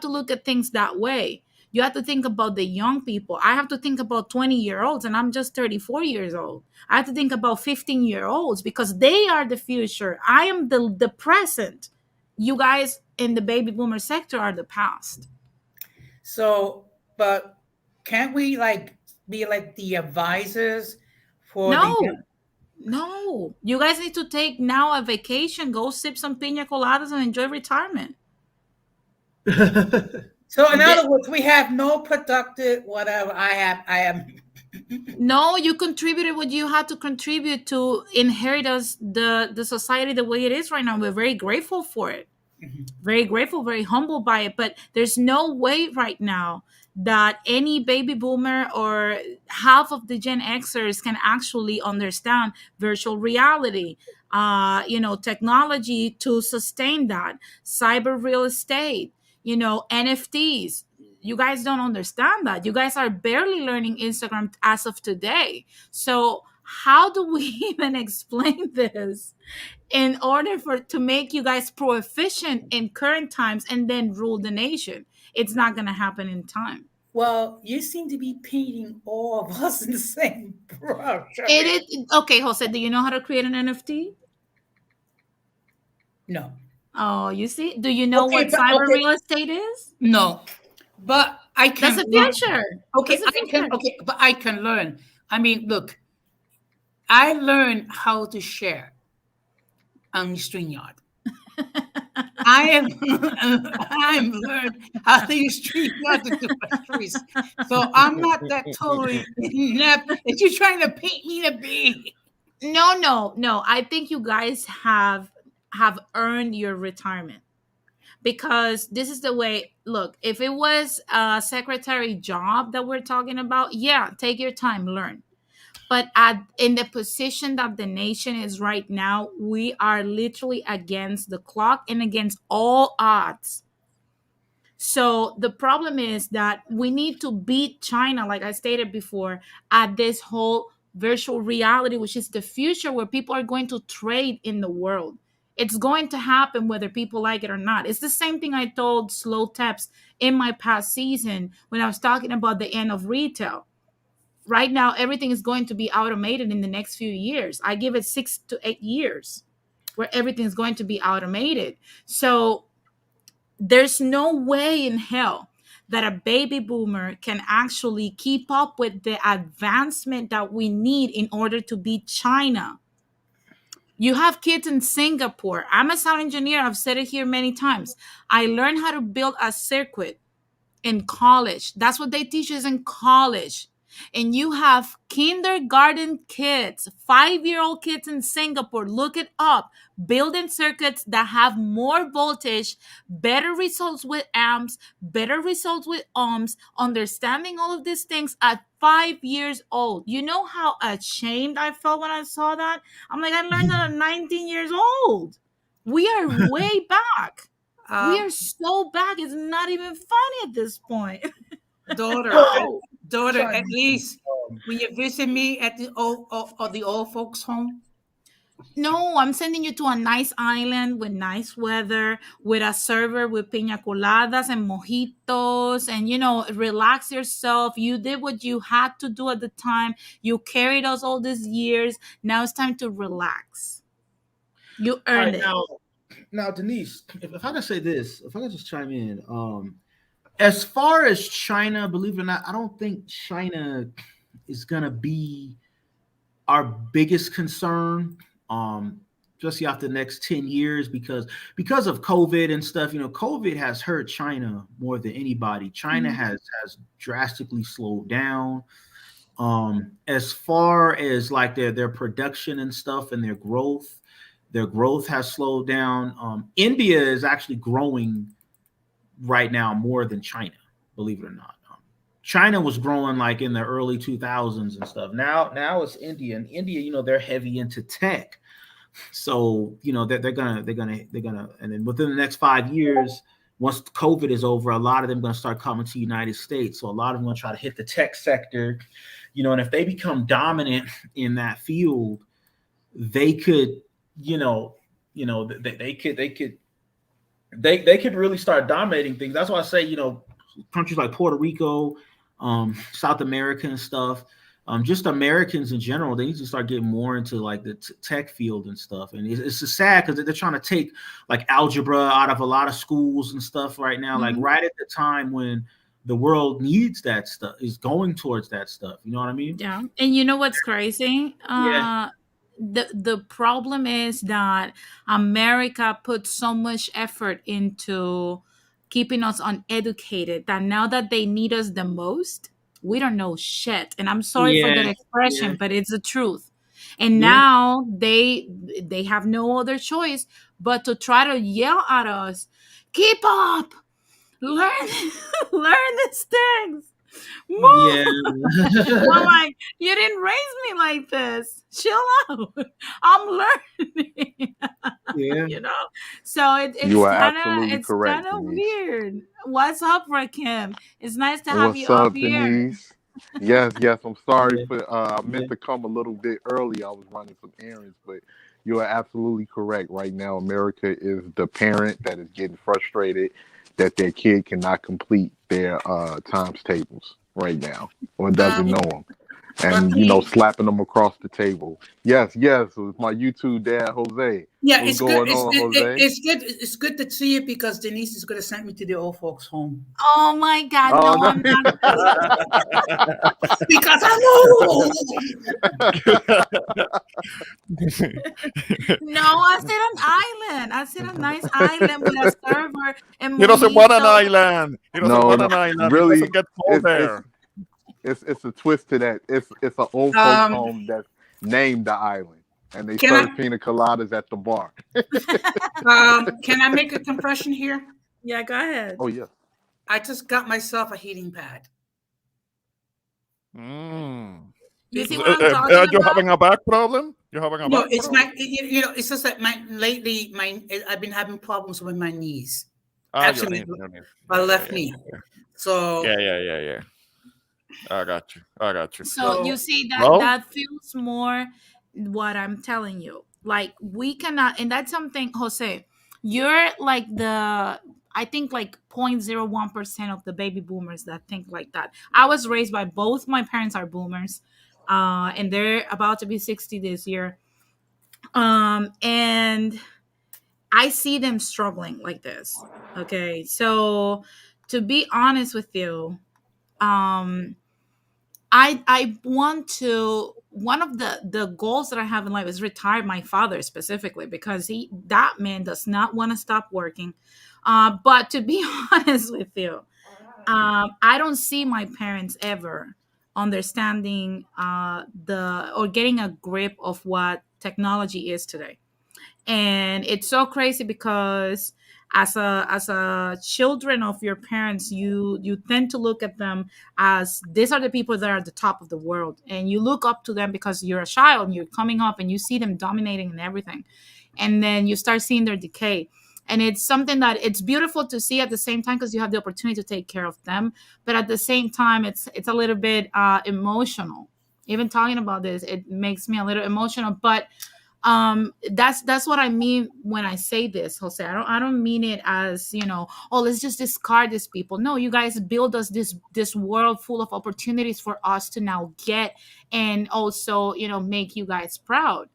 look at things that way. You have to think about the young people. I have to think about 20-year-olds, and I'm just 34 years old. I have to think about 15-year-olds because they are the future. I am the present. You guys in the baby boomer sector are the past. So, but can't we like be like the advisors for the young? No, no, you guys need to take now a vacation, go sip some pina coladas and enjoy retirement. So, in The- other words, we have no productive whatever. I am. No, you contributed what you had to contribute to inherit us the society the way it is right now. We're very grateful for it. Very grateful, very humbled by it. But there's no way right now that any baby boomer or half of the Gen Xers can actually understand virtual reality, technology to sustain that, cyber real estate, NFTs. You guys don't understand that. You guys are barely learning Instagram as of today. So how do we even explain this in order for to make you guys proficient in current times and then rule the nation? It's not going to happen in time. Well, you seem to be painting all of us in the same brush. It is okay, Jose. Do you know how to create an NFT? No. Oh, you see? Do you know Okay, what but cyber okay, real estate is? no. But I That's can the learn. future. Okay, That's the I can. future. Okay, but I can learn. I mean, look, I learned how to share on StreamYard. I am I'm learned how to use StreamYard to do entries. So I'm not that totally inept that you're trying to paint me to be. No, no, no. I think you guys have earned your retirement, because this is the way. Look, if it was a secretary job that we're talking about, yeah, take your time, learn. But in the position that the nation is right now, we are literally against the clock and against all odds. So the problem is that we need to beat China, like I stated before, at this whole virtual reality, which is the future where people are going to trade in the world. It's going to happen whether people like it or not. It's the same thing I told Slow Taps in my past season when I was talking about the end of retail. Right now, everything is going to be automated in the next few years. I give it 6 to 8 years where everything is going to be automated. So there's no way in hell that a baby boomer can actually keep up with the advancement that we need in order to beat China. You have kids in Singapore. I'm a sound engineer. I've said it here many times. I learned how to build a circuit in college. That's what they teach us in college. And you have kindergarten kids, 5-year-old kids in Singapore, look it up, building circuits that have more voltage, better results with amps, better results with ohms, understanding all of these things at 5 years old. You know how ashamed I felt when I saw that? I'm like, I learned that at 19 years old. We are way back. We Um, are so back. It's not even funny at this point. daughter, Well, daughter, at Chinese, least will you visit me at the old folks home? No, I'm sending you to a nice island with nice weather, with a server with pina coladas and mojitos, and relax yourself. You did what you had to do at the time. You carried us all these years. Now it's time to relax. You all earned right, it. now, Denise, if I can say this, if I can just chime in, as far as China, believe it or not, I don't think China is gonna be our biggest concern. Especially after the next 10 years, because of COVID and stuff. COVID has hurt China more than anybody. China Mhm. has drastically slowed down. As far as like their production and stuff and their growth has slowed down. India is actually growing right now more than China, believe it or not. China was growing like in the early 2000s and stuff. Now it's India, and India, they're heavy into tech. So they're gonna, and then within the next 5 years, once COVID is over, a lot of them are gonna start coming to the United States. So a lot of them are gonna try to hit the tech sector, and if they become dominant in that field, they could, they could really start dominating things. That's why I say, countries like Puerto Rico, South America and stuff, just Americans in general, they need to start getting more into like the tech field and stuff. And it's just sad because they're trying to take like algebra out of a lot of schools and stuff right now, like Mhm. right at the time when the world needs that stuff, is going towards that stuff. You know what I mean? Yeah. And you know what's crazy? Yeah. The problem is that America put so much effort into keeping us uneducated that now that they need us the most, we don't know shit. And I'm sorry for Yeah. that Yeah. expression, but it's the truth. And Yeah. now they have no other choice but to try to yell at us, keep up, learn learn these things. Yeah. Move. I'm like, you didn't raise me like this. Chill out. I'm learning. Yeah. you know. So You it's are kind of absolutely it's kind correct, of Denise. weird. What's up, Rakim? It's nice to have What's you up up, here. Denise? Yes, yes. I'm sorry Yeah. for. I Yeah. meant to come a little bit early. I was running some errands, but you are absolutely correct. Right now, America is the parent that is getting frustrated that their kid cannot complete their times tables right now or doesn't Um, know them, and Rafi, slapping them across the table. Yes, yes. It was my YouTube dad, Jose. yeah, What's it's good. going It's on, it, it, Jose? it's good. It's good to see you because Denise is going to send me to the old folks' home Oh my God, Oh no, no. I'm not. because I'm old. No, I said an island. I said a nice island with a server and He doesn't want an mojito. island. He doesn't No, want no. an island. It Really, doesn't get cold it's there. it's a twist to that. It's an old folks Um, home that's named the island, and they can I serve pina coladas at the bar. can I make a confession here? Yeah, go ahead. Oh yeah. I just got myself a heating pad. Mm. You see what I'm talking You're about? having a back problem? You're having a No, back it's problem? my it's just that my I've been having problems with my knees. Ah, your Actually, knees, your knees. my Yeah, left yeah, knee. yeah, So yeah, yeah, yeah, yeah. I got you. I got you. So you so see that Well, that feels more what I'm telling you. Like we cannot, and that's something, Jose. You're like the I think like 0.01% of the baby boomers that think like that. I was raised by both my parents are boomers, and they're about to be 60 this year. And I see them struggling like this. Okay. So to be honest with you, um, I want to, one of the goals that I have in life is retire my father specifically, because that man does not want to stop working. But to be honest with you, I don't see my parents ever understanding the or getting a grip of what technology is today. And it's so crazy because as a children of your parents, you tend to look at them as these are the people that are at the top of the world, and you look up to them because you're a child and you're coming up and you see them dominating and everything, and then you start seeing their decay. And it's something that it's beautiful to see at the same time because you have the opportunity to take care of them, but at the same time it's a little bit emotional. Even talking about this, it makes me a little emotional. But that's what I mean when I say this, Jose. I don't mean it as, oh, let's just discard these people. No, you guys build us this world full of opportunities for us to now get, and also, make you guys proud.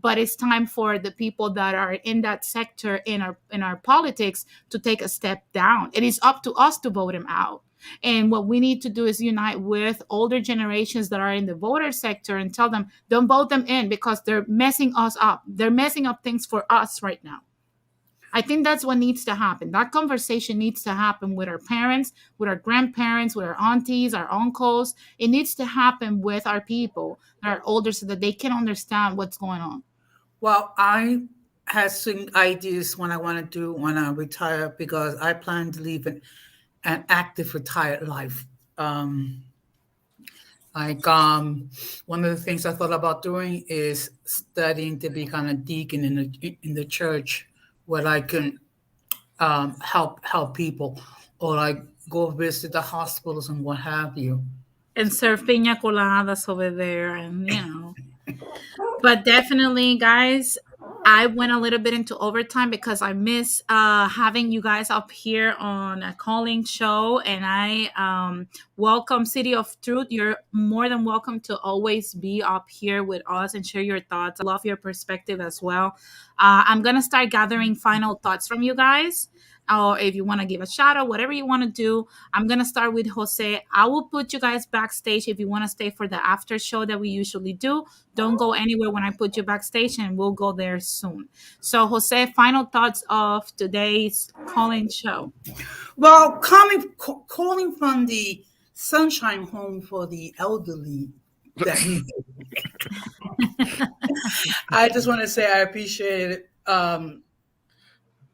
But it's time for the people that are in that sector in our politics to take a step down. It is up to us to vote them out. And what we need to do is unite with older generations that are in the voter sector and tell them, don't vote them in because they're messing us up. They're messing up things for us right now. I think that's what needs to happen. That conversation needs to happen with our parents, with our grandparents, with our aunties, our uncles. It needs to happen with our people that are older so that they can understand what's going on. Well, I had some ideas when I want to do when I retire, because I plan to leave an active retired life. One of the things I thought about doing is studying to become a deacon in the church, where I can help people, or like go visit the hospitals and what have you. And serve piña coladas over there, and But definitely, guys, I went a little bit into overtime because I miss having you guys up here on a calling show. And I welcome City of Truth. You're more than welcome to always be up here with us and share your thoughts. I love your perspective as well. I'm going to start gathering final thoughts from you guys. Or if you want to give a shout out, whatever you want to do. I'm going to start with Jose. I will put you guys backstage if you want to stay for the after show that we usually do. Don't go anywhere when I put you backstage, and we'll go there soon. So, Jose, final thoughts of today's calling show. Well, calling from the Sunshine Home for the Elderly. I just want to say I appreciate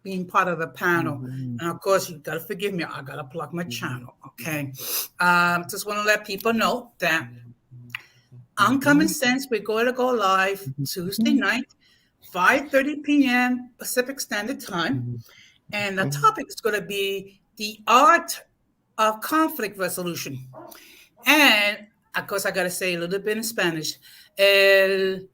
being part of the panel. And of course, you got to forgive me. I got to plug my channel. Okay. Just want to let people know that Uncommon Sense, we're going to go live Tuesday night, 5:30 p.m. Pacific Standard Time. And the topic is going to be the art of conflict resolution. And of course, I got to say a little bit in Spanish. El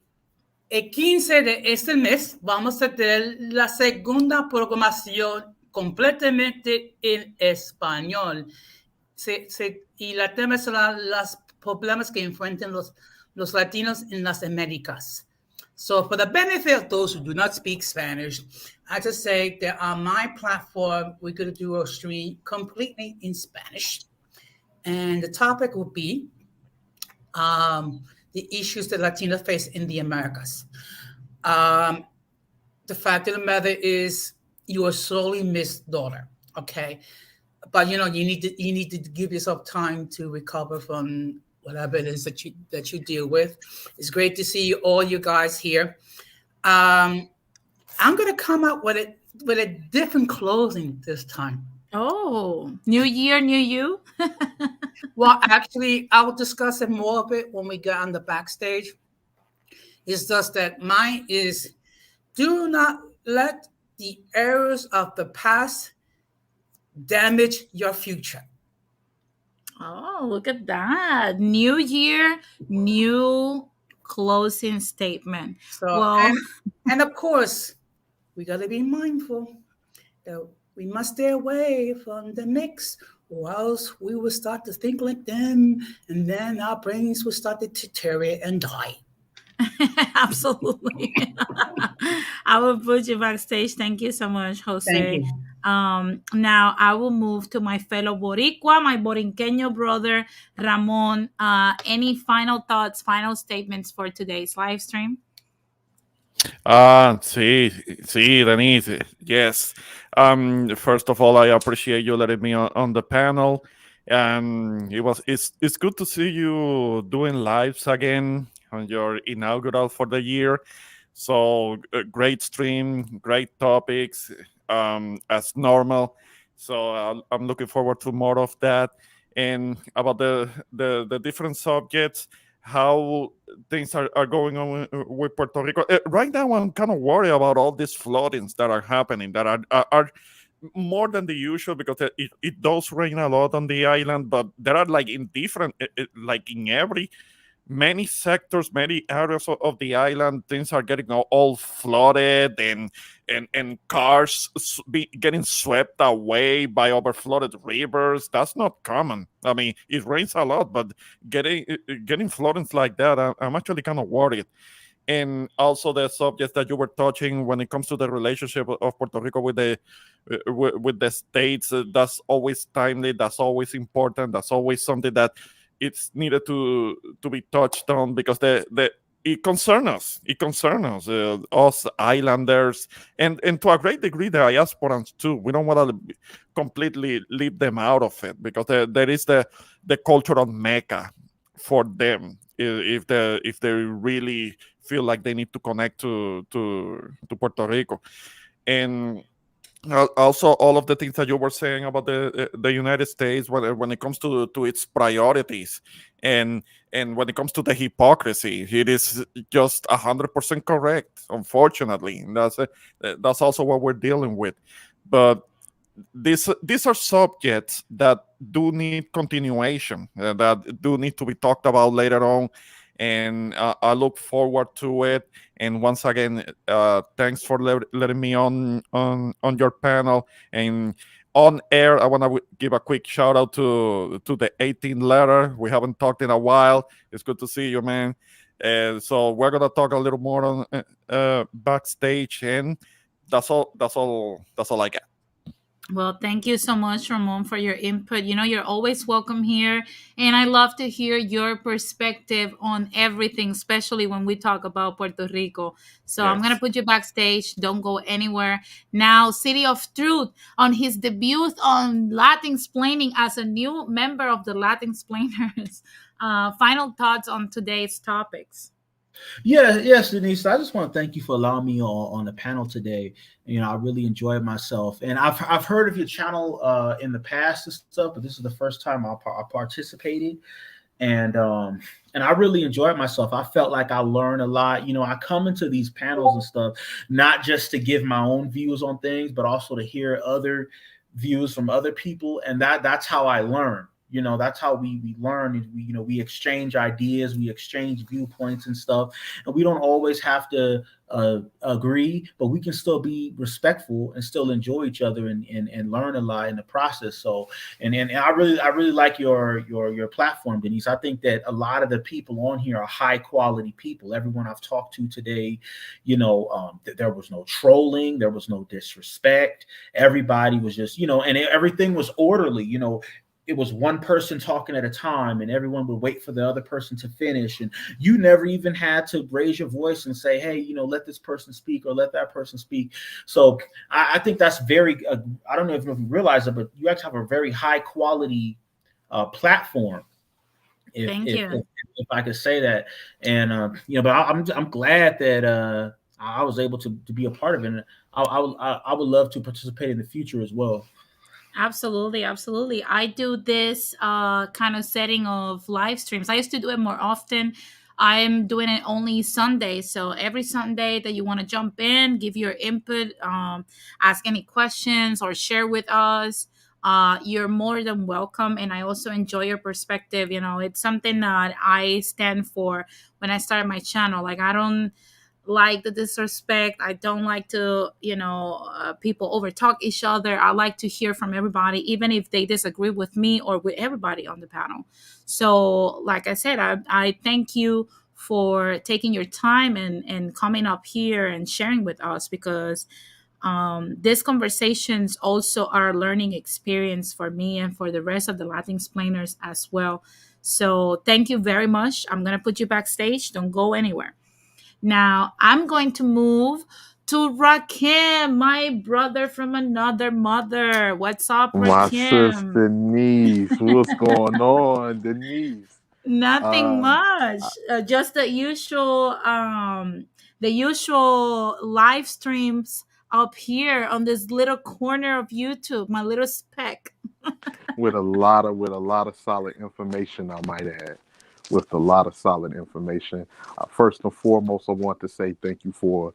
15 de este mes vamos a tener la segunda programación completamente en español. Y la tema será los problemas que enfrentan los latinos en las Américas. So for the benefit of those who do not speak Spanish, I just say that on my platform, we're going to do a stream completely in Spanish. And the topic will be the issues that Latinos face in the Americas. The fact of the matter is, you are sorely missed daughter. Okay, but you need to give yourself time to recover from whatever it is that you deal with. It's great to see all you guys here. I'm gonna come up with a different closing this time. Oh, new year, new you. Well, actually, I will discuss it more of it when we get on the backstage. It's just that mine is, do not let the errors of the past damage your future. Oh, look at that. New year, new closing statement. So, well, and of course, we got to be mindful that we must stay away from the mix, or else we will start to think like them, and then our brains will start to deteriorate and die. Absolutely. I will put you backstage. Thank you so much, Jose. Thank you. Now I will move to my fellow Boricua, my Borinqueño brother, Ramon. Any final thoughts, final statements for today's live stream? Sí, sí, Denise. Yes. First of all, I appreciate you letting me on the panel. It's good to see you doing lives again on your inaugural for the year. So great stream, great topics, as normal. So I'm looking forward to more of that. And about the different subjects, how things are going on with Puerto Rico. Right now, I'm kind of worried about all these floodings that are happening that are more than the usual because it does rain a lot on the island, but there are like in different, like in every many sectors, many areas of the island, things are getting all flooded and cars getting swept away by overflooded rivers. That's not common. I mean, it rains a lot, but getting floodings like that, I'm actually kind of worried. And also the subjects that you were touching when it comes to the relationship of Puerto Rico with with the states, that's always timely, that's always important, that's always something that it's needed to be touched on because the it concerns us. It concerns us, us islanders, and to a great degree the diasporans too. We don't want to completely leave them out of it because there is the cultural mecca for them if they really feel like they need to connect to Puerto Rico. And also all of the things that you were saying about the United States when it comes to its priorities and when it comes to the hypocrisy, it is just 100% correct. Unfortunately, and that's also what we're dealing with. But these are subjects that do need continuation, that do need to be talked about later on, and I look forward to it. And once again, thanks for letting me on your panel and on air. I want to give a quick shout out to the 18 letter. We haven't talked in a while. It's good to see you, man. So we're gonna talk a little more on backstage, and that's all. That's all I got. Well, thank you so much, Ramon, for your input. You know, you're always welcome here. And I love to hear your perspective on everything, especially when we talk about Puerto Rico. So I'm going to Yes. put you backstage. Don't go anywhere. Now, City of Truth, on his debut on Latinsplaining as a new member of the Latinsplainers. Final thoughts on today's topics. Yeah, yes, Denise. I just want to thank you for allowing me on the panel today. You know, I really enjoyed myself, and I've heard of your channel in the past and stuff, but this is the first time I participated, and and I really enjoyed myself. I felt like I learned a lot. You know, I come into these panels and stuff not just to give my own views on things, but also to hear other views from other people, and that's how I learn. You know, that's how we learn. Is we, you know, we exchange ideas, we exchange viewpoints and stuff, and we don't always have to agree, but we can still be respectful and still enjoy each other and learn a lot in the process. So, and I really like your platform, Denise. I think that a lot of the people on here are high quality people. Everyone I've talked to today, you know, there was no trolling, there was no disrespect. Everybody was just, you know, and everything was orderly. You know, it was one person talking at a time and everyone would wait for the other person to finish, and you never even had to raise your voice and say, hey, you know, let this person speak or let that person speak. So I think that's very I don't know if you realize it, but you actually have a very high quality platform, if Thank if, you. if if I could say that. And you know, but I'm glad that I was able to be a part of it. And I would love to participate in the future as well. Absolutely, absolutely. I do this kind of setting of live streams. I used to do it more often. I'm doing it only Sunday. So every Sunday that you want to jump in, give your input, ask any questions or share with us, you're more than welcome. And I also enjoy your perspective. You know, it's something that I stand for when I started my channel. Like, I don't like the disrespect. I don't like to, people overtalk each other. I like to hear from everybody, even if they disagree with me or with everybody on the panel. So, like I said, I thank you for taking your time and coming up here and sharing with us, because these conversations also are a learning experience for me and for the rest of the Latin explainers as well. So thank you very much. I'm going to put you backstage. Don't go anywhere. Now I'm going to move to Rakim, my brother from another mother. What's up, My Rakim? sister niece, what's going on, Denise? Nothing Um, much. Just the usual live streams up here on this little corner of YouTube, my little speck. with a lot of solid information, I might add. With a lot of solid information. First and foremost, I want to say thank you for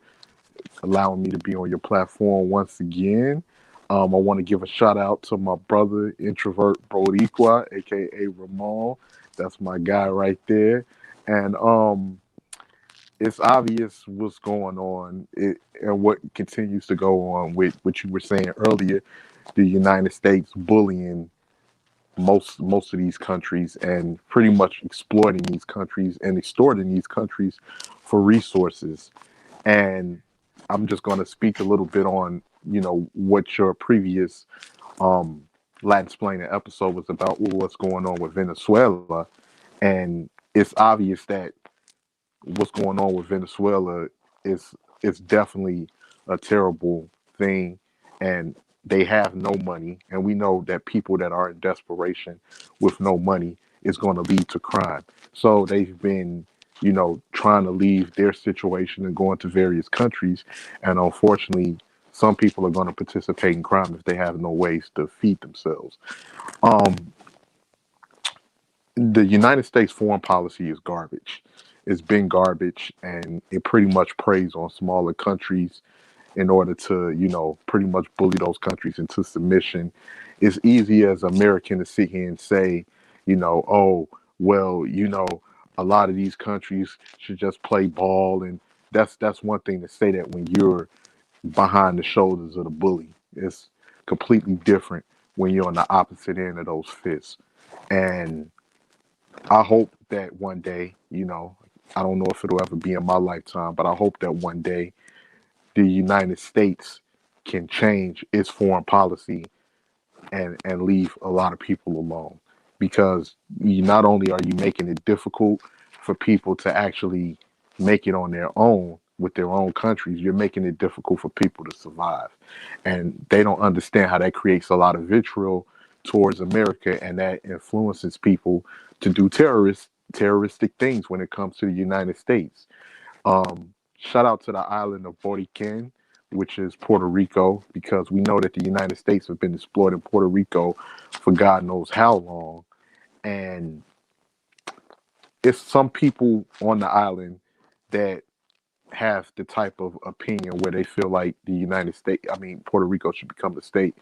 allowing me to be on your platform once again. I want to give a shout out to my brother, introvert Brodiqua, aka Ramon. That's my guy right there. And it's obvious what's going on and what continues to go on with what you were saying earlier, the United States bullying most of these countries and pretty much exploiting these countries and extorting these countries for resources. And I'm just going to speak a little bit on, what your previous um, Latin explaining episode was about, what's going on with Venezuela. And it's obvious that what's going on with Venezuela is definitely a terrible thing, and they have no money, and we know that people that are in desperation with no money is going to lead to crime. So they've been, trying to leave their situation and going to various countries, and unfortunately, some people are going to participate in crime if they have no ways to feed themselves. Um, the United States foreign policy is garbage. It's been garbage, and it pretty much preys on smaller countries in order to, pretty much bully those countries into submission. It's easy as an American to sit here and say, oh, well, a lot of these countries should just play ball, and that's one thing to say that when you're behind the shoulders of the bully. It's completely different when you're on the opposite end of those fists. And I hope that one day, I don't know if it'll ever be in my lifetime, but I hope that one day the United States can change its foreign policy and leave a lot of people alone. Because not only are you making it difficult for people to actually make it on their own with their own countries, you're making it difficult for people to survive. And they don't understand how that creates a lot of vitriol towards America, and that influences people to do terroristic things when it comes to the United States. Shout out to the island of Boriken, which is Puerto Rico, because we know that the United States have been exploiting Puerto Rico for God knows how long. And it's some people on the island that have the type of opinion where they feel like Puerto Rico should become the state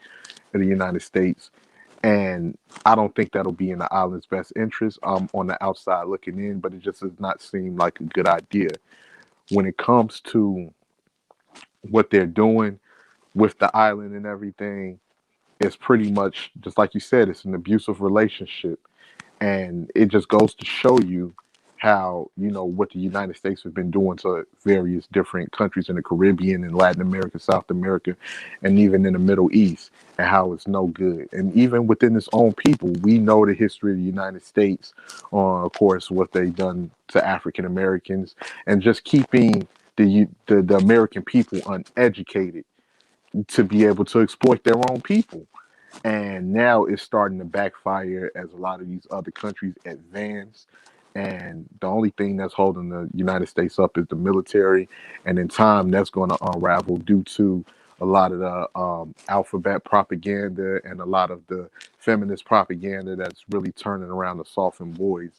of the United States. And I don't think that'll be in the island's best interest. On the outside looking in, but it just does not seem like a good idea. When it comes to what they're doing with the island and everything, it's pretty much just like you said, it's an abusive relationship. And it just goes to show you how, what the United States have been doing to various different countries in the Caribbean and Latin America, South America, and even in the Middle East, and how it's no good. And even within its own people, we know the history of the United States, of course, what they've done to African Americans, and just keeping the American people uneducated to be able to exploit their own people. And now it's starting to backfire as a lot of these other countries advance. And the only thing that's holding the United States up is the military. And in time, that's going to unravel due to a lot of the alphabet propaganda and a lot of the feminist propaganda that's really turning around to soften boys.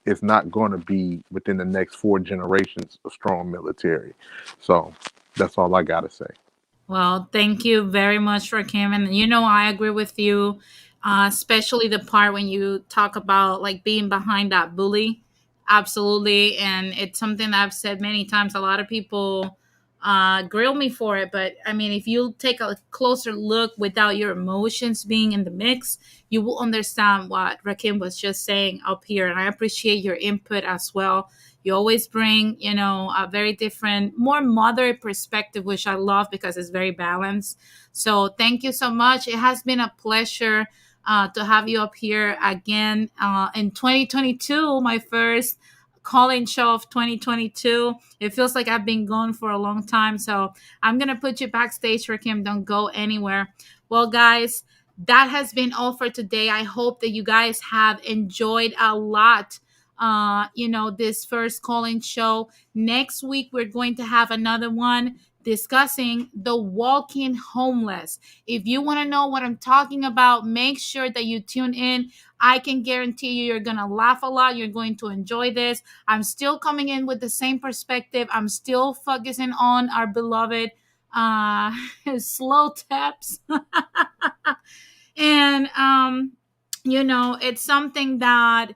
It's not going to be within the next 4 generations a strong military. So that's all I got to say. Well, thank you very much, Rakim. And I agree with you, especially the part when you talk about like being behind that bully. Absolutely. And it's something that I've said many times. A lot of people grill me for it. But I mean, if you take a closer look without your emotions being in the mix, you will understand what Rakim was just saying up here. And I appreciate your input as well. You always bring, a very different, more modern perspective, which I love because it's very balanced. So thank you so much. It has been a pleasure to have you up here again in 2022, my first call-in show of 2022. It feels like I've been gone for a long time. So I'm going to put you backstage, Rakim. Don't go anywhere. Well, guys, that has been all for today. I hope that you guys have enjoyed a lot. This first call-in show. Next week, we're going to have another one discussing the walking homeless. If you want to know what I'm talking about, make sure that you tune in. I can guarantee you're going to laugh a lot. You're going to enjoy this. I'm still coming in with the same perspective. I'm still focusing on our beloved slow taps. And it's something that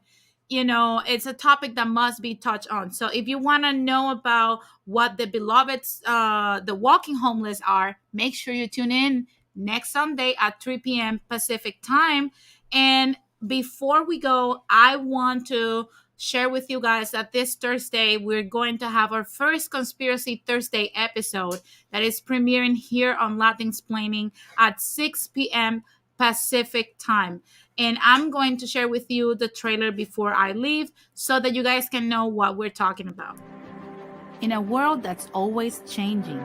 it's a topic that must be touched on. So if you want to know about what the beloveds the walking homeless are, make sure you tune in next Sunday at 3 p.m. Pacific time. And before we go, I want to share with you guys that this Thursday we're going to have our first Conspiracy Thursday episode that is premiering here on Latinsplaining at 6 p.m. Pacific time. And I'm going to share with you the trailer before I leave so that you guys can know what we're talking about. In a world that's always changing,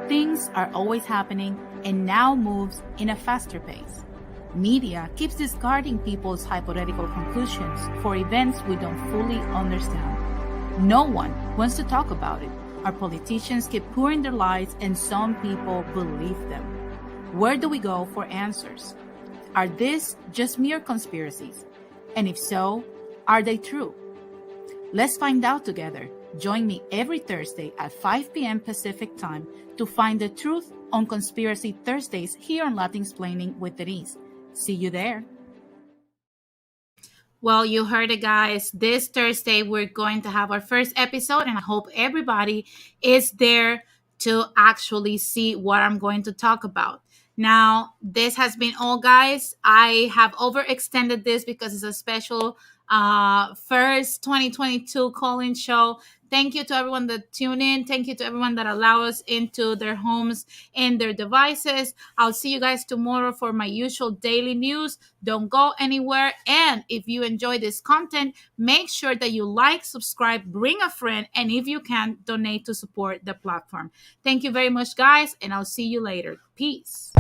things are always happening and now moves in a faster pace. Media keeps discarding people's hypothetical conclusions for events we don't fully understand. No one wants to talk about it. Our politicians keep pouring their lies and some people believe them. Where do we go for answers? Are these just mere conspiracies? And if so, are they true? Let's find out together. Join me every Thursday at 5 p.m. Pacific time to find the truth on Conspiracy Thursdays here on Latinsplaining with Denise. See you there. Well, you heard it, guys. This Thursday, we're going to have our first episode, and I hope everybody is there to actually see what I'm going to talk about. Now, this has been all, guys. I have overextended this because it's a special first 2022 call-in show. Thank you to everyone that tune in. Thank you to everyone that allow us into their homes and their devices. I'll see you guys tomorrow for my usual daily news. Don't go anywhere. And if you enjoy this content, make sure that you like, subscribe, bring a friend, and if you can, donate to support the platform. Thank you very much, guys, and I'll see you later. Peace.